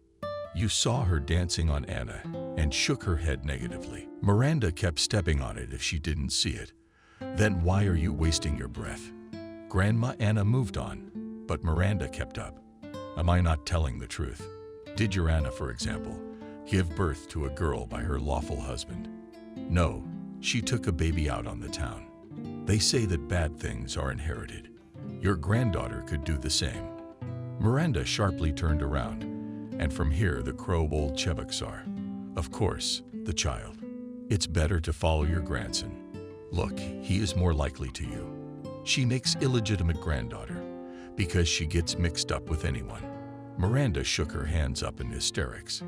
You saw her dancing on Anna and shook her head negatively. Miranda kept stepping on it if she didn't see it. Then why are you wasting your breath? Grandma Anna moved on, but Miranda kept up. Am I not telling the truth? Did your Anna, for example, give birth to a girl by her lawful husband? No, she took a baby out on the town. They say that bad things are inherited. Your granddaughter could do the same. Miranda sharply turned around, and from here the crow old Chevaksar. Of course, the child. It's better to follow your grandson. Look, he is more likely to you. She makes illegitimate granddaughter because she gets mixed up with anyone. Miranda shook her hands up in hysterics.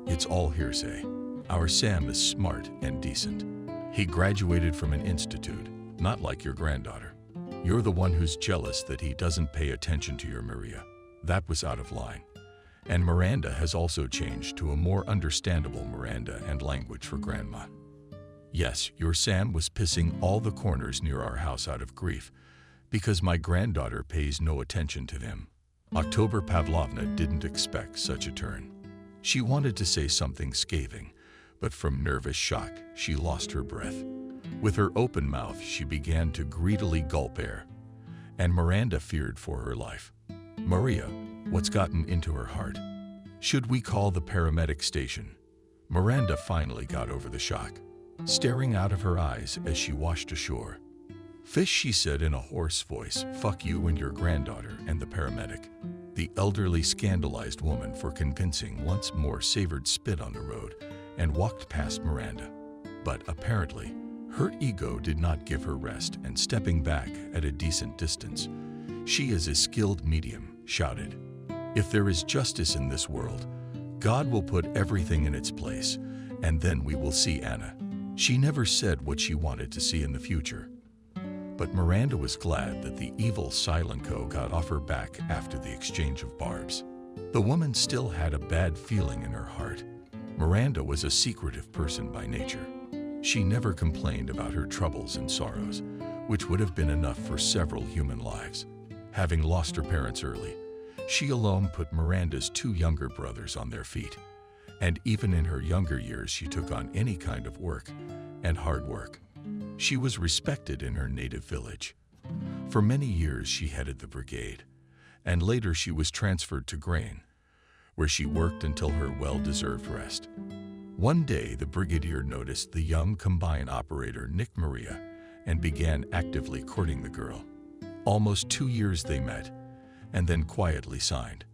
It's all hearsay. Our Sam is smart and decent. He graduated from an institute, not like your granddaughter. You're the one who's jealous that he doesn't pay attention to your Maria. That was out of line. And Miranda has also changed to a more understandable Miranda and language for grandma. Yes, your Sam was pissing all the corners near our house out of grief because my granddaughter pays no attention to him. October Pavlovna didn't expect such a turn. She wanted to say something scathing, but from nervous shock, she lost her breath. With her open mouth, she began to greedily gulp air, and Miranda feared for her life. Maria, what's gotten into her heart? Should we call the paramedic station? Miranda finally got over the shock, staring out of her eyes as she washed ashore. Fish, she said in a hoarse voice, fuck you and your granddaughter and the paramedic. The elderly scandalized woman for convincing once more savored spit on the road and walked past Miranda. But apparently, her ego did not give her rest, and stepping back at a decent distance, she is a skilled medium, shouted. If there is justice in this world, God will put everything in its place, and then we will see Anna. She never said what she wanted to see in the future. But Miranda was glad that the evil Silenko got off her back after the exchange of barbs. The woman still had a bad feeling in her heart. Miranda was a secretive person by nature. She never complained about her troubles and sorrows, which would have been enough for several human lives. Having lost her parents early, she alone put Miranda's two younger brothers on their feet. And even in her younger years, she took on any kind of work, and hard work. She was respected in her native village. For many years, she headed the brigade, and later she was transferred to Grain, where she worked until her well-deserved rest. One day, the brigadier noticed the young combine operator Nick Maria and began actively courting the girl. Almost 2 years they met, and then quietly signed.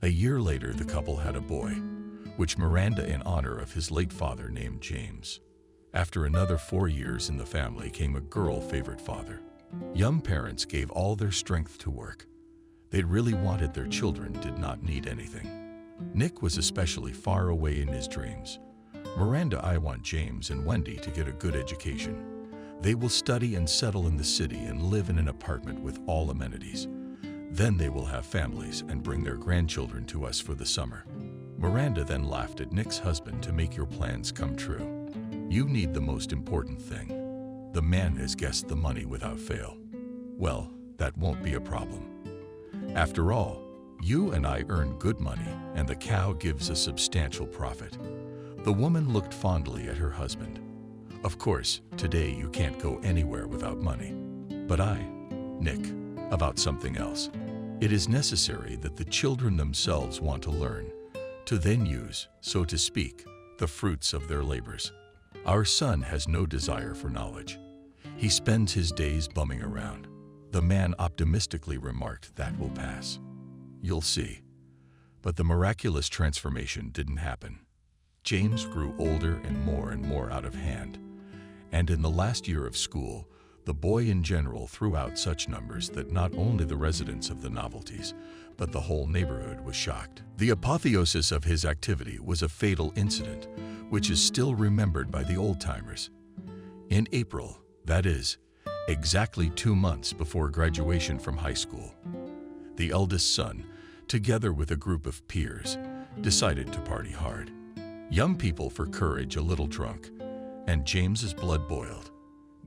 A year later, the couple had a boy, which Miranda in honor of his late father named James. After another 4 years in the family came a girl-favorite father. Young parents gave all their strength to work. They really wanted their children did not need anything. Nick was especially far away in his dreams. Miranda, I want James and Wendy to get a good education. They will study and settle in the city and live in an apartment with all amenities. Then they will have families and bring their grandchildren to us for the summer. Miranda then laughed at Nick's husband to make your plans come true. You need the most important thing. The man has guessed the money without fail. Well, that won't be a problem. After all, you and I earn good money, and the cow gives a substantial profit. The woman looked fondly at her husband. Of course, today you can't go anywhere without money. But I, Nick, about something else. It is necessary that the children themselves want to learn, to then use, so to speak, the fruits of their labors. Our son has no desire for knowledge. He spends his days bumming around. The man optimistically remarked, "That will pass. You'll see." But the miraculous transformation didn't happen. James grew older and more out of hand. And in the last year of school, the boy in general threw out such numbers that not only the residents of the Novelties, but the whole neighborhood was shocked. The apotheosis of his activity was a fatal incident, which is still remembered by the old-timers. In April, that is, exactly 2 months before graduation from high school, the eldest son, together with a group of peers, decided to party hard. Young people for courage a little drunk, and James's blood boiled.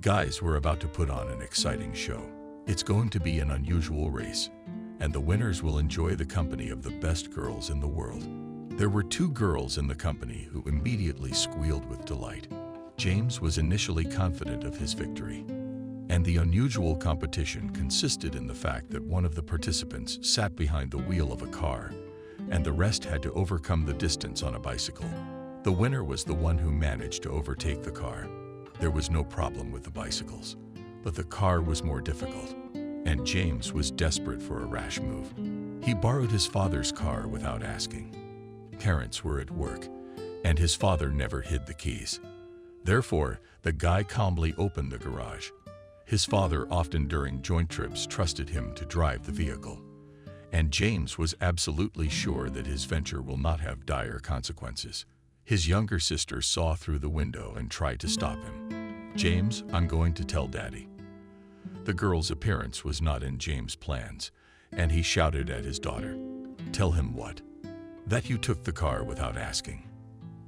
Guys were about to put on an exciting show. It's going to be an unusual race, and the winners will enjoy the company of the best girls in the world. There were 2 girls in the company who immediately squealed with delight. James was initially confident of his victory, and the unusual competition consisted in the fact that one of the participants sat behind the wheel of a car, and the rest had to overcome the distance on a bicycle. The winner was the one who managed to overtake the car. There was no problem with the bicycles, but the car was more difficult, and James was desperate for a rash move. He borrowed his father's car without asking. Parents were at work, and his father never hid the keys. Therefore, the guy calmly opened the garage. His father often during joint trips trusted him to drive the vehicle, and James was absolutely sure that his venture will not have dire consequences. His younger sister saw through the window and tried to stop him. "James, I'm going to tell Daddy." The girl's appearance was not in James' plans, and he shouted at his daughter, "Tell him what?" "That you took the car without asking."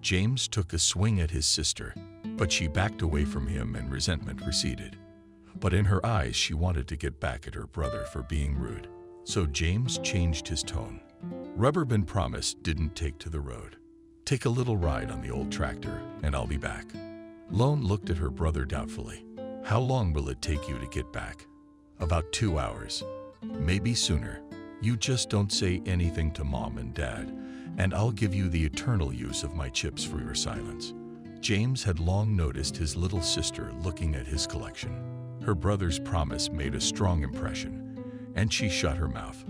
James took a swing at his sister, but she backed away from him and resentment receded. But in her eyes she wanted to get back at her brother for being rude. So James changed his tone. "Rubberman promised didn't take to the road. Take a little ride on the old tractor, and I'll be back." Lone looked at her brother doubtfully. "How long will it take you to get back?" "About 2 hours. Maybe sooner. You just don't say anything to Mom and Dad, and I'll give you the eternal use of my chips for your silence." James had long noticed his little sister looking at his collection. Her brother's promise made a strong impression, and she shut her mouth.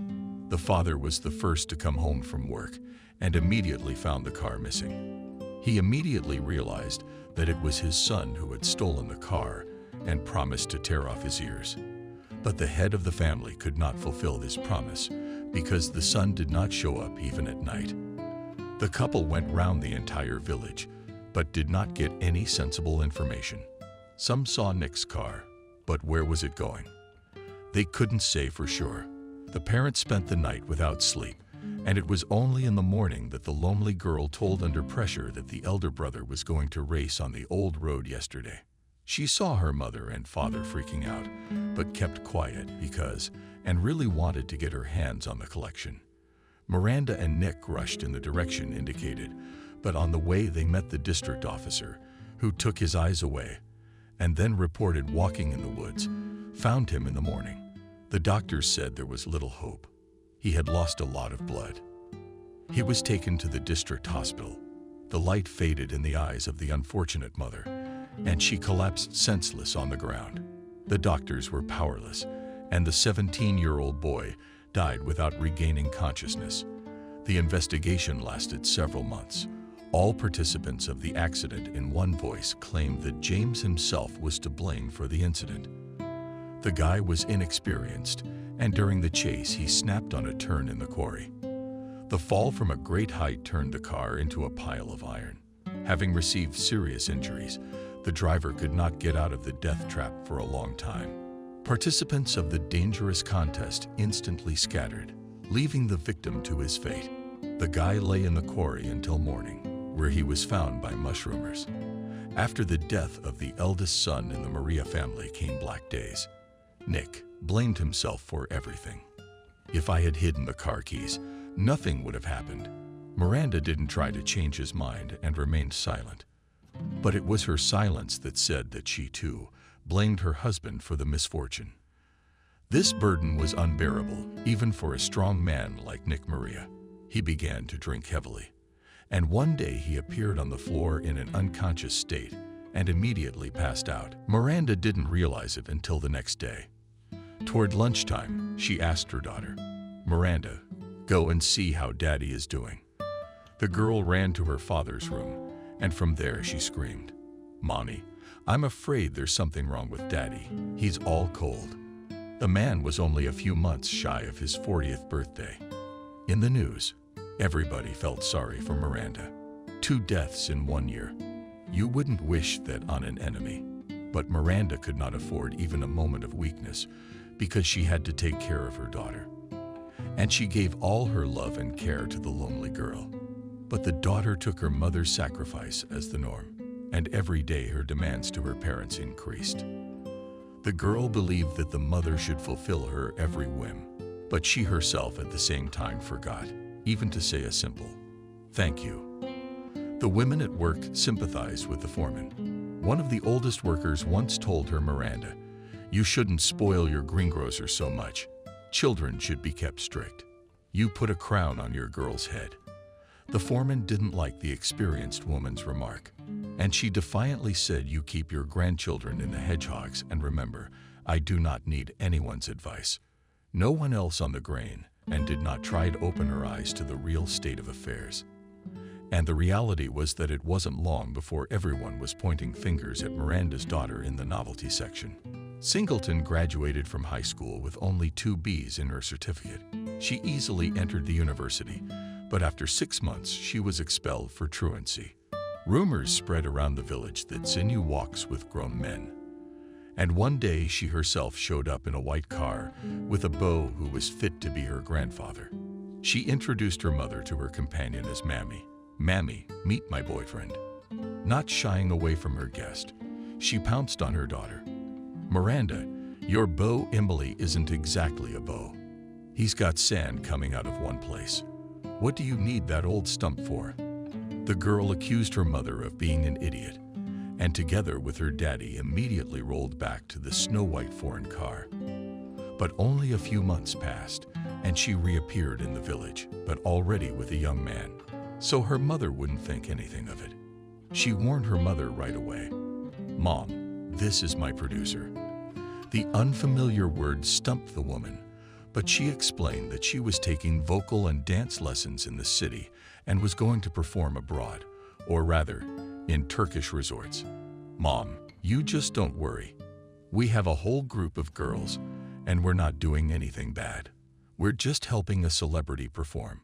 The father was the first to come home from work and immediately found the car missing. He immediately realized that it was his son who had stolen the car and promised to tear off his ears. But the head of the family could not fulfill this promise because the son did not show up even at night. The couple went round the entire village, but did not get any sensible information. Some saw Nick's car, but where was it going? They couldn't say for sure. The parents spent the night without sleep, and it was only in the morning that the lonely girl told under pressure that the elder brother was going to race on the old road yesterday. She saw her mother and father freaking out, but kept quiet because, and really wanted to get her hands on the collection. Miranda and Nick rushed in the direction indicated, but on the way they met the district officer, who took his eyes away, and then reported walking in the woods, found him in the morning. The doctors said there was little hope. He had lost a lot of blood. He was taken to the district hospital. The light faded in the eyes of the unfortunate mother, and she collapsed senseless on the ground. The doctors were powerless, and the 17-year-old boy died without regaining consciousness. The investigation lasted several months. All participants of the accident in one voice claimed that James himself was to blame for the incident. The guy was inexperienced, and during the chase he snapped on a turn in the quarry. The fall from a great height turned the car into a pile of iron. Having received serious injuries, the driver could not get out of the death trap for a long time. Participants of the dangerous contest instantly scattered, leaving the victim to his fate. The guy lay in the quarry until morning, where he was found by mushroomers. After the death of the eldest son in the Maria family came black days. Nick blamed himself for everything. "If I had hidden the car keys, nothing would have happened." Miranda didn't try to change his mind and remained silent. But it was her silence that said that she, too, blamed her husband for the misfortune. This burden was unbearable, even for a strong man like Nick Maria. He began to drink heavily, and one day he appeared on the floor in an unconscious state and immediately passed out. Miranda didn't realize it until the next day. Toward lunchtime, she asked her daughter, "Miranda, go and see how Daddy is doing." The girl ran to her father's room, and from there she screamed, "Mommy, I'm afraid there's something wrong with Daddy. He's all cold." The man was only a few months shy of his 40th birthday. In the news, everybody felt sorry for Miranda. 2 deaths in 1 year. You wouldn't wish that on an enemy. But Miranda could not afford even a moment of weakness because she had to take care of her daughter. And she gave all her love and care to the lonely girl. But the daughter took her mother's sacrifice as the norm, and every day her demands to her parents increased. The girl believed that the mother should fulfill her every whim, but she herself at the same time forgot, even to say a simple, "Thank you." The women at work sympathized with the foreman. One of the oldest workers once told her, "Miranda, you shouldn't spoil your greengrocer so much. Children should be kept strict. You put a crown on your girl's head." The foreman didn't like the experienced woman's remark, and she defiantly said, "You keep your grandchildren in the hedgehogs, and remember, I do not need anyone's advice." No one else on the grain, and did not try to open her eyes to the real state of affairs. And the reality was that it wasn't long before everyone was pointing fingers at Miranda's daughter in the novelty section. Singleton graduated from high school with only 2 B's in her certificate. She easily entered the university, but after 6 months she was expelled for truancy. Rumors spread around the village that Xinyu walks with grown men. And one day she herself showed up in a white car with a beau who was fit to be her grandfather. She introduced her mother to her companion as Mammy. "Mammy, meet my boyfriend." Not shying away from her guest, she pounced on her daughter. "Miranda, your beau Emily isn't exactly a beau. He's got sand coming out of one place. What do you need that old stump for?" The girl accused her mother of being an idiot, and together with her daddy immediately rolled back to the snow-white foreign car. But only a few months passed, and she reappeared in the village, but already with a young man. So her mother wouldn't think anything of it. She warned her mother right away, "Mom, this is my producer." The unfamiliar word stumped the woman, but she explained that she was taking vocal and dance lessons in the city and was going to perform abroad, or rather, in Turkish resorts. "Mom, you just don't worry. We have a whole group of girls, and we're not doing anything bad. We're just helping a celebrity perform."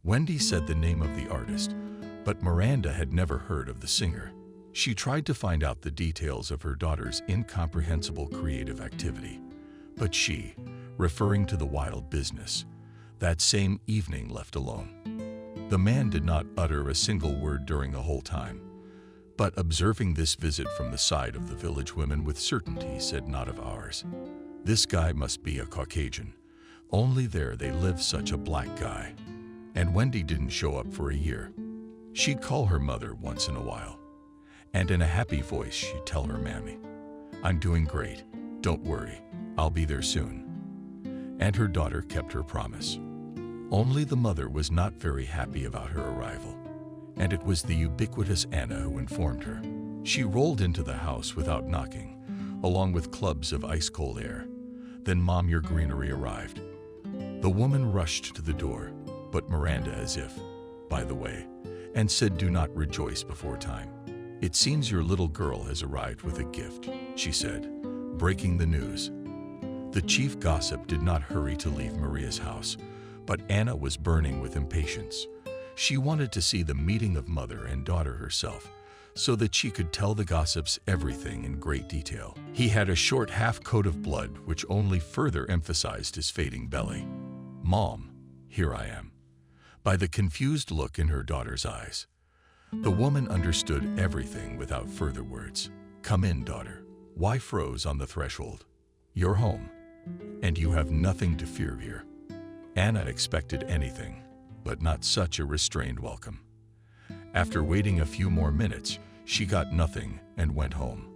Wendy said the name of the artist, but Miranda had never heard of the singer. She tried to find out the details of her daughter's incomprehensible creative activity, but she, referring to the wild business, that same evening left alone. The man did not utter a single word during the whole time, but observing this visit from the side of the village women with certainty said, "Not of ours. This guy must be a Caucasian. Only there they live such a black guy." And Wendy didn't show up for a year. She'd call her mother once in a while, and in a happy voice she'd tell her Mammy, "I'm doing great. Don't worry. I'll be there soon." And her daughter kept her promise. Only the mother was not very happy about her arrival, and it was the ubiquitous Anna who informed her. She rolled into the house without knocking, along with clubs of ice-cold air. Then Mom, your greenery arrived. The woman rushed to the door, but Miranda as if, by the way, and said, "Do not rejoice before time. It seems your little girl has arrived with a gift," she said, breaking the news. The chief gossip did not hurry to leave Maria's house, but Anna was burning with impatience. She wanted to see the meeting of mother and daughter herself, so that she could tell the gossips everything in great detail. He had a short half-coat of blood which only further emphasized his fading belly. "Mom, here I am." By the confused look in her daughter's eyes, the woman understood everything without further words. "Come in, daughter." Why froze on the threshold? "You're home, and you have nothing to fear here." Anna expected anything, but not such a restrained welcome. After waiting a few more minutes, she got nothing and went home.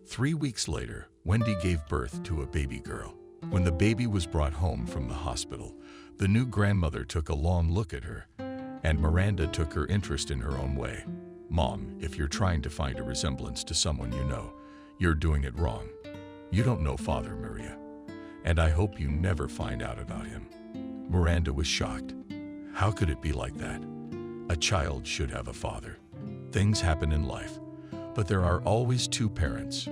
3 weeks later, Wendy gave birth to a baby girl. When the baby was brought home from the hospital, the new grandmother took a long look at her, and Miranda took her interest in her own way. "Mom, if you're trying to find a resemblance to someone you know, you're doing it wrong. You don't know Father Maria, and I hope you never find out about him." Miranda was shocked. How could it be like that? A child should have a father. Things happen in life, but there are always two parents.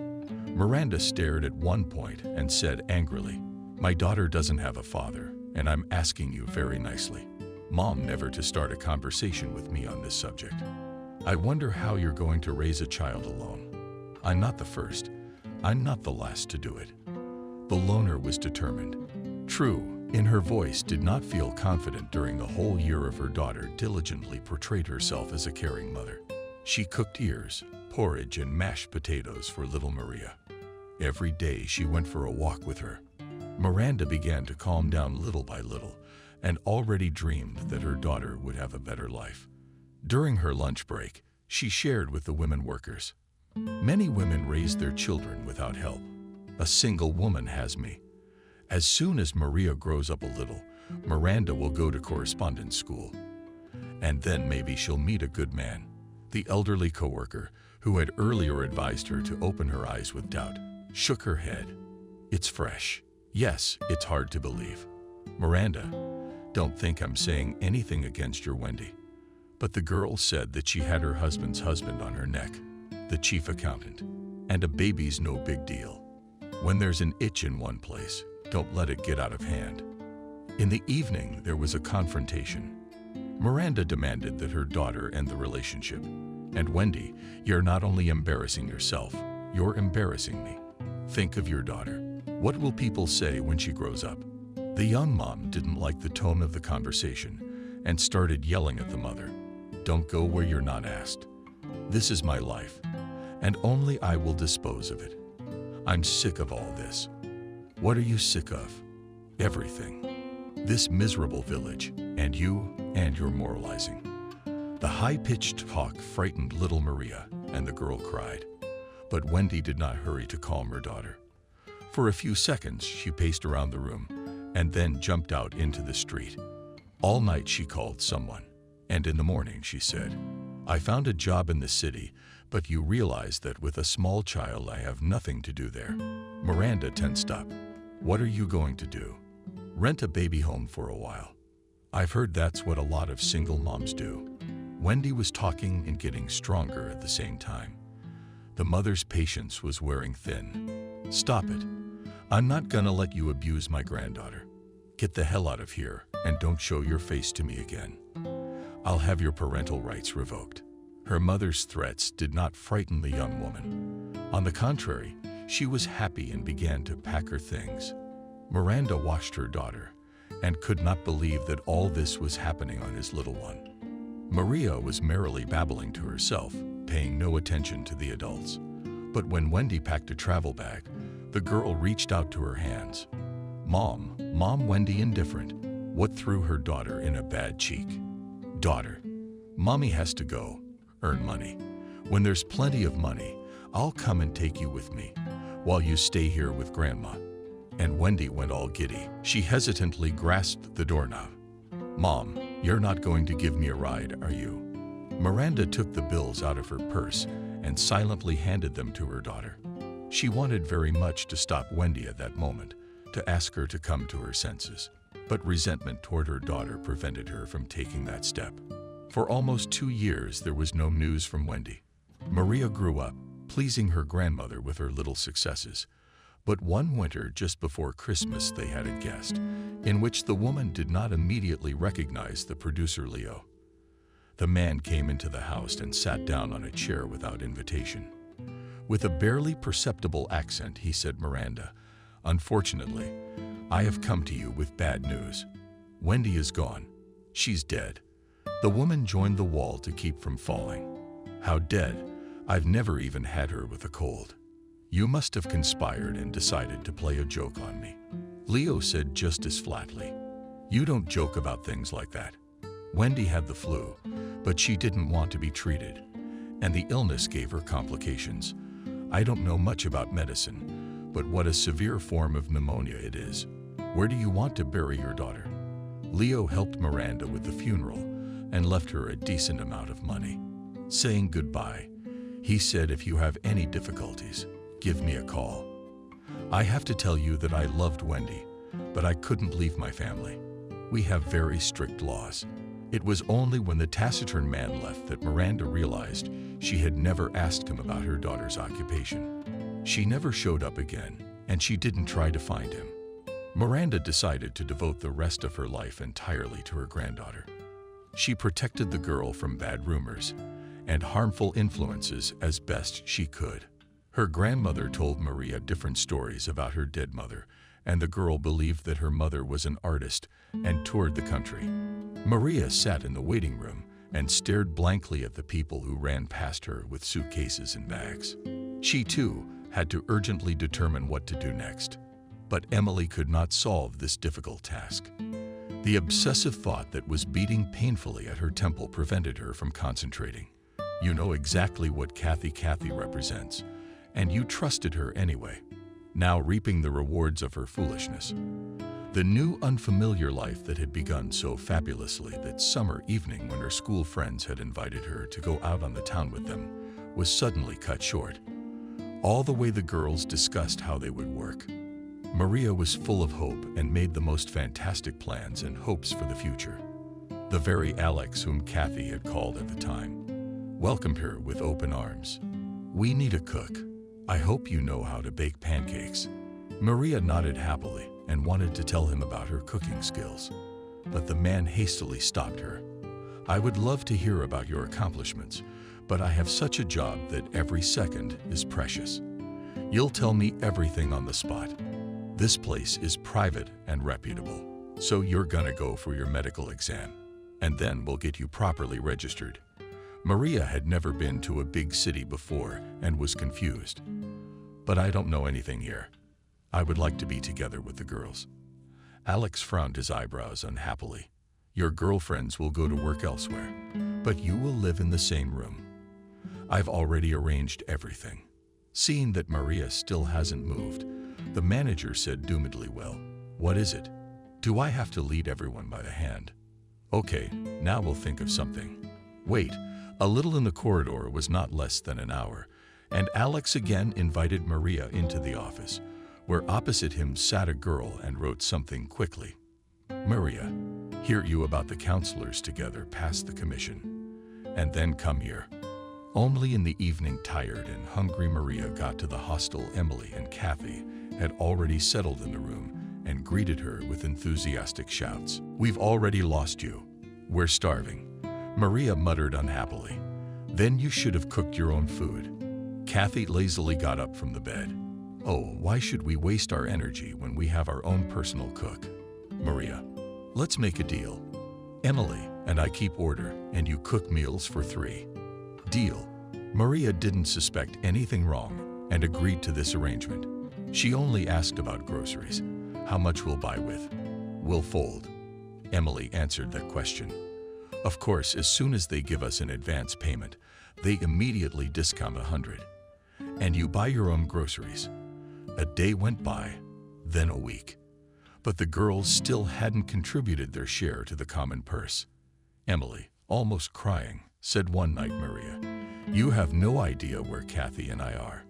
Miranda stared at one point and said angrily, "My daughter doesn't have a father, and I'm asking you very nicely, Mom, never to start a conversation with me on this subject. I wonder how you're going to raise a child alone. I'm not the first. I'm not the last to do it." The loner was determined. True, in her voice did not feel confident during the whole year of her daughter diligently portrayed herself as a caring mother. She cooked ears, porridge, and mashed potatoes for little Maria. Every day she went for a walk with her. Miranda began to calm down little by little and already dreamed that her daughter would have a better life. During her lunch break, she shared with the women workers. "Many women raise their children without help. A single woman has me. As soon as Maria grows up a little, Miranda will go to correspondence school. And then maybe she'll meet a good man." The elderly coworker, who had earlier advised her to open her eyes with doubt, shook her head. "It's fresh. Yes, it's hard to believe. Miranda, don't think I'm saying anything against your Wendy." But the girl said that she had her husband's husband on her neck, the chief accountant, and a baby's no big deal. When there's an itch in one place, don't let it get out of hand. In the evening, there was a confrontation. Miranda demanded that her daughter end the relationship. "And Wendy, you're not only embarrassing yourself, you're embarrassing me. Think of your daughter. What will people say when she grows up?" The young mom didn't like the tone of the conversation and started yelling at the mother. "Don't go where you're not asked. This is my life, and only I will dispose of it. I'm sick of all this." "What are you sick of?" "Everything. This miserable village, and you, and your moralizing." The high-pitched talk frightened little Maria, and the girl cried. But Wendy did not hurry to calm her daughter. For a few seconds, she paced around the room, and then jumped out into the street. All night she called someone, and in the morning she said, "I found a job in the city, but you realize that with a small child I have nothing to do there." Miranda tensed up. "What are you going to do? Rent a baby home for a while?" "I've heard that's what a lot of single moms do." Wendy was talking and getting stronger at the same time. The mother's patience was wearing thin. "Stop it. I'm not gonna let you abuse my granddaughter. Get the hell out of here and don't show your face to me again. I'll have your parental rights revoked." Her mother's threats did not frighten the young woman. On the contrary, she was happy and began to pack her things. Miranda watched her daughter and could not believe that all this was happening on his little one. Maria was merrily babbling to herself, paying no attention to the adults. But when Wendy packed a travel bag, the girl reached out to her hands. Mom, Wendy indifferent. What threw her daughter in a bad cheek? "Daughter, Mommy has to go, earn money. When there's plenty of money, I'll come and take you with me, while you stay here with Grandma." And Wendy went all giddy. She hesitantly grasped the doorknob. "Mom, you're not going to give me a ride, are you?" Miranda took the bills out of her purse and silently handed them to her daughter. She wanted very much to stop Wendy at that moment, to ask her to come to her senses. But resentment toward her daughter prevented her from taking that step. For almost 2 years, there was no news from Wendy. Maria grew up, pleasing her grandmother with her little successes. But one winter, just before Christmas, they had a guest, in which the woman did not immediately recognize the producer Leo. The man came into the house and sat down on a chair without invitation. With a barely perceptible accent, he said, "Miranda, unfortunately, I have come to you with bad news. Wendy is gone. She's dead." The woman joined the wall to keep from falling. "How dead? I've never even had her with a cold. You must have conspired and decided to play a joke on me." Leo said just as flatly, "You don't joke about things like that. Wendy had the flu, but she didn't want to be treated, and the illness gave her complications. I don't know much about medicine, But what a severe form of pneumonia it is. Where do you want to bury your daughter? Leo helped Miranda with the funeral and left her a decent amount of money. Saying goodbye, he said, if you have any difficulties, give me a call. I have to tell you that I loved Wendy, but I couldn't leave my family. We have very strict laws. It was only when the taciturn man left that Miranda realized she had never asked him about her daughter's occupation. She never showed up again, and she didn't try to find him. Miranda decided to devote the rest of her life entirely to her granddaughter. She protected the girl from bad rumors and harmful influences as best she could. Her grandmother told Maria different stories about her dead mother, and the girl believed that her mother was an artist and toured the country. Maria sat in the waiting room and stared blankly at the people who ran past her with suitcases and bags. She, too, had to urgently determine what to do next. But Emily could not solve this difficult task. The obsessive thought that was beating painfully at her temple prevented her from concentrating. You know exactly what Kathy represents, and you trusted her anyway, now reaping the rewards of her foolishness. The new unfamiliar life that had begun so fabulously that summer evening when her school friends had invited her to go out on the town with them was suddenly cut short. All the way the girls discussed how they would work. Maria was full of hope and made the most fantastic plans and hopes for the future. The very Alex whom Kathy had called at the time welcomed her with open arms. We need a cook. I hope you know how to bake pancakes. Maria nodded happily and wanted to tell him about her cooking skills, but the man hastily stopped her. I would love to hear about your accomplishments, but I have such a job that every second is precious. You'll tell me everything on the spot. This place is private and reputable, so you're gonna go for your medical exam, and then we'll get you properly registered. Maria had never been to a big city before and was confused. But I don't know anything here. I would like to be together with the girls. Alex frowned his eyebrows unhappily. Your girlfriends will go to work elsewhere, but you will live in the same room. I've already arranged everything. Seeing that Maria still hasn't moved, the manager said doomedly, well, what is it? Do I have to lead everyone by the hand? Okay, now we'll think of something. Wait, a little in the corridor was not less than an hour, and Alex again invited Maria into the office, where opposite him sat a girl and wrote something quickly. Maria, hear you about the counselors together past the commission, and then come here. Only in the evening, tired and hungry, Maria got to the hostel. Emily and Kathy had already settled in the room and greeted her with enthusiastic shouts. We've already lost you. We're starving. Maria muttered unhappily. Then you should have cooked your own food. Kathy lazily got up from the bed. Oh, why should we waste our energy when we have our own personal cook? Maria, let's make a deal. Emily and I keep order, and you cook meals for 3. Deal. Maria didn't suspect anything wrong and agreed to this arrangement. She only asked about groceries. How much we'll buy with? We'll fold. Emily answered that question. Of course, as soon as they give us an advance payment, they immediately discount 100. And you buy your own groceries. A day went by, then a week. But the girls still hadn't contributed their share to the common purse. Emily, almost crying, said one night, Maria, you have no idea where Kathy and I are.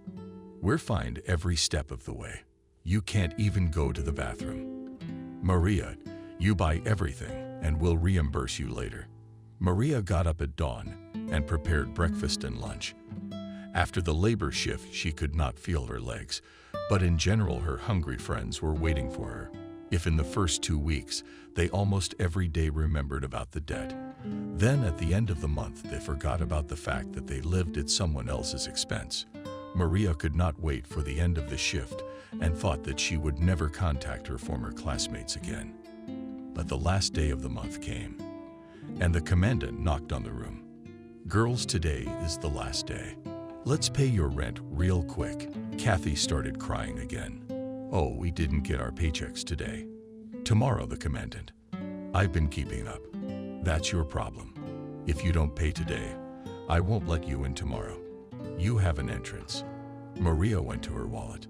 We're fined every step of the way. You can't even go to the bathroom. Maria, you buy everything and we'll reimburse you later. Maria got up at dawn and prepared breakfast and lunch. After the labor shift, she could not feel her legs, but in general, her hungry friends were waiting for her. If in the first 2 weeks, they almost every day remembered about the debt, then at the end of the month, they forgot about the fact that they lived at someone else's expense. Maria could not wait for the end of the shift and thought that she would never contact her former classmates again. But the last day of the month came, and the commandant knocked on the room. Girls, today is the last day. Let's pay your rent real quick. Kathy started crying again. Oh, we didn't get our paychecks today. Tomorrow, the commandant. I've been keeping up. That's your problem. If you don't pay today, I won't let you in tomorrow. You have an entrance. Maria went to her wallet.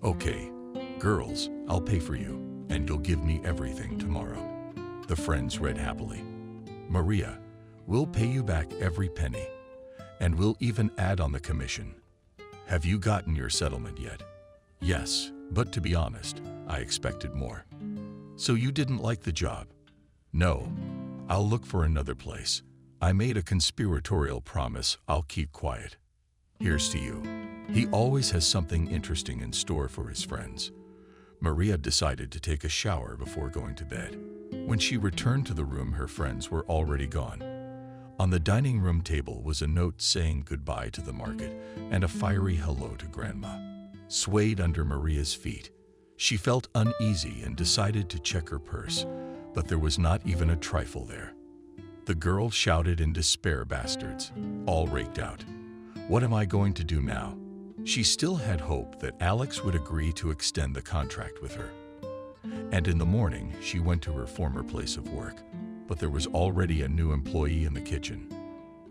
Okay, girls, I'll pay for you, and you'll give me everything tomorrow. The friends read happily. Maria, we'll pay you back every penny, and we'll even add on the commission. Have you gotten your settlement yet? Yes, but to be honest, I expected more. So you didn't like the job? No, I'll look for another place. I made a conspiratorial promise I'll keep quiet. Here's to you. He always has something interesting in store for his friends. Maria decided to take a shower before going to bed. When she returned to the room, her friends were already gone. On the dining room table was a note saying goodbye to the market and a fiery hello to Grandma. Swayed under Maria's feet, she felt uneasy and decided to check her purse, but there was not even a trifle there. The girl shouted in despair, bastards, all raked out. What am I going to do now? She still had hope that Alex would agree to extend the contract with her. And in the morning, she went to her former place of work, but there was already a new employee in the kitchen.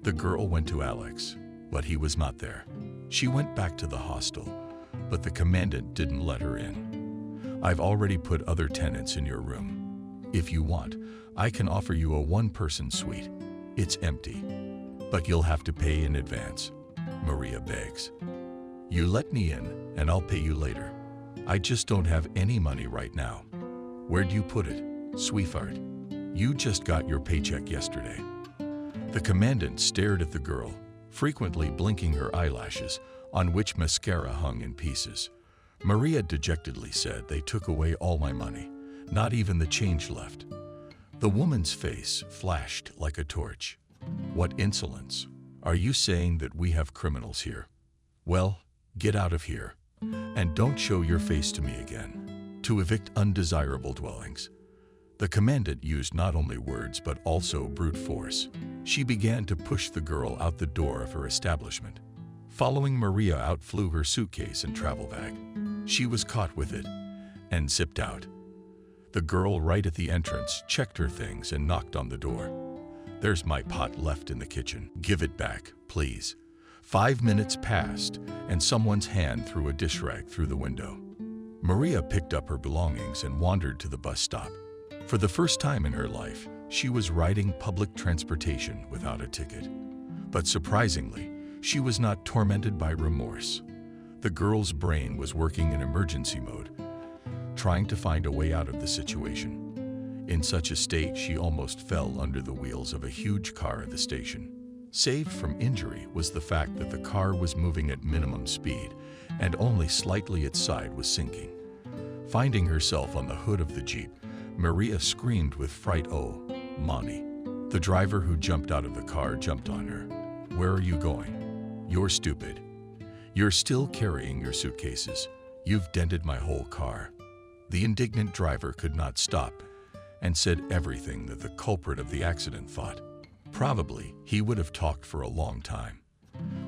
The girl went to Alex, but he was not there. She went back to the hostel, but the commandant didn't let her in. I've already put other tenants in your room. If you want, I can offer you a one-person suite. It's empty, but you'll have to pay in advance, Maria begs. You let me in, and I'll pay you later. I just don't have any money right now. Where'd you put it, sweetheart? You just got your paycheck yesterday. The commandant stared at the girl, frequently blinking her eyelashes, on which mascara hung in pieces. Maria dejectedly said, they took away all my money, not even the change left. The woman's face flashed like a torch. What insolence! Are you saying that we have criminals here? Well, get out of here, and don't show your face to me again. To evict undesirable dwellings. The commandant used not only words but also brute force. She began to push the girl out the door of her establishment. Following Maria out flew her suitcase and travel bag. She was caught with it and zipped out. The girl right at the entrance checked her things and knocked on the door. There's my pot left in the kitchen. Give it back, please. 5 minutes passed, and someone's hand threw a dish rag through the window. Maria picked up her belongings and wandered to the bus stop. For the first time in her life, she was riding public transportation without a ticket. But surprisingly, she was not tormented by remorse. The girl's brain was working in emergency mode, trying to find a way out of the situation. In such a state, she almost fell under the wheels of a huge car at the station. Saved from injury was the fact that the car was moving at minimum speed and only slightly its side was sinking. Finding herself on the hood of the Jeep, Maria screamed with fright, "Oh, Mommy." The driver who jumped out of the car jumped on her. "Where are you going? You're stupid. You're still carrying your suitcases. You've dented my whole car." The indignant driver could not stop and said everything that the culprit of the accident thought. Probably he would have talked for a long time.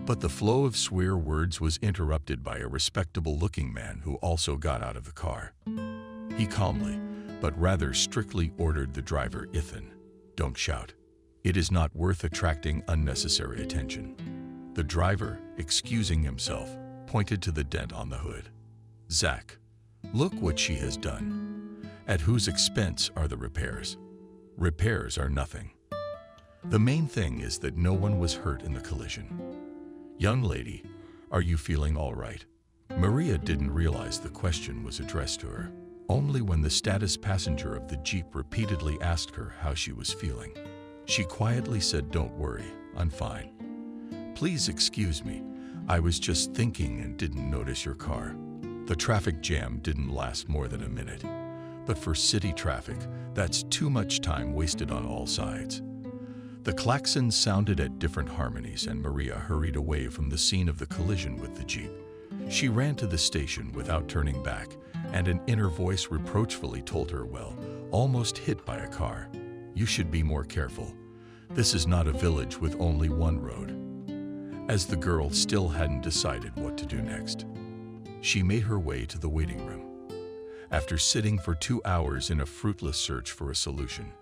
But the flow of swear words was interrupted by a respectable-looking man who also got out of the car. He calmly, but rather strictly ordered the driver, "Ethan, don't shout. It is not worth attracting unnecessary attention." The driver, excusing himself, pointed to the dent on the hood. "Zach, look what she has done. At whose expense are the repairs? Repairs are nothing. The main thing is that no one was hurt in the collision. Young lady, are you feeling all right?" Maria didn't realize the question was addressed to her. Only when the status passenger of the Jeep repeatedly asked her how she was feeling. She quietly said, "Don't worry, I'm fine. Please excuse me, I was just thinking and didn't notice your car." The traffic jam didn't last more than a minute, but for city traffic, that's too much time wasted on all sides. The klaxons sounded at different harmonies and Maria hurried away from the scene of the collision with the Jeep. She ran to the station without turning back, and an inner voice reproachfully told her, "Well, almost hit by a car. You should be more careful. This is not a village with only one road." As the girl still hadn't decided what to do next, she made her way to the waiting room. After sitting for 2 hours in a fruitless search for a solution,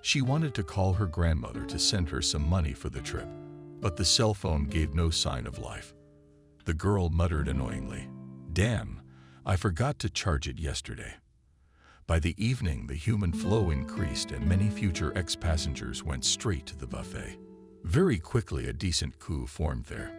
she wanted to call her grandmother to send her some money for the trip, but the cell phone gave no sign of life. The girl muttered annoyingly, "Damn, I forgot to charge it yesterday." By the evening, the human flow increased and many future ex-passengers went straight to the buffet. Very quickly, a decent coup formed there.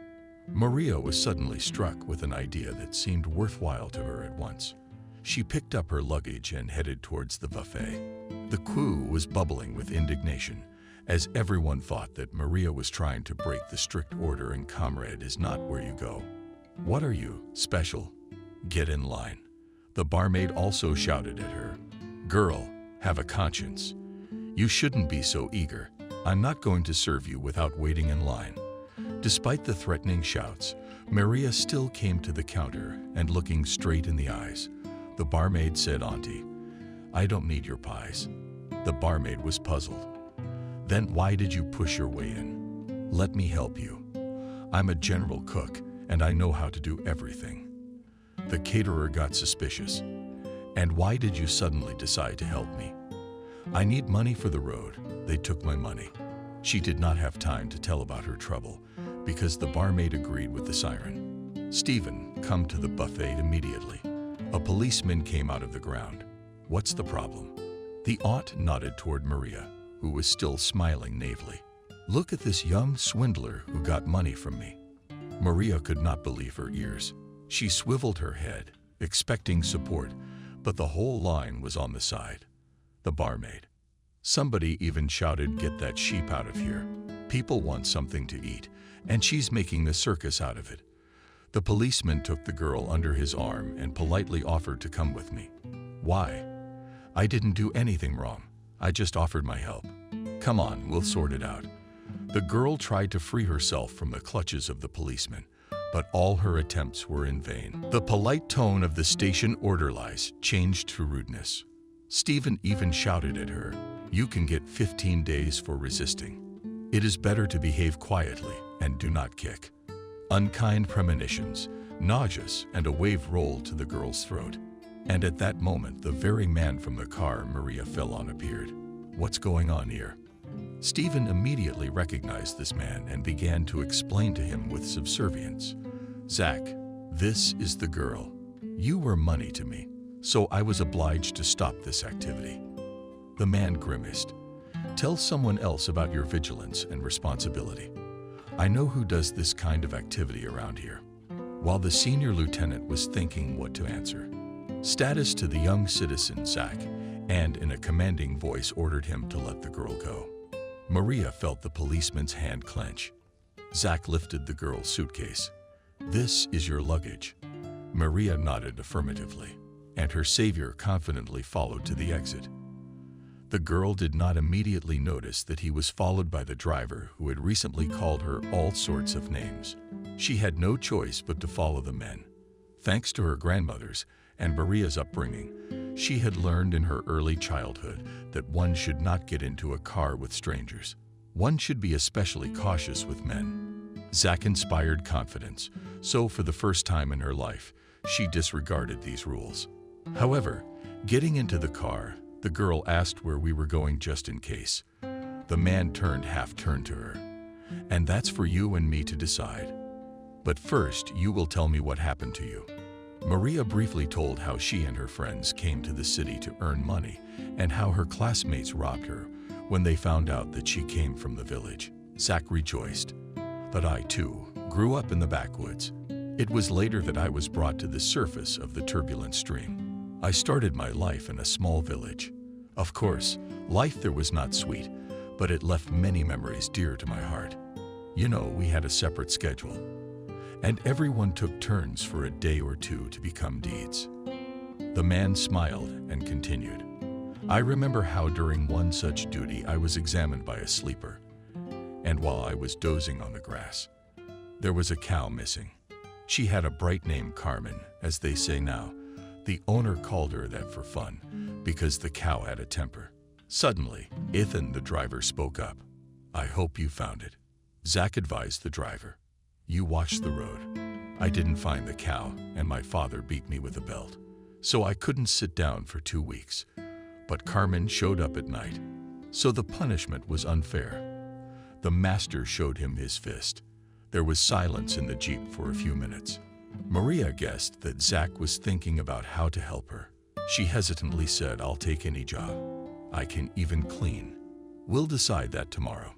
Maria was suddenly struck with an idea that seemed worthwhile to her at once. She picked up her luggage and headed towards the buffet. The crew was bubbling with indignation, as everyone thought that Maria was trying to break the strict order and "Comrade is not where you go." "What are you, special? Get in line." The barmaid also shouted at her. "Girl, have a conscience. You shouldn't be so eager. I'm not going to serve you without waiting in line." Despite the threatening shouts, Maria still came to the counter and looking straight in the eyes. The barmaid said, "Auntie, I don't need your pies." The barmaid was puzzled. "Then why did you push your way in? Let me help you. I'm a general cook and I know how to do everything." The caterer got suspicious. "And why did you suddenly decide to help me?" "I need money for the road. They took my money." She did not have time to tell about her trouble because the barmaid agreed with the siren. "Stephen, come to the buffet immediately." A policeman came out of the ground. "What's the problem?" The aunt nodded toward Maria, who was still smiling naively. "Look at this young swindler who got money from me." Maria could not believe her ears. She swiveled her head, expecting support, but the whole line was on the side. The barmaid. Somebody even shouted, "Get that sheep out of here. People want something to eat, and she's making the circus out of it." The policeman took the girl under his arm and politely offered to come with me. "Why? I didn't do anything wrong. I just offered my help. Come on, we'll sort it out." The girl tried to free herself from the clutches of the policeman, but all her attempts were in vain. The polite tone of the station orderlies changed to rudeness. Stephen even shouted at her, "You can get 15 days for resisting. It is better to behave quietly and do not kick." Unkind premonitions, nauseous, and a wave rolled to the girl's throat. And at that moment, the very man from the car Maria fell on appeared. "What's going on here?" Stephen immediately recognized this man and began to explain to him with subservience. "Zach, this is the girl. You were money to me, so I was obliged to stop this activity." The man grimaced. "Tell someone else about your vigilance and responsibility. I know who does this kind of activity around here." While the senior lieutenant was thinking what to answer, status to the young citizen Zach, and in a commanding voice ordered him to let the girl go. Maria felt the policeman's hand clench. Zach lifted the girl's suitcase. "This is your luggage." Maria nodded affirmatively, and her savior confidently followed to the exit. The girl did not immediately notice that he was followed by the driver who had recently called her all sorts of names. She had no choice but to follow the men. Thanks to her grandmother's and Maria's upbringing, she had learned in her early childhood that one should not get into a car with strangers. One should be especially cautious with men. Zach inspired confidence, so for the first time in her life, she disregarded these rules. However, getting into the car, the girl asked where we were going just in case. The man half-turned to her. "And that's for you and me to decide. But first, you will tell me what happened to you." Maria briefly told how she and her friends came to the city to earn money and how her classmates robbed her when they found out that she came from the village. Zach rejoiced. "But I, too, grew up in the backwoods. It was later that I was brought to the surface of the turbulent stream. I started my life in a small village. Of course, life there was not sweet, but it left many memories dear to my heart. You know, we had a separate schedule, and everyone took turns for a day or two to become deeds." The man smiled and continued. "I remember how during one such duty I was examined by a sleeper, and while I was dozing on the grass, there was a cow missing. She had a bright name, Carmen, as they say now. The owner called her that for fun, because the cow had a temper. Suddenly, Ethan, the driver, spoke up. 'I hope you found it.' Zach advised the driver. 'You watch the road. I didn't find the cow, and my father beat me with a belt, so I couldn't sit down for 2 weeks. But Carmen showed up at night, so the punishment was unfair.' The master showed him his fist. There was silence in the jeep for a few minutes. Maria guessed that Zach was thinking about how to help her. She hesitantly said, "I'll take any job. I can even clean. We'll decide that tomorrow.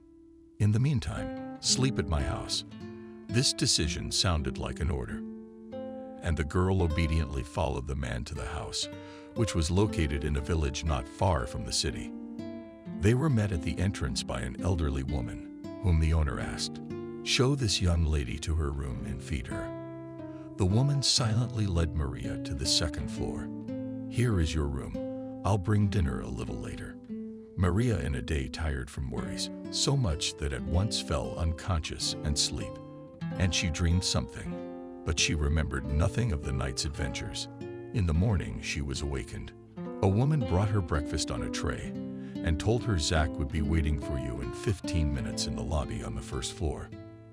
In the meantime, sleep at my house." This decision sounded like an order, and the girl obediently followed the man to the house, which was located in a village not far from the city. They were met at the entrance by an elderly woman, whom the owner asked, "Show this young lady to her room and feed her." The woman silently led Maria to the second floor. "Here is your room. I'll bring dinner a little later." Maria, in a day tired from worries, so much that at once fell unconscious and asleep, and she dreamed something, but she remembered nothing of the night's adventures. In the morning, she was awakened. A woman brought her breakfast on a tray and told her Zach would be waiting for you in 15 minutes in the lobby on the first floor.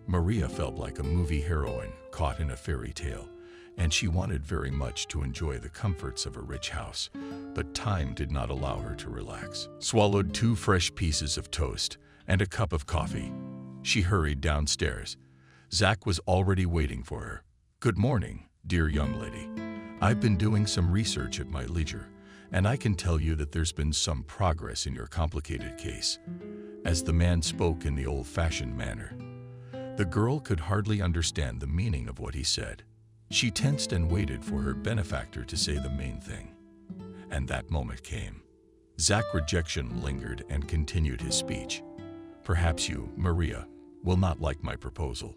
Maria felt like a movie heroine caught in a fairy tale, and she wanted very much to enjoy the comforts of a rich house, but time did not allow her to relax. Swallowed 2 fresh pieces of toast and a cup of coffee, she hurried downstairs. Zach was already waiting for her. "Good morning, dear young lady. I've been doing some research at my leisure, and I can tell you that there's been some progress in your complicated case." As the man spoke in the old-fashioned manner, the girl could hardly understand the meaning of what he said. She tensed and waited for her benefactor to say the main thing. And that moment came. Zach's rejection lingered and continued his speech. "Perhaps you, Maria, will not like my proposal,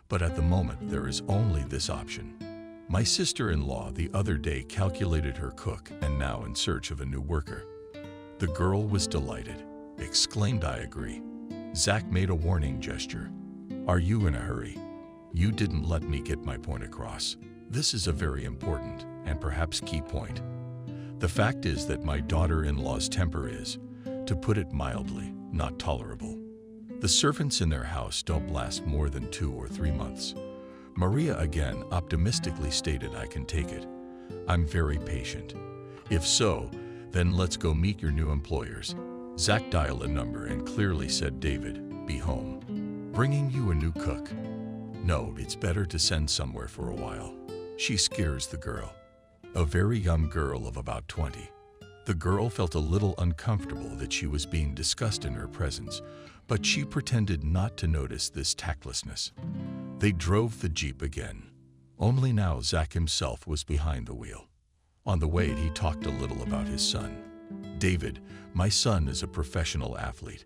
but at the moment there is only this option. My sister-in-law the other day calculated her cook and now in search of a new worker." The girl was delighted, exclaimed, "I agree." Zach made a warning gesture. "Are you in a hurry? You didn't let me get my point across. This is a very important and perhaps key point. The fact is that my daughter-in-law's temper is, to put it mildly, not tolerable. The servants in their house don't last more than 2 or 3 months. Maria again optimistically stated, "I can take it. I'm very patient. If so, then let's go meet your new employers." Zach dialed a number and clearly said, "David, be home. Bringing you a new cook. No, it's better to send somewhere for a while. She scares the girl." A very young girl of about 20. The girl felt a little uncomfortable that she was being discussed in her presence, but she pretended not to notice this tactlessness. They drove the Jeep again. Only now Zach himself was behind the wheel. On the way, he talked a little about his son. "David, my son is a professional athlete.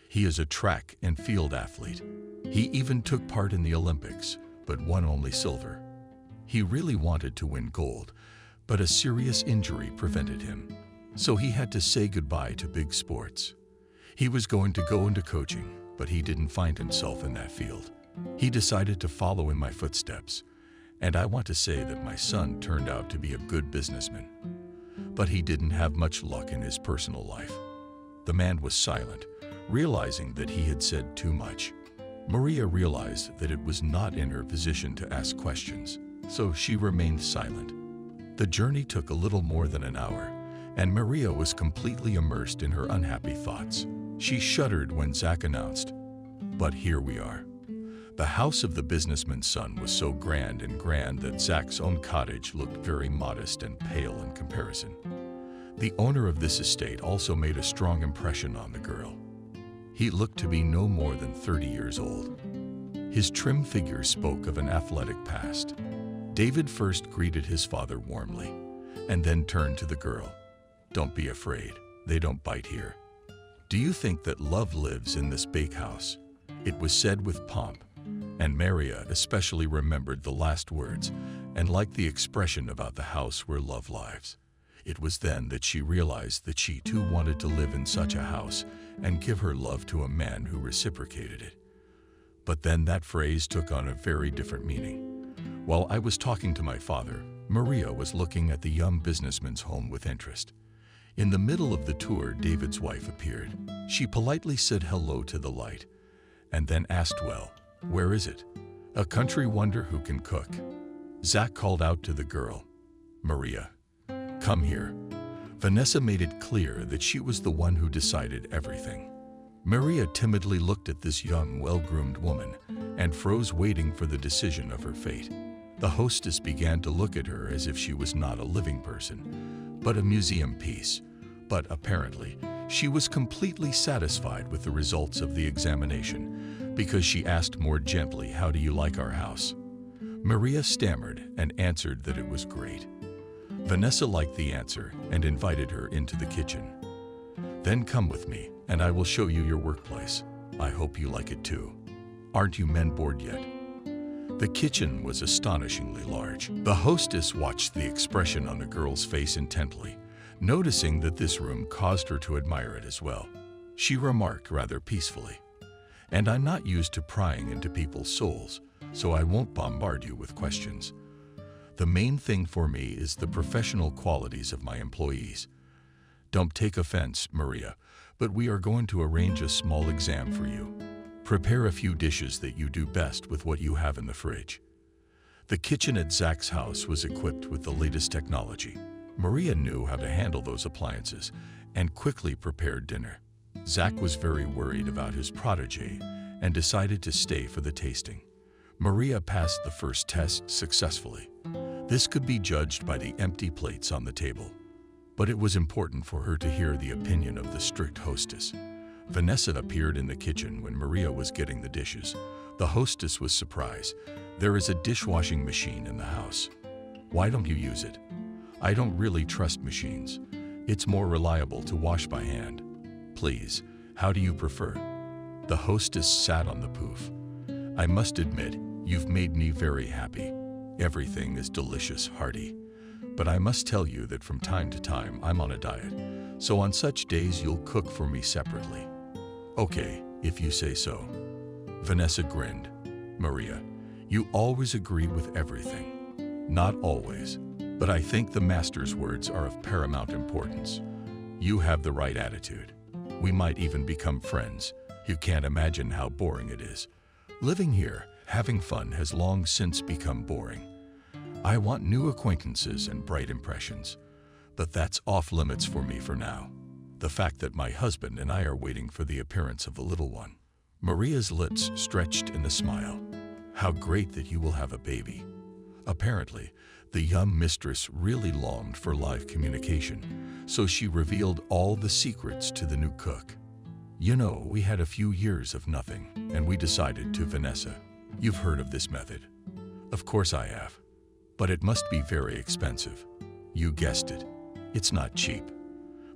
He is a track and field athlete. He even took part in the Olympics, but won only silver. He really wanted to win gold, but a serious injury prevented him. So he had to say goodbye to big sports. He was going to go into coaching, but he didn't find himself in that field. He decided to follow in my footsteps, and I want to say that my son turned out to be a good businessman. But he didn't have much luck in his personal life." The man was silent, realizing that he had said too much. Maria realized that it was not in her position to ask questions, so she remained silent. The journey took a little more than an hour, and Maria was completely immersed in her unhappy thoughts. She shuddered when Zach announced, "But here we are." The house of the businessman's son was so grand that Zach's own cottage looked very modest and pale in comparison. The owner of this estate also made a strong impression on the girl. He looked to be no more than 30 years old. His trim figure spoke of an athletic past. David first greeted his father warmly, and then turned to the girl. "Don't be afraid, they don't bite here. Do you think that love lives in this bakehouse?" It was said with pomp, and Maria especially remembered the last words and liked the expression about the house where love lives. It was then that she realized that she too wanted to live in such a house and give her love to a man who reciprocated it. But then that phrase took on a very different meaning. While I was talking to my father, Maria was looking at the young businessman's home with interest. In the middle of the tour, David's wife appeared. She politely said hello to the light, and then asked, "Well, where is it? A country wonder who can cook." Zach called out to the girl, "Maria, come here." Vanessa made it clear that she was the one who decided everything. Maria timidly looked at this young, well-groomed woman and froze, waiting for the decision of her fate. The hostess began to look at her as if she was not a living person, but a museum piece. But apparently, she was completely satisfied with the results of the examination because she asked more gently, "How do you like our house?" Maria stammered and answered that it was great. Vanessa liked the answer and invited her into the kitchen. "Then come with me, and I will show you your workplace. I hope you like it too. Aren't you men bored yet?" The kitchen was astonishingly large. The hostess watched the expression on the girl's face intently, noticing that this room caused her to admire it as well. She remarked rather peacefully, "And I'm not used to prying into people's souls, so I won't bombard you with questions. The main thing for me is the professional qualities of my employees. Don't take offense, Maria, but we are going to arrange a small exam for you. Prepare a few dishes that you do best with what you have in the fridge." The kitchen at Zach's house was equipped with the latest technology. Maria knew how to handle those appliances and quickly prepared dinner. Zach was very worried about his protege and decided to stay for the tasting. Maria passed the first test successfully. This could be judged by the empty plates on the table, but it was important for her to hear the opinion of the strict hostess. Vanessa appeared in the kitchen when Maria was getting the dishes. The hostess was surprised. "There is a dishwashing machine in the house. Why don't you use it?" "I don't really trust machines. It's more reliable to wash by hand. Please, how do you prefer?" The hostess sat on the poof. "I must admit, you've made me very happy. Everything is delicious, hearty. But I must tell you that from time to time I'm on a diet, so on such days you'll cook for me separately." "Okay, if you say so." Vanessa grinned. "Maria, you always agree with everything." "Not always, but I think the master's words are of paramount importance. You have the right attitude. We might even become friends. You can't imagine how boring it is. Living here, having fun has long since become boring. I want new acquaintances and bright impressions, but that's off limits for me for now. The fact that my husband and I are waiting for the appearance of the little one." Maria's lips stretched in a smile. "How great that you will have a baby." Apparently, the young mistress really longed for live communication, so she revealed all the secrets to the new cook. "You know, we had a few years of nothing, and we decided to Vanessa. You've heard of this method." "Of course I have. But it must be very expensive." "You guessed it. It's not cheap.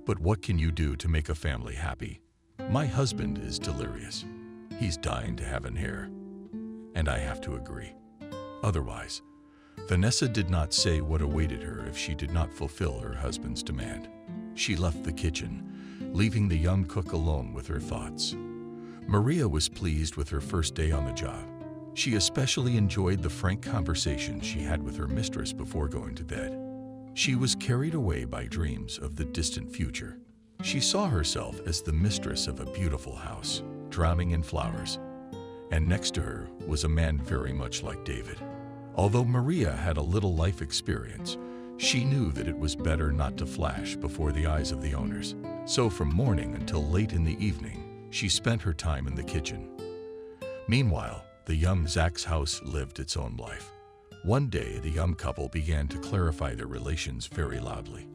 But what can you do to make a family happy? My husband is delirious. He's dying to have an heir. And I have to agree. Otherwise." Vanessa did not say what awaited her if she did not fulfill her husband's demand. She left the kitchen, leaving the young cook alone with her thoughts. Maria was pleased with her first day on the job. She especially enjoyed the frank conversation she had with her mistress before going to bed. She was carried away by dreams of the distant future. She saw herself as the mistress of a beautiful house, drowning in flowers. And next to her was a man very much like David. Although Maria had a little life experience, she knew that it was better not to flash before the eyes of the owners. So from morning until late in the evening, she spent her time in the kitchen. Meanwhile, the young Zach's house lived its own life. One day, the young couple began to clarify their relations very loudly,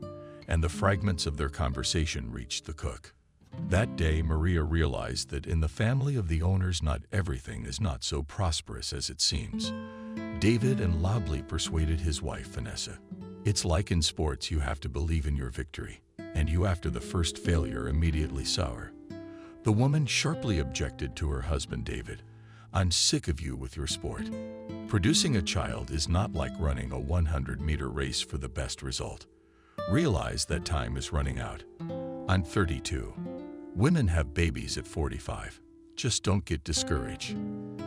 and the fragments of their conversation reached the cook. That day, Maria realized that in the family of the owners, not everything is not so prosperous as it seems. David and loudly persuaded his wife, Vanessa. "It's like in sports, you have to believe in your victory, and you after the first failure immediately sour." The woman sharply objected to her husband, David. "I'm sick of you with your sport. Producing a child is not like running a 100-meter race for the best result. Realize that time is running out. I'm 32. Women have babies at 45. Just don't get discouraged."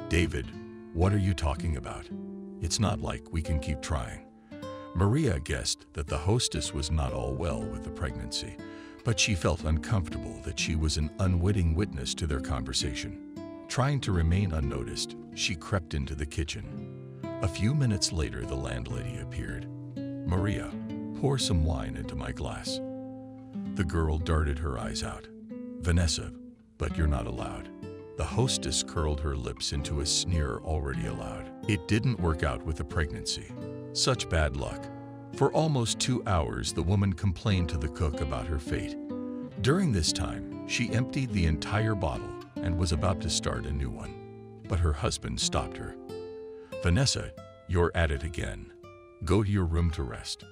"David, what are you talking about? It's not like we can keep trying." Maria guessed that the hostess was not all well with the pregnancy, but she felt uncomfortable that she was an unwitting witness to their conversation. Trying to remain unnoticed, she crept into the kitchen. A few minutes later, the landlady appeared. "Maria, pour some wine into my glass." The girl darted her eyes out. "Vanessa, but you're not allowed." The hostess curled her lips into a sneer already allowed. It didn't work out with the pregnancy. Such bad luck. For almost 2 hours, the woman complained to the cook about her fate. During this time, she emptied the entire bottle and was about to start a new one. But her husband stopped her. "Vanessa, you're at it again. Go to your room to rest."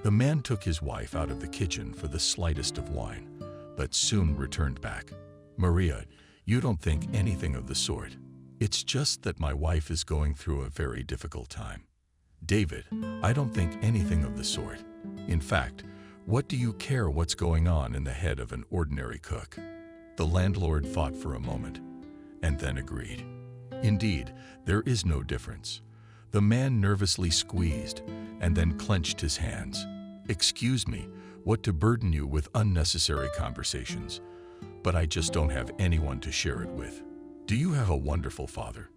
The man took his wife out of the kitchen for the slightest of wine, but soon returned back. "Maria, you don't think anything of the sort. It's just that my wife is going through a very difficult time." "David, I don't think anything of the sort. In fact, what do you care what's going on in the head of an ordinary cook?" The landlord thought for a moment, and then agreed. "Indeed, there is no difference." The man nervously squeezed and then clenched his hands. "Excuse me, what to burden you with unnecessary conversations, but I just don't have anyone to share it with." "Do you have a wonderful father?"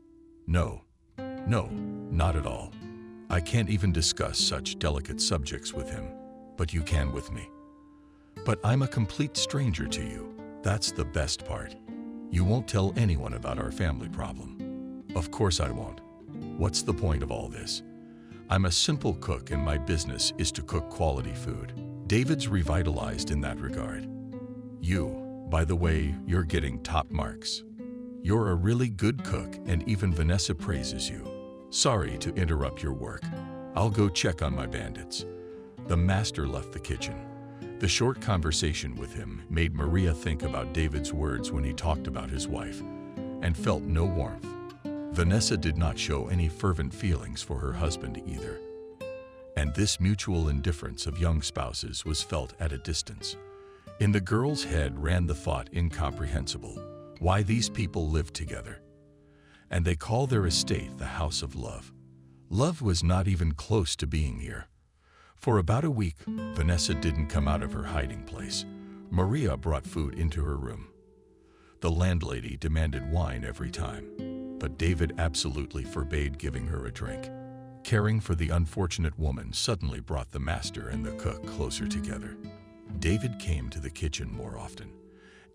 No, not at all. I can't even discuss such delicate subjects with him, but you can with me." "But I'm a complete stranger to you. That's the best part. You won't tell anyone about our family problem." "Of course I won't. What's the point of all this? I'm a simple cook and my business is to cook quality food." David's revitalized in that regard. "You, by the way, you're getting top marks. You're a really good cook and even Vanessa praises you. Sorry to interrupt your work. I'll go check on my bandits." The master left the kitchen. The short conversation with him made Maria think about David's words when he talked about his wife, and felt no warmth. Vanessa did not show any fervent feelings for her husband either. And this mutual indifference of young spouses was felt at a distance. In the girl's head ran the thought incomprehensible: why these people lived together? And they call their estate the House of Love. Love was not even close to being here. For about a week, Vanessa didn't come out of her hiding place. Maria brought food into her room. The landlady demanded wine every time, but David absolutely forbade giving her a drink. Caring for the unfortunate woman suddenly brought the master and the cook closer together. David came to the kitchen more often,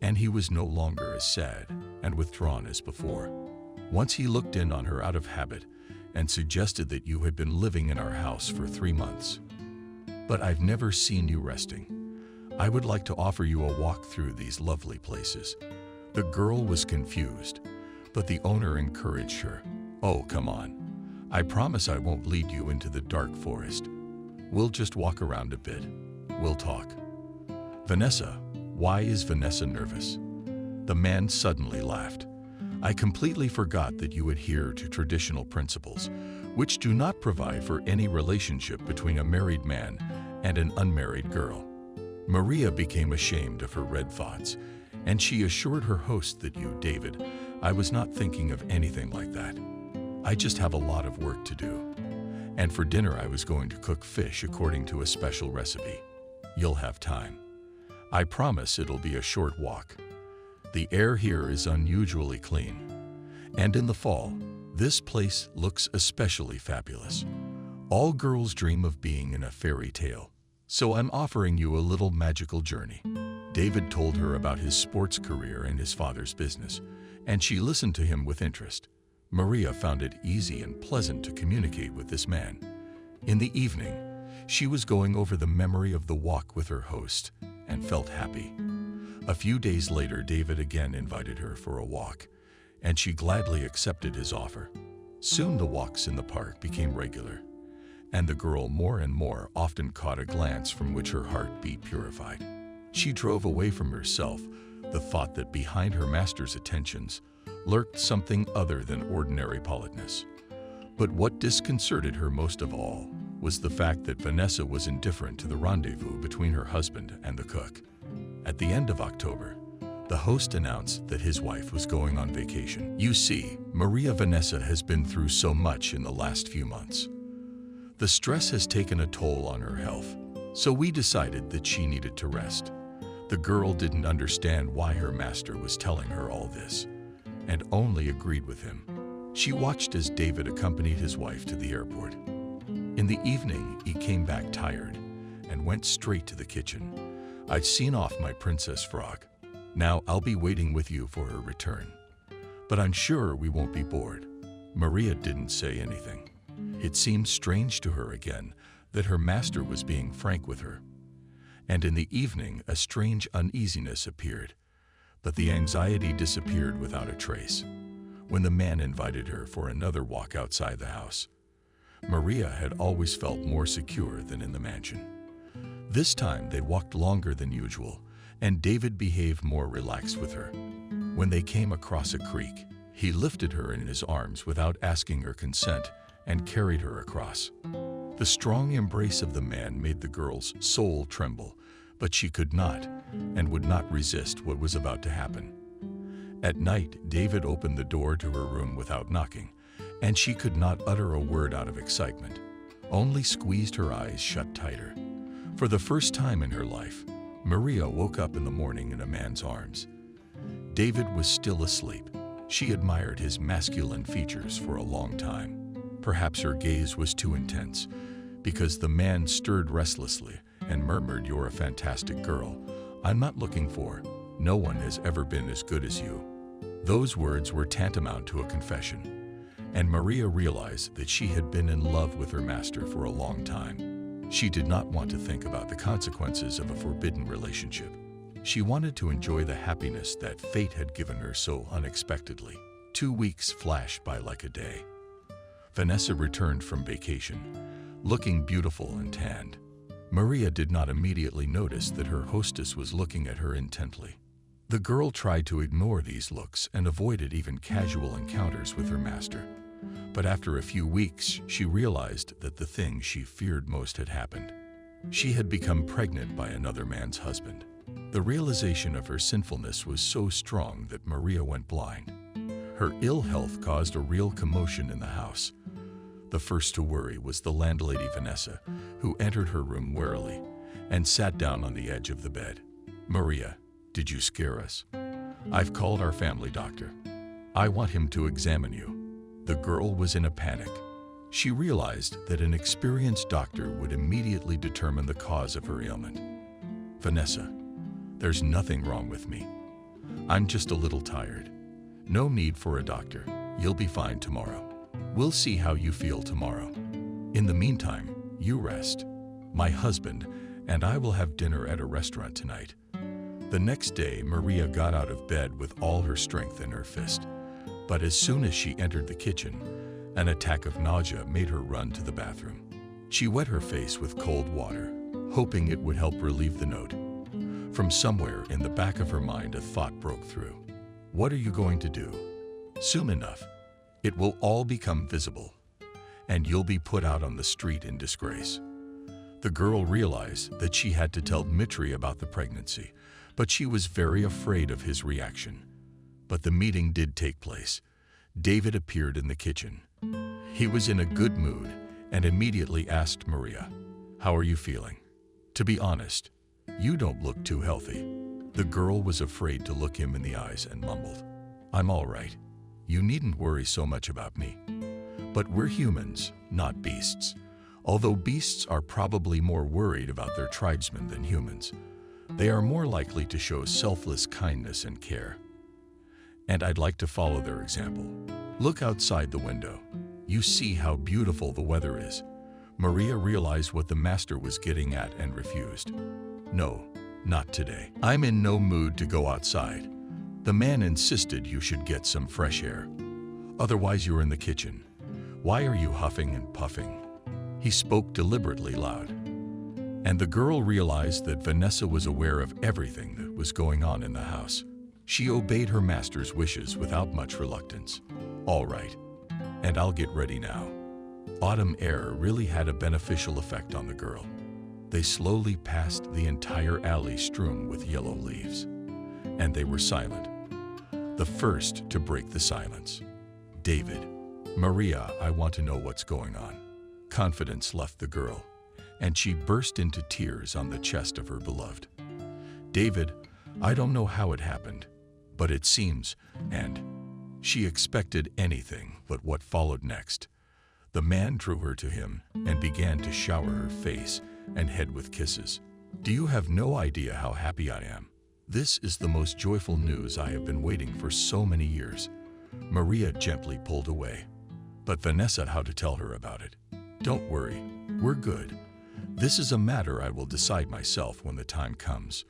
and he was no longer as sad and withdrawn as before. Once he looked in on her out of habit and suggested that you had been living in our house for 3 months. "But I've never seen you resting. I would like to offer you a walk through these lovely places." The girl was confused, but the owner encouraged her. "Oh, come on. I promise I won't lead you into the dark forest. We'll just walk around a bit. We'll talk." "Vanessa, why is Vanessa nervous?" The man suddenly laughed. "I completely forgot that you adhere to traditional principles, which do not provide for any relationship between a married man and an unmarried girl." Maria became ashamed of her red thoughts, and she assured her host that David, I was not thinking of anything like that. I just have a lot of work to do. And for dinner I was going to cook fish according to a special recipe. You'll have time. I promise it'll be a short walk. The air here is unusually clean. And in the fall, this place looks especially fabulous. All girls dream of being in a fairy tale, so I'm offering you a little magical journey. David told her about his sports career and his father's business, and she listened to him with interest. Maria found it easy and pleasant to communicate with this man. In the evening, she was going over the memory of the walk with her host and felt happy. A few days later, David again invited her for a walk, and she gladly accepted his offer. Soon the walks in the park became regular, and the girl more and more often caught a glance from which her heart beat purified. She drove away from herself the thought that behind her master's attentions lurked something other than ordinary politeness. But what disconcerted her most of all was the fact that Vanessa was indifferent to the rendezvous between her husband and the cook. At the end of October, the host announced that his wife was going on vacation. You see, Maria Vanessa has been through so much in the last few months. The stress has taken a toll on her health, so we decided that she needed to rest. The girl didn't understand why her master was telling her all this, and only agreed with him. She watched as David accompanied his wife to the airport. In the evening, he came back tired and went straight to the kitchen. "I've seen off my princess frog. Now I'll be waiting with you for her return." But I'm sure we won't be bored." Maria didn't say anything. It seemed strange to her again that her master was being frank with her. And in the evening, a strange uneasiness appeared, but the anxiety disappeared without a trace when the man invited her for another walk outside the house. Maria had always felt more secure than in the mansion. This time they walked longer than usual, and David behaved more relaxed with her. When they came across a creek, he lifted her in his arms without asking her consent and carried her across. The strong embrace of the man made the girl's soul tremble, but she could not and would not resist what was about to happen. At night, David opened the door to her room without knocking, and she could not utter a word out of excitement, only squeezed her eyes shut tighter. For the first time in her life, Maria woke up in the morning in a man's arms. David was still asleep. She admired his masculine features for a long time. Perhaps her gaze was too intense, because the man stirred restlessly and murmured, "You're a fantastic girl. I'm not looking for. No one has ever been as good as you." Those words were tantamount to a confession, and Maria realized that she had been in love with her master for a long time. She did not want to think about the consequences of a forbidden relationship. She wanted to enjoy the happiness that fate had given her so unexpectedly. 2 weeks flashed by like a day. Vanessa returned from vacation, looking beautiful and tanned. Maria did not immediately notice that her hostess was looking at her intently. The girl tried to ignore these looks and avoided even casual encounters with her master. But after a few weeks, she realized that the thing she feared most had happened. She had become pregnant by another man's husband. The realization of her sinfulness was so strong that Maria went blind. Her ill health caused a real commotion in the house. The first to worry was the landlady Vanessa, who entered her room warily and sat down on the edge of the bed. "Maria, did you scare us? I've called our family doctor. I want him to examine you." The girl was in a panic. She realized that an experienced doctor would immediately determine the cause of her ailment. "Vanessa, there's nothing wrong with me. I'm just a little tired. No need for a doctor. You'll be fine tomorrow. We'll see how you feel tomorrow. In the meantime, you rest. My husband and I will have dinner at a restaurant tonight." The next day, Maria got out of bed with all her strength in her fist. But as soon as she entered the kitchen, an attack of nausea made her run to the bathroom. She wet her face with cold water, hoping it would help relieve the note. From somewhere in the back of her mind, a thought broke through. What are you going to do? Soon enough, it will all become visible, and you'll be put out on the street in disgrace. The girl realized that she had to tell Dmitri about the pregnancy, but she was very afraid of his reaction. But the meeting did take place. David appeared in the kitchen. He was in a good mood and immediately asked Maria, "How are you feeling? To be honest, you don't look too healthy." The girl was afraid to look him in the eyes and mumbled, "I'm all right. You needn't worry so much about me. But we're humans, not beasts. Although beasts are probably more worried about their tribesmen than humans, they are more likely to show selfless kindness and care. And I'd like to follow their example. Look outside the window. You see how beautiful the weather is." Maria realized what the master was getting at and refused. "No, not today. I'm in no mood to go outside. The man insisted you should get some fresh air. Otherwise you're in the kitchen. Why are you huffing and puffing?" He spoke deliberately loud. And the girl realized that Vanessa was aware of everything that was going on in the house. She obeyed her master's wishes without much reluctance. "All right, and I'll get ready now." Autumn air really had a beneficial effect on the girl. They slowly passed the entire alley strewn with yellow leaves, and they were silent. The first to break the silence, David. "Maria, I want to know what's going on." Confidence left the girl, and she burst into tears on the chest of her beloved. "David, I don't know how it happened, but it seems," and she expected anything but what followed next. The man drew her to him and began to shower her face and head with kisses. "Do you have no idea how happy I am? This is the most joyful news I have been waiting for so many years. Maria gently pulled away. But Vanessa had to tell her about it. Don't worry, we're good. This is a matter I will decide myself when the time comes.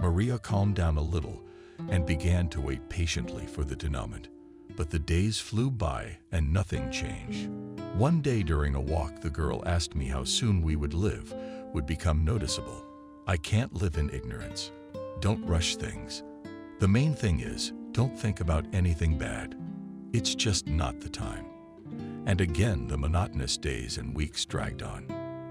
Maria calmed down a little and began to wait patiently for the denouement. But the days flew by and nothing changed. One day during a walk, the girl asked me how soon we would become noticeable. I can't live in ignorance. Don't rush things. The main thing is, don't think about anything bad. It's just not the time. And again, the monotonous days and weeks dragged on.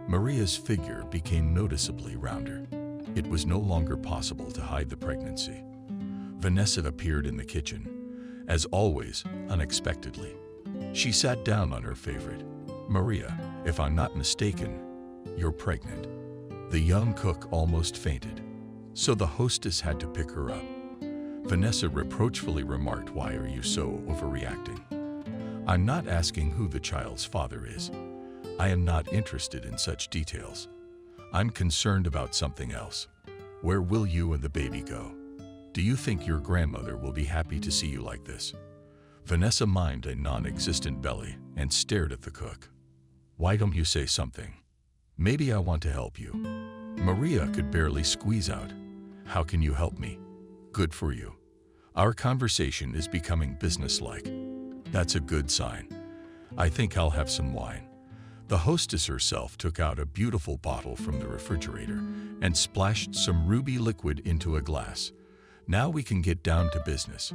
Maria's figure became noticeably rounder. It was no longer possible to hide the pregnancy. Vanessa appeared in the kitchen, as always, unexpectedly. She sat down on her favorite. Maria, if I'm not mistaken, you're pregnant. The young cook almost fainted, so the hostess had to pick her up. Vanessa reproachfully remarked, "Why are you so overreacting? I'm not asking who the child's father is. I am not interested in such details. I'm concerned about something else. Where will you and the baby go? Do you think your grandmother will be happy to see you like this?" Vanessa mimicked a non-existent belly and stared at the cook. "Why don't you say something? Maybe I want to help you." Maria could barely squeeze out, "How can you help me?" "Good for you. Our conversation is becoming businesslike." "That's a good sign. I think I'll have some wine." The hostess herself took out a beautiful bottle from the refrigerator and splashed some ruby liquid into a glass. "Now we can get down to business.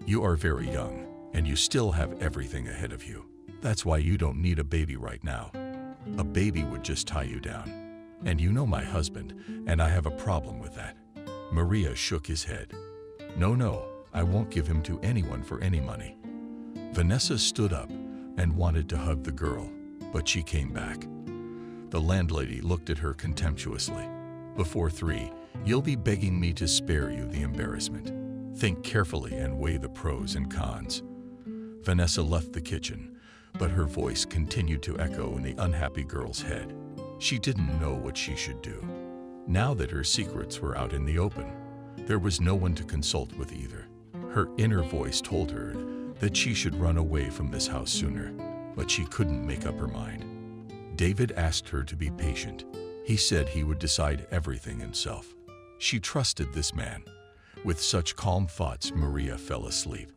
You are very young, and you still have everything ahead of you. That's why you don't need a baby right now. A baby would just tie you down. And you know my husband, and I have a problem with that." Maria shook his head. No, I won't give him to anyone for any money." Vanessa stood up and wanted to hug the girl, but she came back. The landlady looked at her contemptuously. "Before 3, you'll be begging me to spare you the embarrassment. Think carefully and weigh the pros and cons." Vanessa left the kitchen, but her voice continued to echo in the unhappy girl's head. She didn't know what she should do. Now that her secrets were out in the open, there was no one to consult with either. Her inner voice told her that she should run away from this house sooner, but she couldn't make up her mind. David asked her to be patient. He said he would decide everything himself. She trusted this man. With such calm thoughts, Maria fell asleep.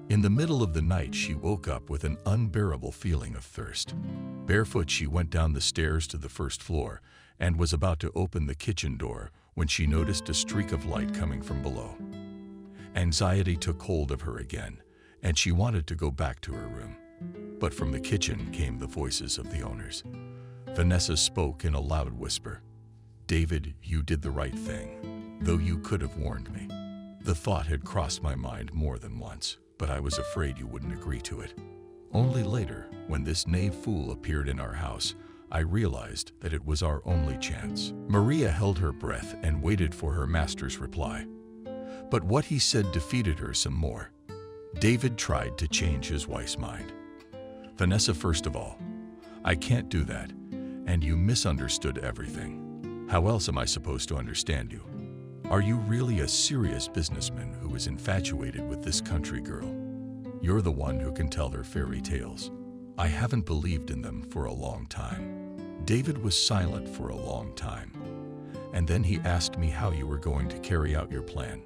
In the middle of the night, she woke up with an unbearable feeling of thirst. Barefoot, she went down the stairs to the first floor and was about to open the kitchen door when she noticed a streak of light coming from below. Anxiety took hold of her again, and she wanted to go back to her room. But from the kitchen came the voices of the owners. Vanessa spoke in a loud whisper. "David, you did the right thing, though you could have warned me. The thought had crossed my mind more than once, but I was afraid you wouldn't agree to it. Only later, when this knave fool appeared in our house, I realized that it was our only chance." Maria held her breath and waited for her master's reply. But what he said defeated her some more. David tried to change his wife's mind. "Vanessa, first of all, I can't do that, and you misunderstood everything. How else am I supposed to understand you? Are you really a serious businessman who is infatuated with this country girl? You're the one who can tell her fairy tales. I haven't believed in them for a long time." David was silent for a long time, and then he asked me how you were going to carry out your plan.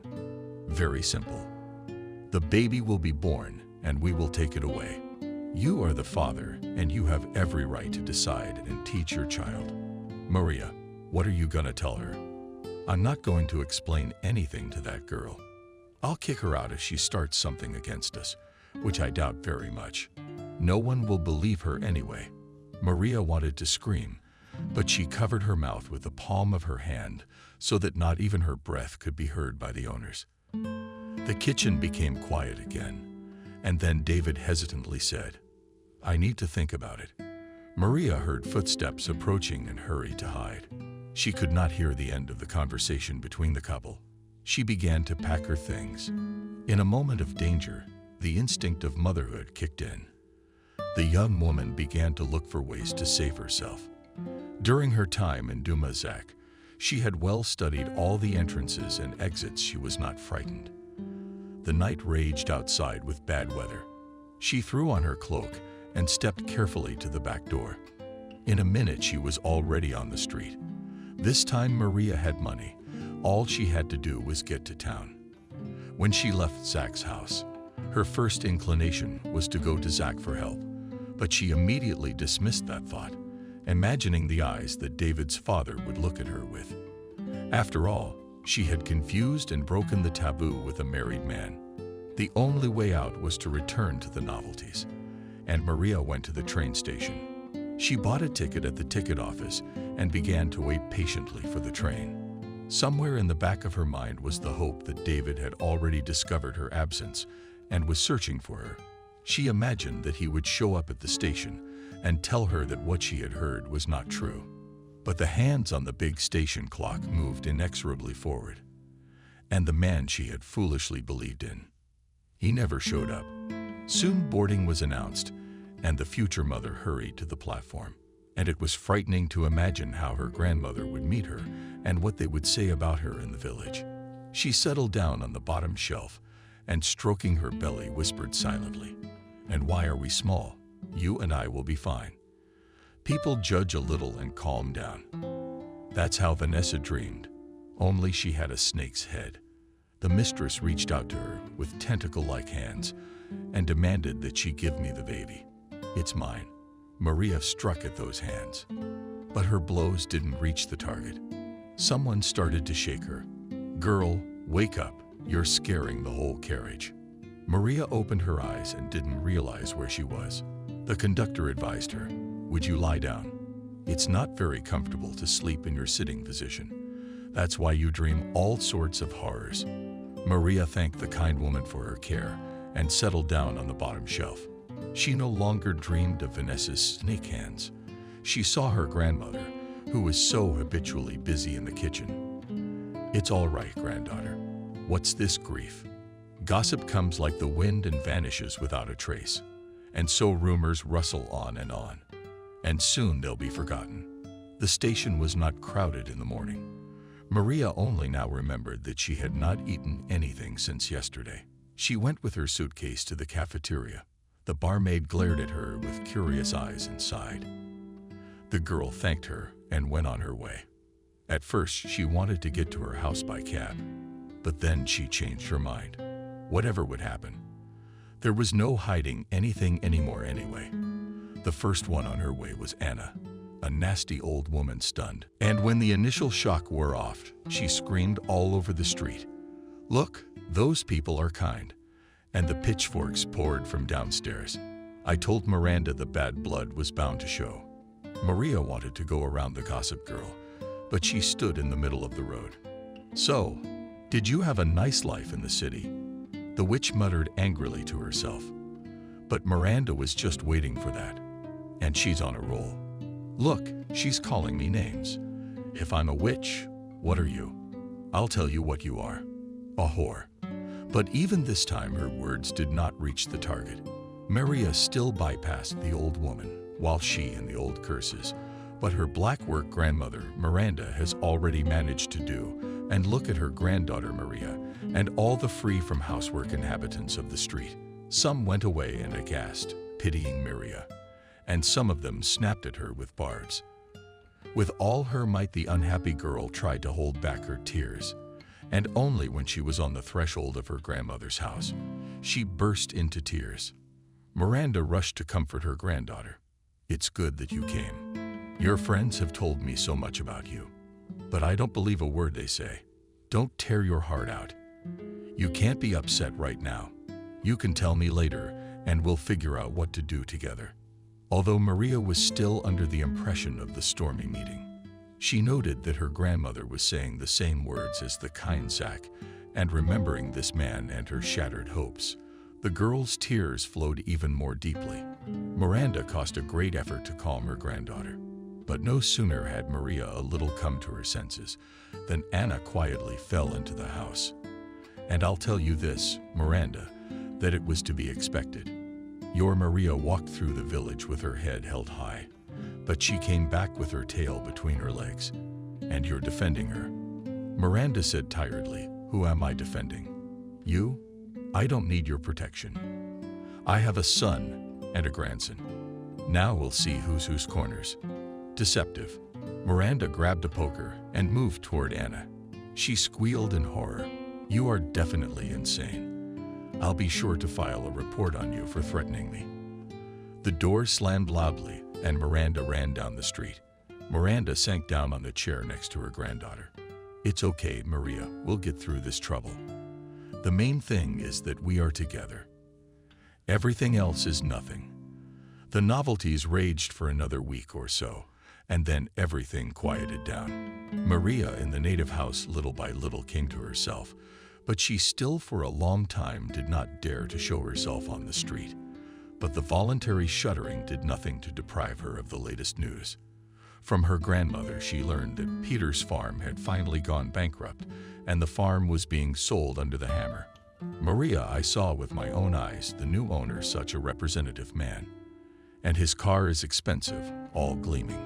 "Very simple. The baby will be born, and we will take it away. You are the father, and you have every right to decide and teach your child." "Maria, what are you gonna tell her?" "I'm not going to explain anything to that girl. I'll kick her out if she starts something against us, which I doubt very much. No one will believe her anyway." Maria wanted to scream, but she covered her mouth with the palm of her hand so that not even her breath could be heard by the owners. The kitchen became quiet again, and then David hesitantly said, "I need to think about it." Maria heard footsteps approaching and hurried to hide. She could not hear the end of the conversation between the couple. She began to pack her things. In a moment of danger, the instinct of motherhood kicked in. The young woman began to look for ways to save herself. During her time in Dumazak, she had well studied all the entrances and exits. She was not frightened. The night raged outside with bad weather. She threw on her cloak and stepped carefully to the back door. In a minute, she was already on the street. This time, Maria had money. All she had to do was get to town. When she left Zach's house, her first inclination was to go to Zach for help, but she immediately dismissed that thought, imagining the eyes that David's father would look at her with. After all, she had confused and broken the taboo with a married man. The only way out was to return to the novelties, and Maria went to the train station. She bought a ticket at the ticket office and began to wait patiently for the train. Somewhere in the back of her mind was the hope that David had already discovered her absence and was searching for her. She imagined that he would show up at the station and tell her that what she had heard was not true. But the hands on the big station clock moved inexorably forward, and the man she had foolishly believed in, he never showed up. Soon boarding was announced, and the future mother hurried to the platform. And it was frightening to imagine how her grandmother would meet her and what they would say about her in the village. She settled down on the bottom shelf and, stroking her belly, whispered silently, "And why are we small? You and I will be fine." People judge a little and calm down. That's how Vanessa dreamed, only she had a snake's head. The mistress reached out to her with tentacle-like hands and demanded that she give me the baby. "It's mine." Maria struck at those hands, but her blows didn't reach the target. Someone started to shake her. "Girl, wake up. You're scaring the whole carriage." Maria opened her eyes and didn't realize where she was. The conductor advised her, "Would you lie down? It's not very comfortable to sleep in your sitting position. That's why you dream all sorts of horrors." Maria thanked the kind woman for her care and settled down on the bottom shelf. She no longer dreamed of Vanessa's snake hands. She saw her grandmother, who was so habitually busy in the kitchen. "It's all right, granddaughter. What's this grief? Gossip comes like the wind and vanishes without a trace. And so rumors rustle on, and soon they'll be forgotten." The station was not crowded in the morning. Maria only now remembered that she had not eaten anything since yesterday. She went with her suitcase to the cafeteria. The barmaid glared at her with curious eyes and sighed. The girl thanked her and went on her way. At first, she wanted to get to her house by cab, but then she changed her mind. Whatever would happen, there was no hiding anything anymore anyway. The first one on her way was Anna, a nasty old woman stunned. And when the initial shock wore off, she screamed all over the street, "Look, those people are kind." And the pitchforks poured from downstairs. I told Miranda the bad blood was bound to show. Maria wanted to go around the gossip girl, but she stood in the middle of the road. "So, did you have a nice life in the city?" The witch muttered angrily to herself. But Miranda was just waiting for that. And she's on a roll. "Look, she's calling me names. If I'm a witch, what are you? I'll tell you what you are. A whore." But even this time, her words did not reach the target. Maria still bypassed the old woman, while she and the old curses. But her black work grandmother, Miranda, has already managed to do, and look at her granddaughter, Maria, and all the free from housework inhabitants of the street. Some went away and aghast, pitying Maria, and some of them snapped at her with barbs. With all her might, the unhappy girl tried to hold back her tears. And only when she was on the threshold of her grandmother's house, she burst into tears. Miranda rushed to comfort her granddaughter. "It's good that you came. Your friends have told me so much about you, but I don't believe a word they say. Don't tear your heart out. You can't be upset right now. You can tell me later, and we'll figure out what to do together." Although Maria was still under the impression of the stormy meeting, she noted that her grandmother was saying the same words as the kind Zach, and remembering this man and her shattered hopes, the girl's tears flowed even more deeply. Miranda cost a great effort to calm her granddaughter. But no sooner had Maria a little come to her senses than Anna quietly fell into the house. And I'll tell you this, Miranda, that it was to be expected. Your Maria walked through the village with her head held high, but she came back with her tail between her legs, and you're defending her. Miranda said tiredly, "Who am I defending? You? I don't need your protection. I have a son and a grandson. Now we'll see whose corners. Deceptive. Miranda grabbed a poker and moved toward Anna. She squealed in horror. You are definitely insane. I'll be sure to file a report on you for threatening me. The door slammed loudly and Miranda ran down the street. Miranda sank down on the chair next to her granddaughter. It's okay, Maria. We'll get through this trouble. The main thing is that we are together. Everything else is nothing. The novelties raged for another week or so, and then everything quieted down. Maria in the native house little by little came to herself, but she still for a long time did not dare to show herself on the street. But the voluntary shuddering did nothing to deprive her of the latest news. From her grandmother, she learned that Peter's farm had finally gone bankrupt, and the farm was being sold under the hammer. Maria, I saw with my own eyes the new owner, such a representative man. And his car is expensive, all gleaming.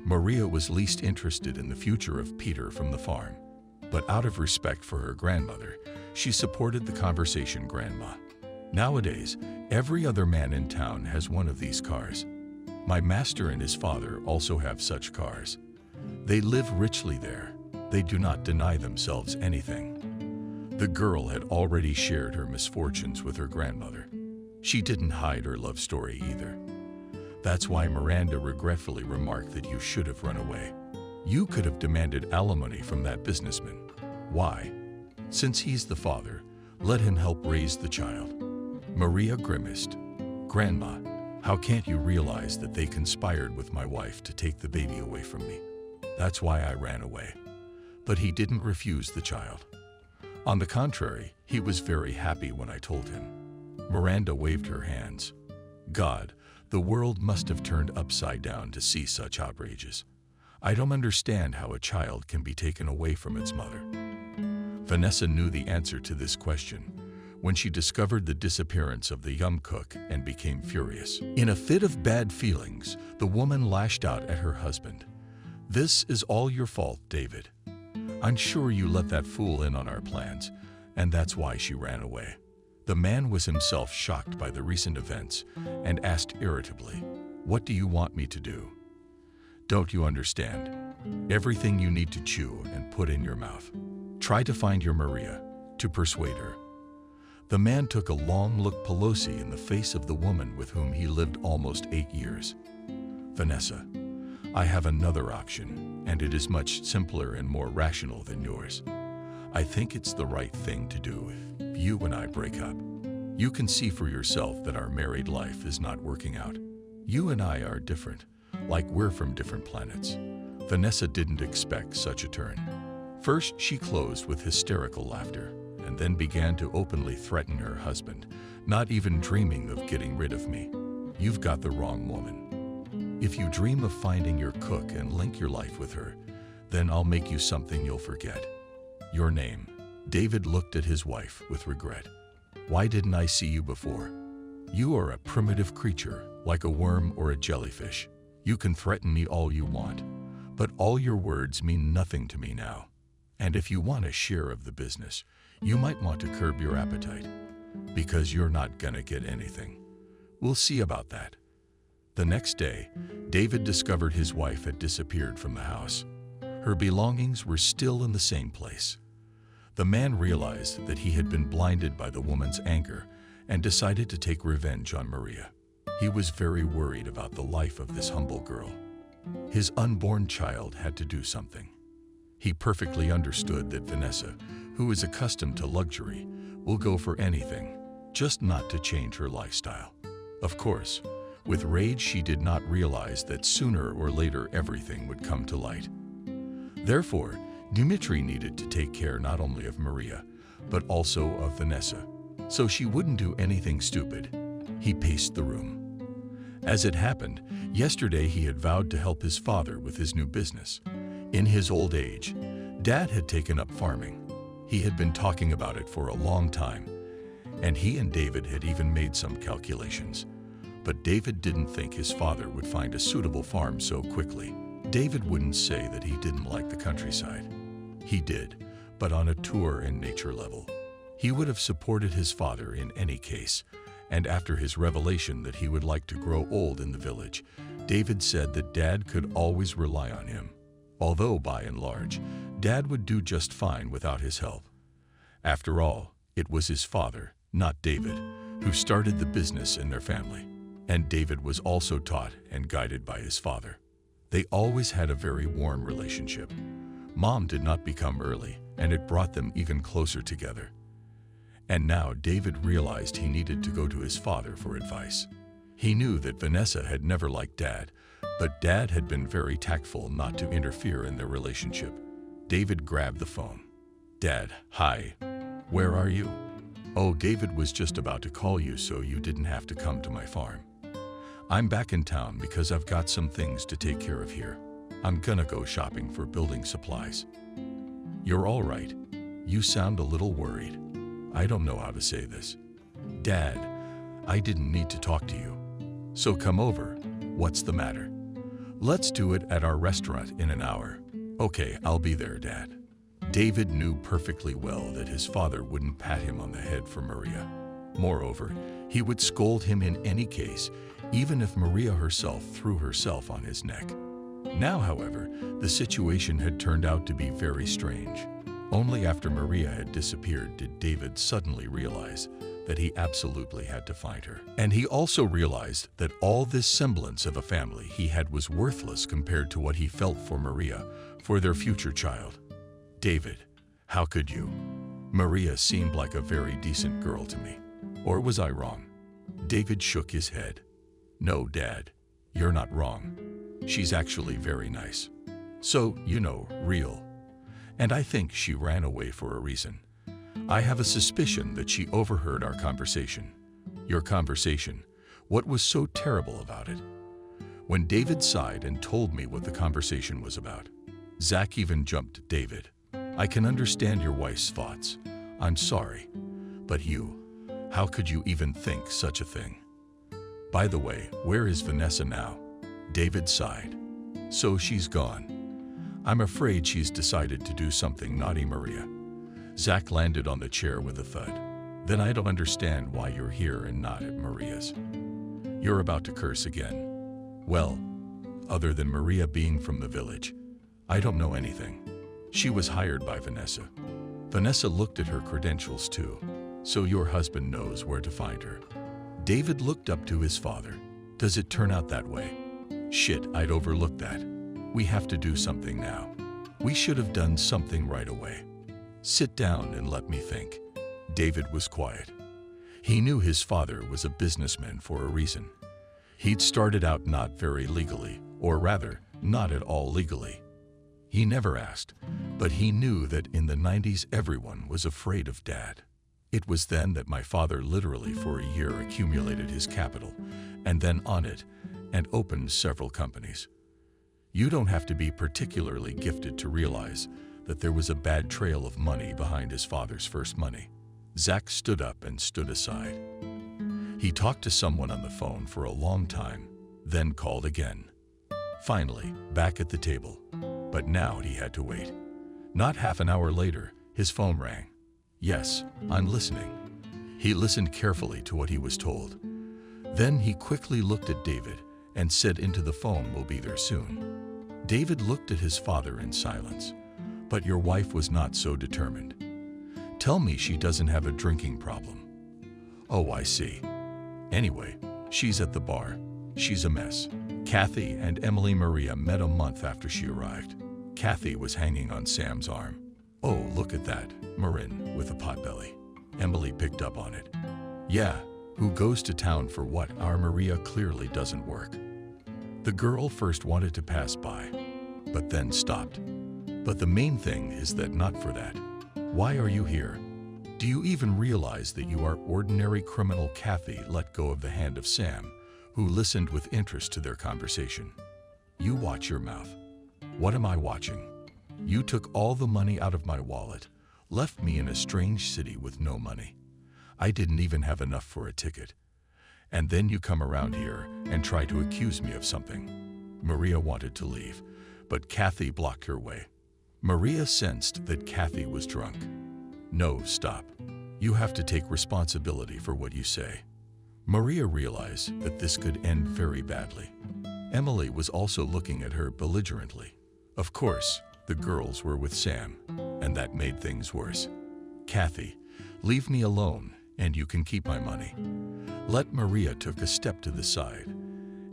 Maria was least interested in the future of Peter from the farm, but out of respect for her grandmother, she supported the conversation grandma. Nowadays, every other man in town has one of these cars. My master and his father also have such cars. They live richly there. They do not deny themselves anything. The girl had already shared her misfortunes with her grandmother. She didn't hide her love story either. That's why Miranda regretfully remarked that you should have run away. You could have demanded alimony from that businessman. Why? Since he's the father, let him help raise the child. Maria grimaced. Grandma, how can't you realize that they conspired with my wife to take the baby away from me? That's why I ran away. But he didn't refuse the child. On the contrary, he was very happy when I told him. Miranda waved her hands. God, the world must have turned upside down to see such outrages. I don't understand how a child can be taken away from its mother. Vanessa knew the answer to this question when she discovered the disappearance of the young cook and became furious. In a fit of bad feelings, the woman lashed out at her husband. This is all your fault, David. I'm sure you let that fool in on our plans, and that's why she ran away. The man was himself shocked by the recent events and asked irritably, What do you want me to do? Don't you understand? Everything you need to chew and put in your mouth. Try to find your Maria, to persuade her. The man took a long look Pelosi in the face of the woman with whom he lived almost 8 years. Vanessa, I have another option, and it is much simpler and more rational than yours. I think it's the right thing to do if you and I break up. You can see for yourself that our married life is not working out. You and I are different, like we're from different planets. Vanessa didn't expect such a turn. First, she closed with hysterical laughter, and then began to openly threaten her husband, not even dreaming of getting rid of me. You've got the wrong woman. If you dream of finding your cook and link your life with her, then I'll make you something you'll forget. Your name. David looked at his wife with regret. Why didn't I see you before? You are a primitive creature, like a worm or a jellyfish. You can threaten me all you want, but all your words mean nothing to me now. And if you want a share of the business, you might want to curb your appetite, because you're not gonna get anything. We'll see about that. The next day, David discovered his wife had disappeared from the house. Her belongings were still in the same place. The man realized that he had been blinded by the woman's anger and decided to take revenge on Maria. He was very worried about the life of this humble girl. His unborn child had to do something. He perfectly understood that Vanessa, who is accustomed to luxury, will go for anything, just not to change her lifestyle. Of course, with rage she did not realize that sooner or later everything would come to light. Therefore, Dmitri needed to take care not only of Maria, but also of Vanessa, so she wouldn't do anything stupid. He paced the room. As it happened, yesterday he had vowed to help his father with his new business. In his old age, Dad had taken up farming. He had been talking about it for a long time, and he and David had even made some calculations. But David didn't think his father would find a suitable farm so quickly. David wouldn't say that he didn't like the countryside. He did, but on a tour and nature level. He would have supported his father in any case, and after his revelation that he would like to grow old in the village, David said that Dad could always rely on him, although by and large, Dad would do just fine without his help. After all, it was his father, not David, who started the business in their family, and David was also taught and guided by his father. They always had a very warm relationship. Mom did not become early, and it brought them even closer together. And now David realized he needed to go to his father for advice. He knew that Vanessa had never liked Dad, but Dad had been very tactful not to interfere in their relationship. David grabbed the phone. Dad, hi. Where are you? Oh, David was just about to call you so you didn't have to come to my farm. I'm back in town because I've got some things to take care of here. I'm gonna go shopping for building supplies. You're all right. You sound a little worried. I don't know how to say this. Dad, I didn't need to talk to you. So come over. What's the matter? Let's do it at our restaurant in an hour. Okay, I'll be there, Dad. David knew perfectly well that his father wouldn't pat him on the head for Maria. Moreover, he would scold him in any case, even if Maria herself threw herself on his neck. Now, however, the situation had turned out to be very strange. Only after Maria had disappeared did David suddenly realize that he absolutely had to find her. And he also realized that all this semblance of a family he had was worthless compared to what he felt for Maria, for their future child. David, how could you? Maria seemed like a very decent girl to me. Or was I wrong? David shook his head. No, Dad, you're not wrong. She's actually very nice. So, real. And I think she ran away for a reason. I have a suspicion that she overheard our conversation. Your conversation. What was so terrible about it? When David sighed and told me what the conversation was about, Zach even jumped at David. I can understand your wife's thoughts. I'm sorry. But how could you even think such a thing? By the way, where is Vanessa now? David sighed. So she's gone. I'm afraid she's decided to do something naughty, Maria. Zach landed on the chair with a thud. Then I don't understand why you're here and not at Maria's. You're about to curse again. Well, other than Maria being from the village, I don't know anything. She was hired by Vanessa. Vanessa looked at her credentials too, so your husband knows where to find her. David looked up to his father. Does it turn out that way? Shit, I'd overlooked that. We have to do something now. We should have done something right away. Sit down and let me think. David was quiet. He knew his father was a businessman for a reason. He'd started out not very legally, or rather, not at all legally. He never asked, but he knew that in the 90s everyone was afraid of Dad. It was then that my father literally for a year accumulated his capital, and then on it, and opened several companies. You don't have to be particularly gifted to realize that there was a bad trail of money behind his father's first money. Zach stood up and stood aside. He talked to someone on the phone for a long time, then called again. Finally, back at the table. But now he had to wait. Not half an hour later, his phone rang. Yes, I'm listening. He listened carefully to what he was told. Then he quickly looked at David and said into the phone, "We'll be there soon." David looked at his father in silence. But your wife was not so determined. Tell me she doesn't have a drinking problem. Oh, I see. Anyway, she's at the bar. She's a mess. Kathy and Emily Maria met a month after she arrived. Kathy was hanging on Sam's arm. Oh, look at that, Marin, with a potbelly. Emily picked up on it. Yeah, who goes to town for what? Our Maria clearly doesn't work. The girl first wanted to pass by, but then stopped. But the main thing is that not for that. Why are you here? Do you even realize that you are ordinary criminal? Kathy let go of the hand of Sam, who listened with interest to their conversation. You watch your mouth. What am I watching? You took all the money out of my wallet, left me in a strange city with no money. I didn't even have enough for a ticket. And then you come around here and try to accuse me of something. Maria wanted to leave, but Kathy blocked her way. Maria sensed that Kathy was drunk. No, stop. You have to take responsibility for what you say. Maria realized that this could end very badly. Emily was also looking at her belligerently. Of course, the girls were with Sam, and that made things worse. Kathy, leave me alone, and you can keep my money. Maria took a step to the side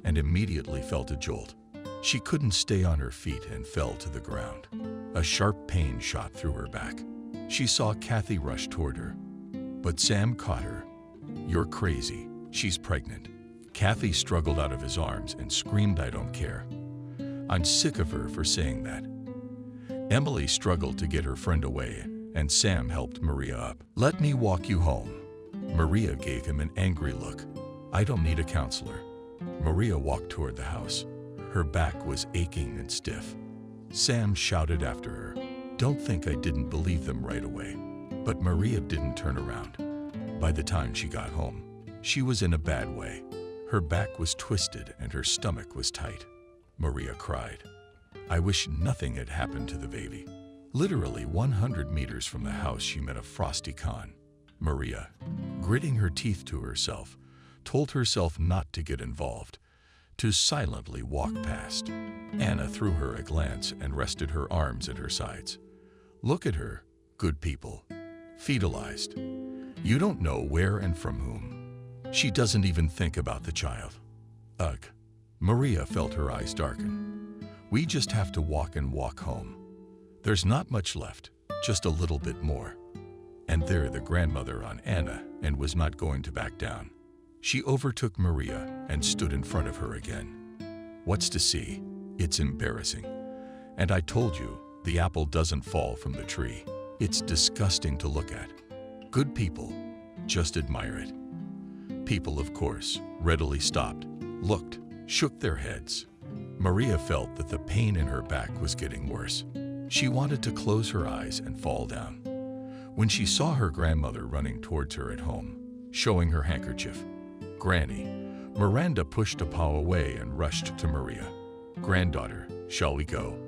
and immediately felt a jolt. She couldn't stay on her feet and fell to the ground. A sharp pain shot through her back. She saw Kathy rush toward her, but Sam caught her. "You're crazy. She's pregnant." Kathy struggled out of his arms and screamed, "I don't care. I'm sick of her for saying that." Emily struggled to get her friend away, and Sam helped Maria up. "Let me walk you home." Maria gave him an angry look. "I don't need a counselor." Maria walked toward the house. Her back was aching and stiff. Sam shouted after her, "Don't think I didn't believe them right away." But Maria didn't turn around. By the time she got home, she was in a bad way. Her back was twisted and her stomach was tight. Maria cried. "I wish nothing had happened to the baby." Literally 100 meters from the house, she met a frosty con. Maria, gritting her teeth to herself, told herself not to get involved, to silently walk past. Anna threw her a glance and rested her arms at her sides. "Look at her, good people. Fetalized. You don't know where and from whom. She doesn't even think about the child." Ugh. Maria felt her eyes darken. "We just have to walk home. There's not much left, just a little bit more." And there the grandmother on Anna and was not going to back down. She overtook Maria and stood in front of her again. "What's to see? It's embarrassing. And I told you, the apple doesn't fall from the tree. It's disgusting to look at. Good people, just admire it." People, of course, readily stopped, looked, shook their heads. Maria felt that the pain in her back was getting worse. She wanted to close her eyes and fall down. When she saw her grandmother running towards her at home, showing her handkerchief, "Granny," Miranda pushed a paw away and rushed to Maria. "Granddaughter, shall we go?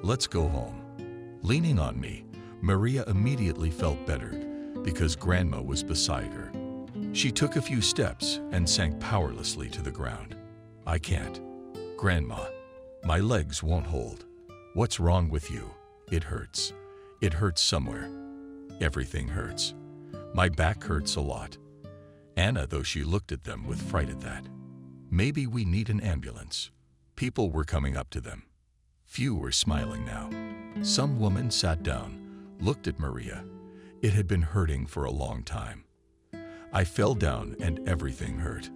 Let's go home." Leaning on me, Maria immediately felt better because Grandma was beside her. She took a few steps and sank powerlessly to the ground. "I can't. Grandma, my legs won't hold." "What's wrong with you? It hurts. It hurts somewhere." "Everything hurts. My back hurts a lot." Anna, though she looked at them with fright at that. "Maybe we need an ambulance." People were coming up to them. Few were smiling now. Some woman sat down, looked at Maria. It had been hurting for a long time. I fell down and everything hurt.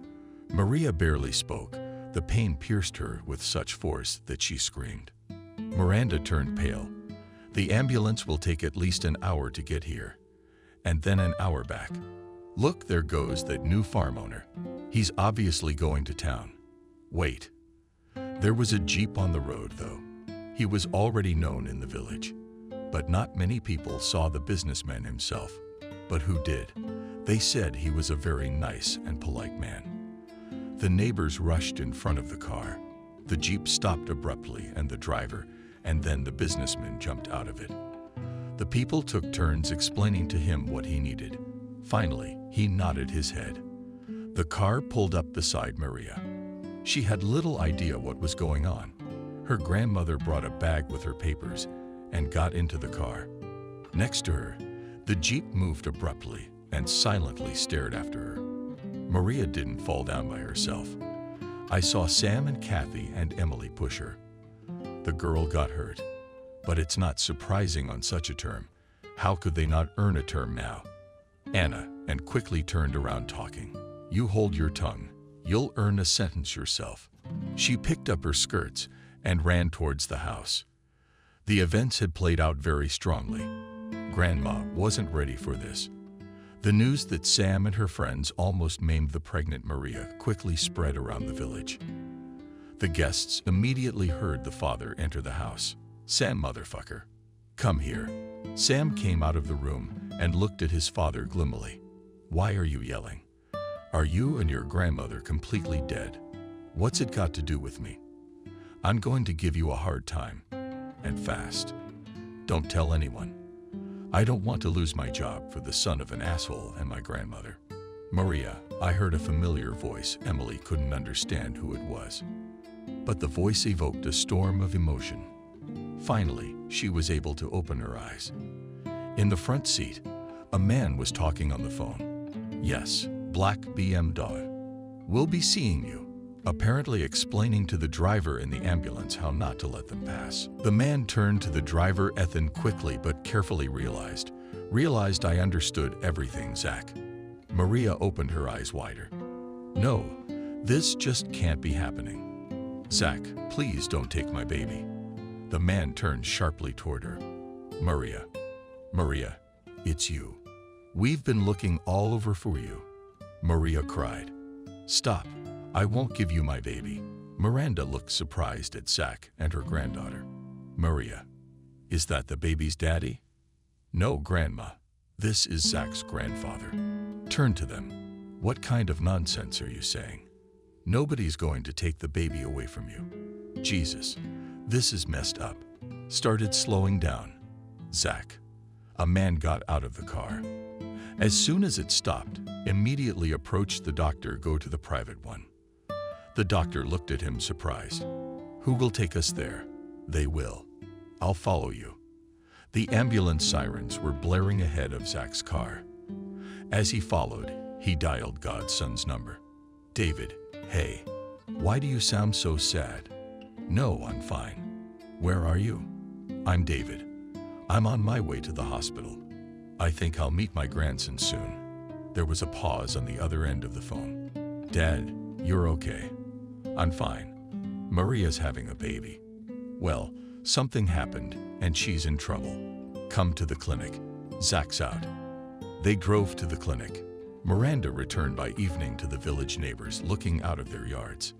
Maria barely spoke. The pain pierced her with such force that she screamed. Miranda turned pale. "The ambulance will take at least an hour to get here, and then an hour back. Look, there goes that new farm owner. He's obviously going to town. Wait." There was a Jeep on the road, though. He was already known in the village. But not many people saw the businessman himself. But who did? They said he was a very nice and polite man. The neighbors rushed in front of the car. The Jeep stopped abruptly, and the driver, and then the businessman jumped out of it. The people took turns explaining to him what he needed. Finally, he nodded his head. The car pulled up beside Maria. She had little idea what was going on. Her grandmother brought a bag with her papers and got into the car. Next to her, the Jeep moved abruptly and silently stared after her. Maria didn't fall down by herself. I saw Sam and Kathy and Emily push her. The girl got hurt, but it's not surprising on such a term. How could they not earn a term now? Anna and quickly turned around talking. "You hold your tongue. You'll earn a sentence yourself." She picked up her skirts and ran towards the house. The events had played out very strongly. Grandma wasn't ready for this. The news that Sam and her friends almost maimed the pregnant Maria quickly spread around the village. The guests immediately heard the father enter the house. "Sam, motherfucker, come here." Sam came out of the room and looked at his father gloomily. "Why are you yelling? Are you and your grandmother completely dead? What's it got to do with me? I'm going to give you a hard time, and fast. Don't tell anyone." I don't want to lose my job for the son of an asshole and my grandmother. Maria, I heard a familiar voice. Emily couldn't understand who it was, but the voice evoked a storm of emotion. Finally, she was able to open her eyes. In the front seat, a man was talking on the phone. Yes, black BMW. We'll be seeing you. Apparently explaining to the driver in the ambulance how not to let them pass. The man turned to the driver Ethan quickly but carefully realized I understood everything, Zach. Maria opened her eyes wider. No, this just can't be happening. Zach, please don't take my baby. The man turned sharply toward her. Maria, it's you. We've been looking all over for you. Maria cried. Stop. I won't give you my baby. Miranda looked surprised at Zach and her granddaughter. Maria, is that the baby's daddy? No, Grandma. This is Zach's grandfather. Turn to them. What kind of nonsense are you saying? Nobody's going to take the baby away from you. Jesus, this is messed up. Started slowing down. Zach. A man got out of the car. As soon as it stopped, immediately approached the doctor. Go to the private one. The doctor looked at him surprised. Who will take us there? They will. I'll follow you. The ambulance sirens were blaring ahead of Zach's car. As he followed, he dialed Godson's number. David, hey. Why do you sound so sad? No, I'm fine. Where are you? I'm David. I'm on my way to the hospital. I think I'll meet my grandson soon. There was a pause on the other end of the phone. Dad, you're okay. I'm fine. Maria's having a baby. Well, something happened and she's in trouble. Come to the clinic. Zach's out. They drove to the clinic. Miranda returned by evening to the village neighbors looking out of their yards.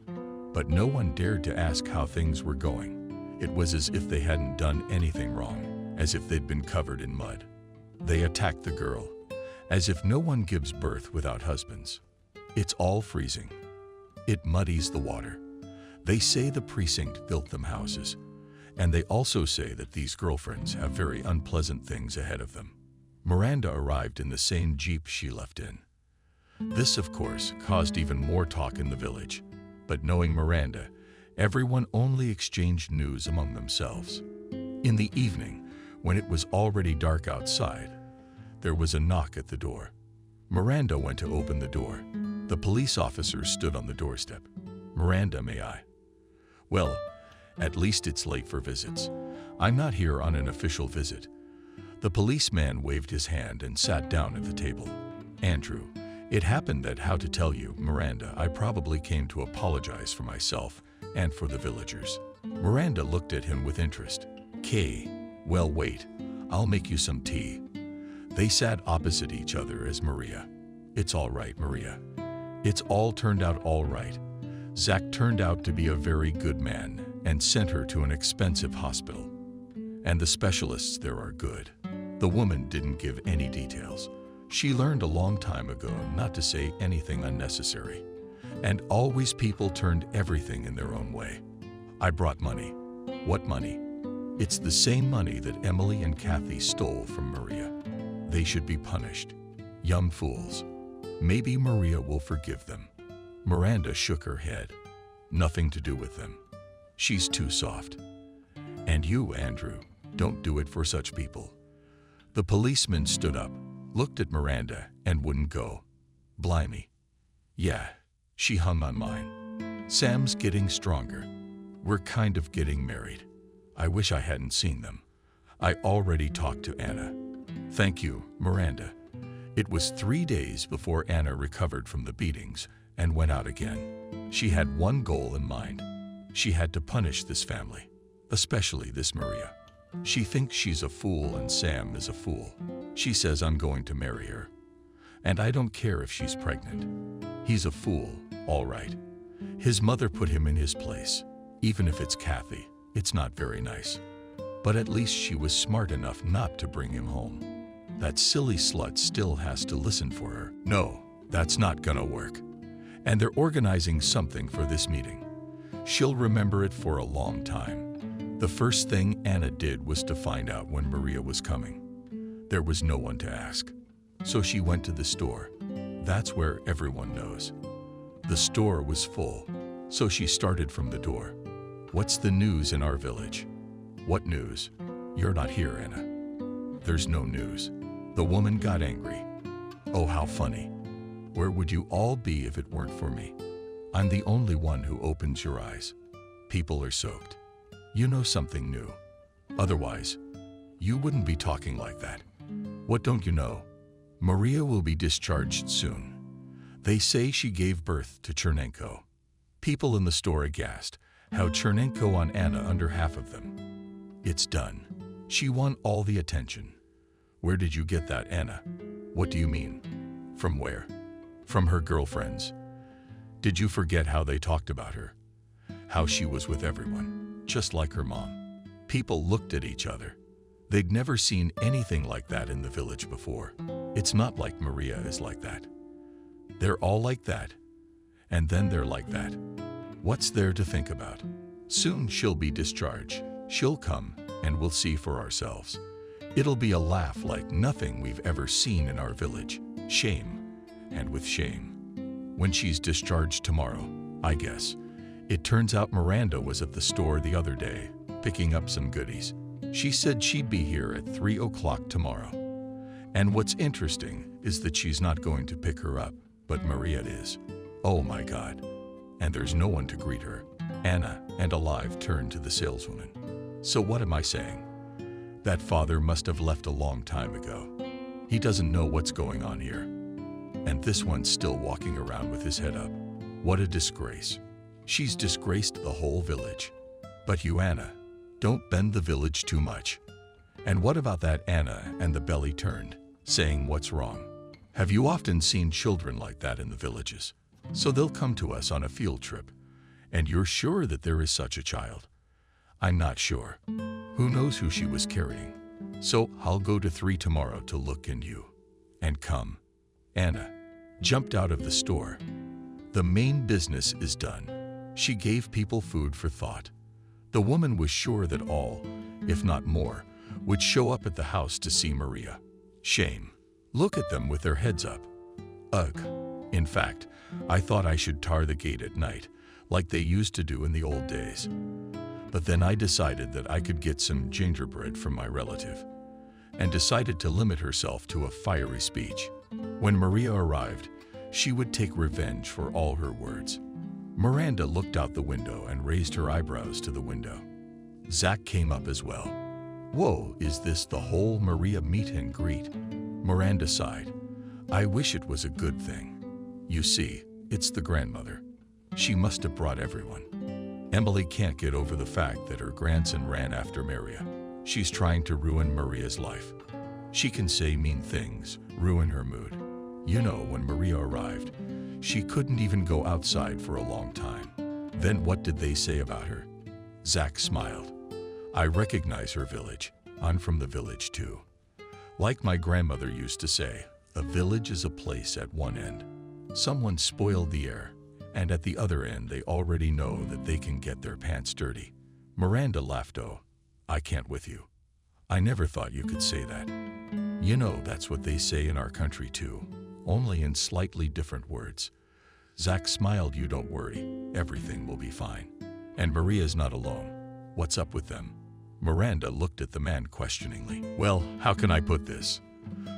But no one dared to ask how things were going. It was as if they hadn't done anything wrong, as if they'd been covered in mud. They attacked the girl, as if no one gives birth without husbands. It's all freezing. It muddies the water. They say the precinct built them houses, and they also say that these girlfriends have very unpleasant things ahead of them. Miranda arrived in the same Jeep she left in. This, of course, caused even more talk in the village, but knowing Miranda, everyone only exchanged news among themselves. In the evening, when it was already dark outside, there was a knock at the door. Miranda went to open the door. The police officer stood on the doorstep. Miranda, may I? Well, at least it's late for visits. I'm not here on an official visit. The policeman waved his hand and sat down at the table. Andrew, it happened that, how to tell you, Miranda, I probably came to apologize for myself and for the villagers. Miranda looked at him with interest. Kay, well, wait, I'll make you some tea. They sat opposite each other as Maria. It's all right, Maria. It's all turned out all right. Zach turned out to be a very good man and sent her to an expensive hospital. And the specialists there are good. The woman didn't give any details. She learned a long time ago not to say anything unnecessary. And always people turned everything in their own way. I brought money. What money? It's the same money that Emily and Kathy stole from Maria. They should be punished. Young fools. Maybe Maria will forgive them. Miranda shook her head. Nothing to do with them. She's too soft. And you, Andrew, don't do it for such people. The policeman stood up, looked at Miranda, and wouldn't go. Blimey. Yeah, she hung on mine. Sam's getting stronger. We're kind of getting married. I wish I hadn't seen them. I already talked to Anna. Thank you, Miranda. It was 3 days before Anna recovered from the beatings and went out again. She had one goal in mind. She had to punish this family, especially this Maria. She thinks she's a fool and Sam is a fool. She says I'm going to marry her. And I don't care if she's pregnant. He's a fool, all right. His mother put him in his place. Even if it's Kathy, it's not very nice. But at least she was smart enough not to bring him home. That silly slut still has to listen for her. No, that's not gonna work. And they're organizing something for this meeting. She'll remember it for a long time. The first thing Anna did was to find out when Maria was coming. There was no one to ask. So she went to the store. That's where everyone knows. The store was full, so she started from the door. What's the news in our village? What news? You're not here, Anna. There's no news. The woman got angry. Oh, how funny. Where would you all be if it weren't for me? I'm the only one who opens your eyes. People are soaked. You know something new. Otherwise, you wouldn't be talking like that. What don't you know? Maria will be discharged soon. They say she gave birth to Chernenko. People in the store aghast. How Chernenko on Anna under half of them. It's done. She won all the attention. Where did you get that, Anna? What do you mean? From where? From her girlfriends. Did you forget how they talked about her? How she was with everyone, just like her mom. People looked at each other. They'd never seen anything like that in the village before. It's not like Maria is like that. They're all like that, and then they're like that. What's there to think about? Soon she'll be discharged. She'll come, and we'll see for ourselves. It'll be a laugh like nothing we've ever seen in our village. Shame, and with shame. When she's discharged tomorrow, I guess. It turns out Miranda was at the store the other day, picking up some goodies. She said she'd be here at 3 o'clock tomorrow. And what's interesting is that she's not going to pick her up, but Maria is. Oh my God. And there's no one to greet her. Anna and Alive turned to the saleswoman. So what am I saying? That father must have left a long time ago. He doesn't know what's going on here. And this one's still walking around with his head up. What a disgrace. She's disgraced the whole village. But you, Anna, don't bend the village too much. And what about that Anna and the belly turned, saying what's wrong? Have you often seen children like that in the villages? So they'll come to us on a field trip. And you're sure that there is such a child? I'm not sure. Who knows who she was carrying? So I'll go to 3 tomorrow to look in you. And come. Anna jumped out of the store. The main business is done. She gave people food for thought. The woman was sure that all, if not more, would show up at the house to see Maria. Shame. Look at them with their heads up. Ugh. In fact, I thought I should tar the gate at night, like they used to do in the old days. But then I decided that I could get some gingerbread from my relative, and decided to limit herself to a fiery speech. When Maria arrived, she would take revenge for all her words. Miranda looked out the window and raised her eyebrows to the window. Zach came up as well. Whoa, is this the whole Maria meet and greet? Miranda sighed. I wish it was a good thing. You see, it's the grandmother. She must have brought everyone. Emily can't get over the fact that her grandson ran after Maria. She's trying to ruin Maria's life. She can say mean things, ruin her mood. You know, when Maria arrived, she couldn't even go outside for a long time. Then what did they say about her? Zach smiled. I recognize her village. I'm from the village too. Like my grandmother used to say, a village is a place at one end. Someone spoiled the air, and at the other end they already know that they can get their pants dirty. Miranda laughed. Oh, I can't with you. I never thought you could say that. You know, that's what they say in our country too, only in slightly different words. Zach smiled. You don't worry, everything will be fine. And Maria's not alone. What's up with them? Miranda looked at the man questioningly. Well, how can I put this?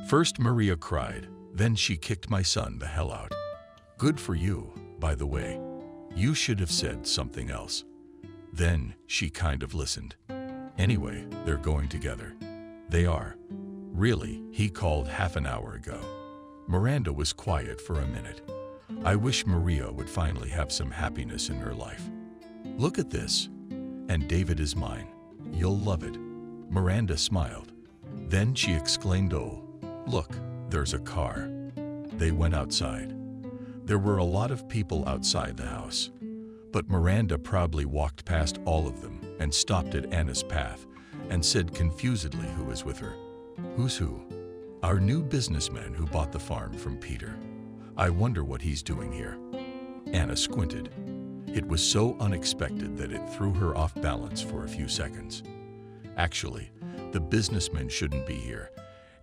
First Maria cried, then she kicked my son the hell out. Good for you, by the way. You should have said something else. Then she kind of listened. Anyway, they're going together. They are. Really, he called half an hour ago. Miranda was quiet for a minute. I wish Maria would finally have some happiness in her life. Look at this. And David is mine. You'll love it. Miranda smiled. Then she exclaimed, oh, look, there's a car. They went outside. There were a lot of people outside the house, but Miranda proudly walked past all of them and stopped at Anna's path and said confusedly who was with her. Who's who? Our new businessman who bought the farm from Peter. I wonder what he's doing here. Anna squinted. It was so unexpected that it threw her off balance for a few seconds. Actually, the businessman shouldn't be here,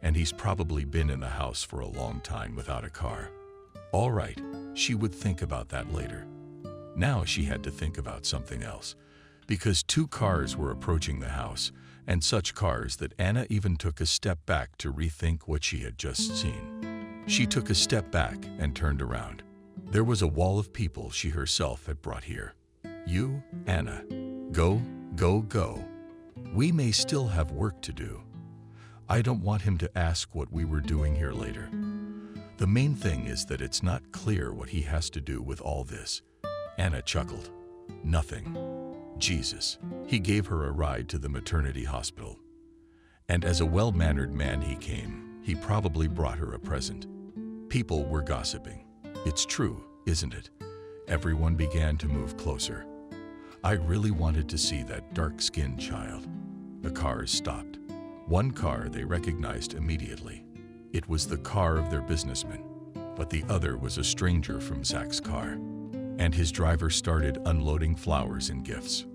and he's probably been in the house for a long time without a car. All right, she would think about that later. Now she had to think about something else, because 2 cars were approaching the house, and such cars that Anna even took a step back to rethink what she had just seen. She took a step back and turned around. There was a wall of people she herself had brought here. You, Anna, go, go, go. We may still have work to do. I don't want him to ask what we were doing here later. The main thing is that it's not clear what he has to do with all this. Anna chuckled. Nothing. Jesus. He gave her a ride to the maternity hospital. And as a well-mannered man he came, he probably brought her a present. People were gossiping. It's true, isn't it? Everyone began to move closer. I really wanted to see that dark-skinned child. The cars stopped. One car they recognized immediately. It was the car of their businessman, but the other was a stranger from Zach's car. And his driver started unloading flowers and gifts.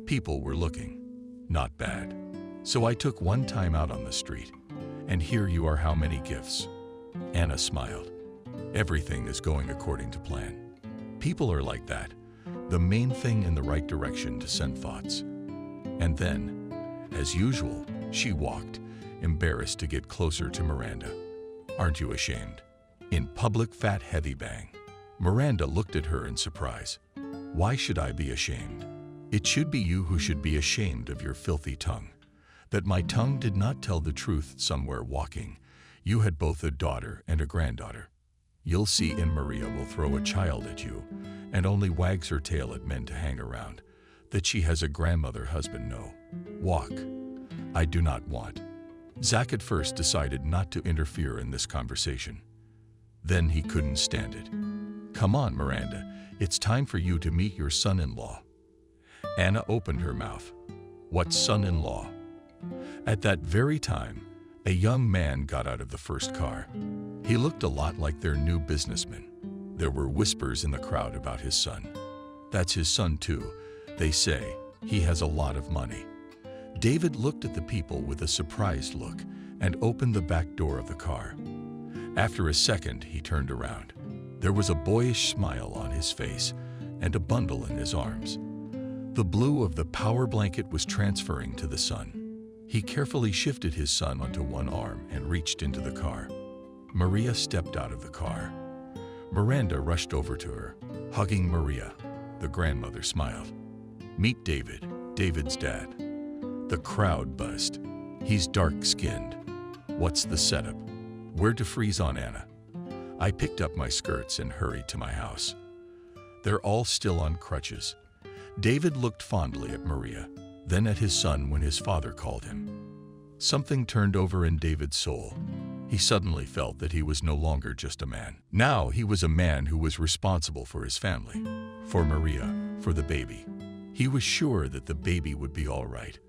People were looking. Not bad. So I took one time out on the street, and here you are. How many gifts? Anna smiled. Everything is going according to plan. People are like that. The main thing in the right direction to send thoughts. And then, as usual, she walked, embarrassed to get closer to Miranda. Aren't you ashamed? In public, fat, heavy bang. Miranda looked at her in surprise. Why should I be ashamed? It should be you who should be ashamed of your filthy tongue. That my tongue did not tell the truth somewhere walking. You had both a daughter and a granddaughter. You'll see, and Maria will throw a child at you and only wags her tail at men to hang around. That she has a grandmother husband. No. Walk. I do not want. Zach at first decided not to interfere in this conversation. Then he couldn't stand it. Come on, Miranda, it's time for you to meet your son-in-law. Anna opened her mouth. What son-in-law? At that very time, a young man got out of the first car. He looked a lot like their new businessman. There were whispers in the crowd about his son. That's his son too, they say. He has a lot of money. David looked at the people with a surprised look and opened the back door of the car. After a second, he turned around. There was a boyish smile on his face and a bundle in his arms. The blue of the power blanket was transferring to the son. He carefully shifted his son onto one arm and reached into the car. Maria stepped out of the car. Miranda rushed over to her, hugging Maria. The grandmother smiled. Meet David, David's dad. The crowd buzzed. He's dark-skinned. What's the setup? Where to freeze on, Anna? I picked up my skirts and hurried to my house. They're all still on crutches. David looked fondly at Maria, then at his son when his father called him. Something turned over in David's soul. He suddenly felt that he was no longer just a man. Now he was a man who was responsible for his family, for Maria, for the baby. He was sure that the baby would be all right,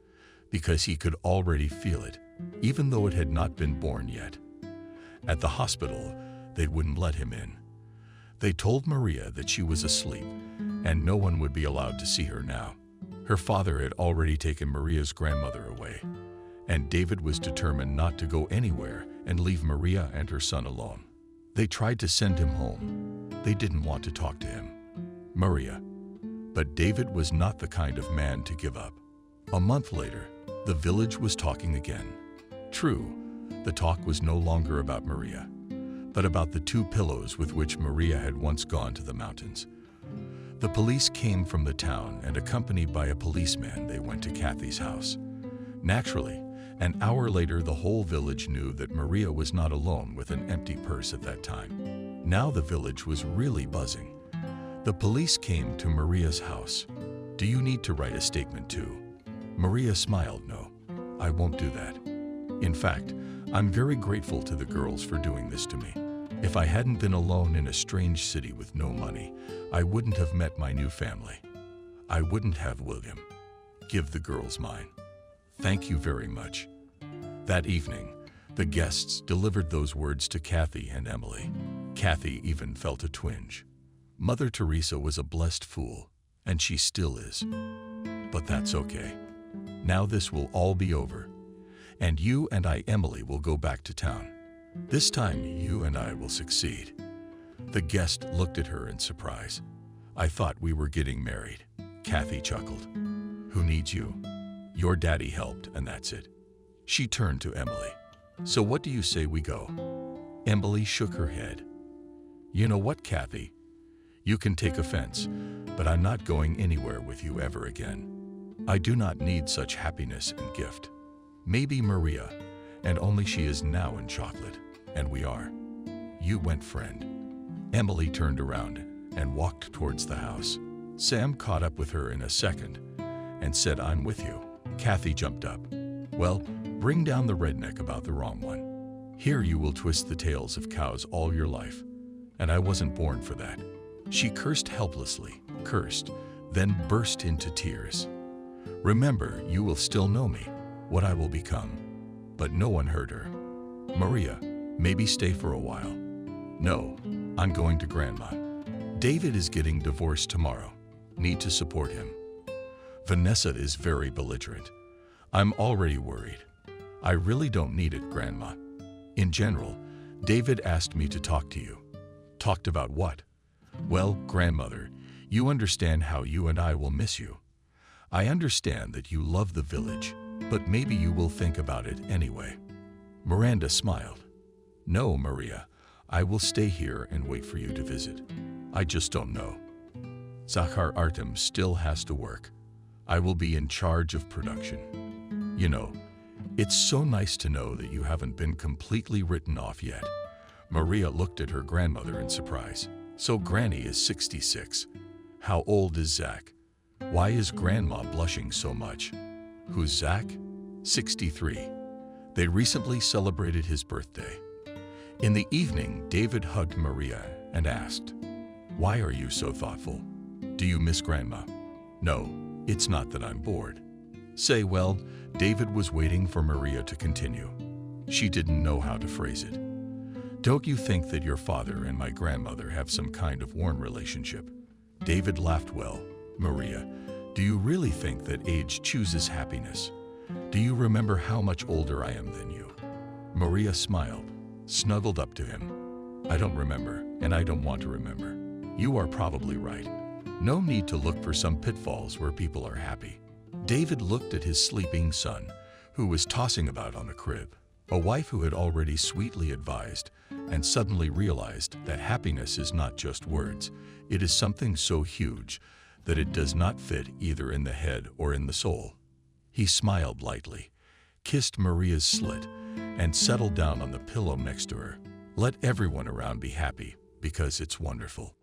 because he could already feel it, even though it had not been born yet. At the hospital, they wouldn't let him in. They told Maria that she was asleep, and no one would be allowed to see her now. Her father had already taken Maria's grandmother away, and David was determined not to go anywhere and leave Maria and her son alone. They tried to send him home. They didn't want to talk to him. Maria. But David was not the kind of man to give up. A month later, the village was talking again. True, the talk was no longer about Maria, but about the 2 pillows with which Maria had once gone to the mountains. The police came from the town, and accompanied by a policeman, they went to Kathy's house. Naturally, an hour later, the whole village knew that Maria was not alone with an empty purse at that time. Now the village was really buzzing. The police came to Maria's house. Do you need to write a statement too? Maria smiled. No, I won't do that. In fact, I'm very grateful to the girls for doing this to me. If I hadn't been alone in a strange city with no money, I wouldn't have met my new family. I wouldn't have William. Give the girls mine. Thank you very much. That evening, the guests delivered those words to Kathy and Emily. Kathy even felt a twinge. Mother Teresa was a blessed fool, and she still is. But that's okay. Now this will all be over. and you and Emily, will go back to town. This time, you and I will succeed." The guest looked at her in surprise. "I thought we were getting married." Kathy chuckled. "Who needs you? Your daddy helped, and that's it." She turned to Emily. "So what do you say we go?" Emily shook her head. "You know what, Kathy? You can take offense, but I'm not going anywhere with you ever again. I do not need such happiness and gift. Maybe Maria, and only she is now in chocolate, and we are. You went, friend." Emily turned around and walked towards the house. Sam caught up with her in a second and said, "I'm with you." Kathy jumped up. "Well, bring down the redneck about the wrong one. Here you will twist the tails of cows all your life, and I wasn't born for that." She cursed helplessly, then burst into tears. "Remember, you will still know me, what I will become." But no one heard her. "Maria, maybe stay for a while." "No, I'm going to Grandma. David is getting divorced tomorrow. Need to support him." Vanessa is very belligerent. "I'm already worried. I really don't need it, Grandma. In general, David asked me to talk to you." "Talked about what?" "Well, grandmother, you understand how you and I will miss you. I understand that you love the village, but maybe you will think about it anyway." Miranda smiled. "No, Maria, I will stay here and wait for you to visit. I just don't know. Zakhar Artem still has to work. I will be in charge of production. You know, it's so nice to know that you haven't been completely written off yet." Maria looked at her grandmother in surprise. "So Granny is 66. How old is Zach? Why is Grandma blushing so much?" "Who's Zach?" 63. They recently celebrated his birthday. In the evening, David hugged Maria and asked, "Why are you so thoughtful? Do you miss Grandma?" "No, it's not that I'm bored." Say, well, David was waiting for Maria to continue. She didn't know how to phrase it. "Don't you think that your father and my grandmother have some kind of warm relationship?" David laughed. "Well, Maria, do you really think that age chooses happiness? Do you remember how much older I am than you?" Maria smiled, snuggled up to him. "I don't remember, and I don't want to remember. You are probably right. No need to look for some pitfalls where people are happy." David looked at his sleeping son, who was tossing about on the crib. A wife who had already sweetly advised and suddenly realized that happiness is not just words. It is something so huge that it does not fit either in the head or in the soul. He smiled lightly, kissed Maria's slit, and settled down on the pillow next to her. "Let everyone around be happy, because it's wonderful."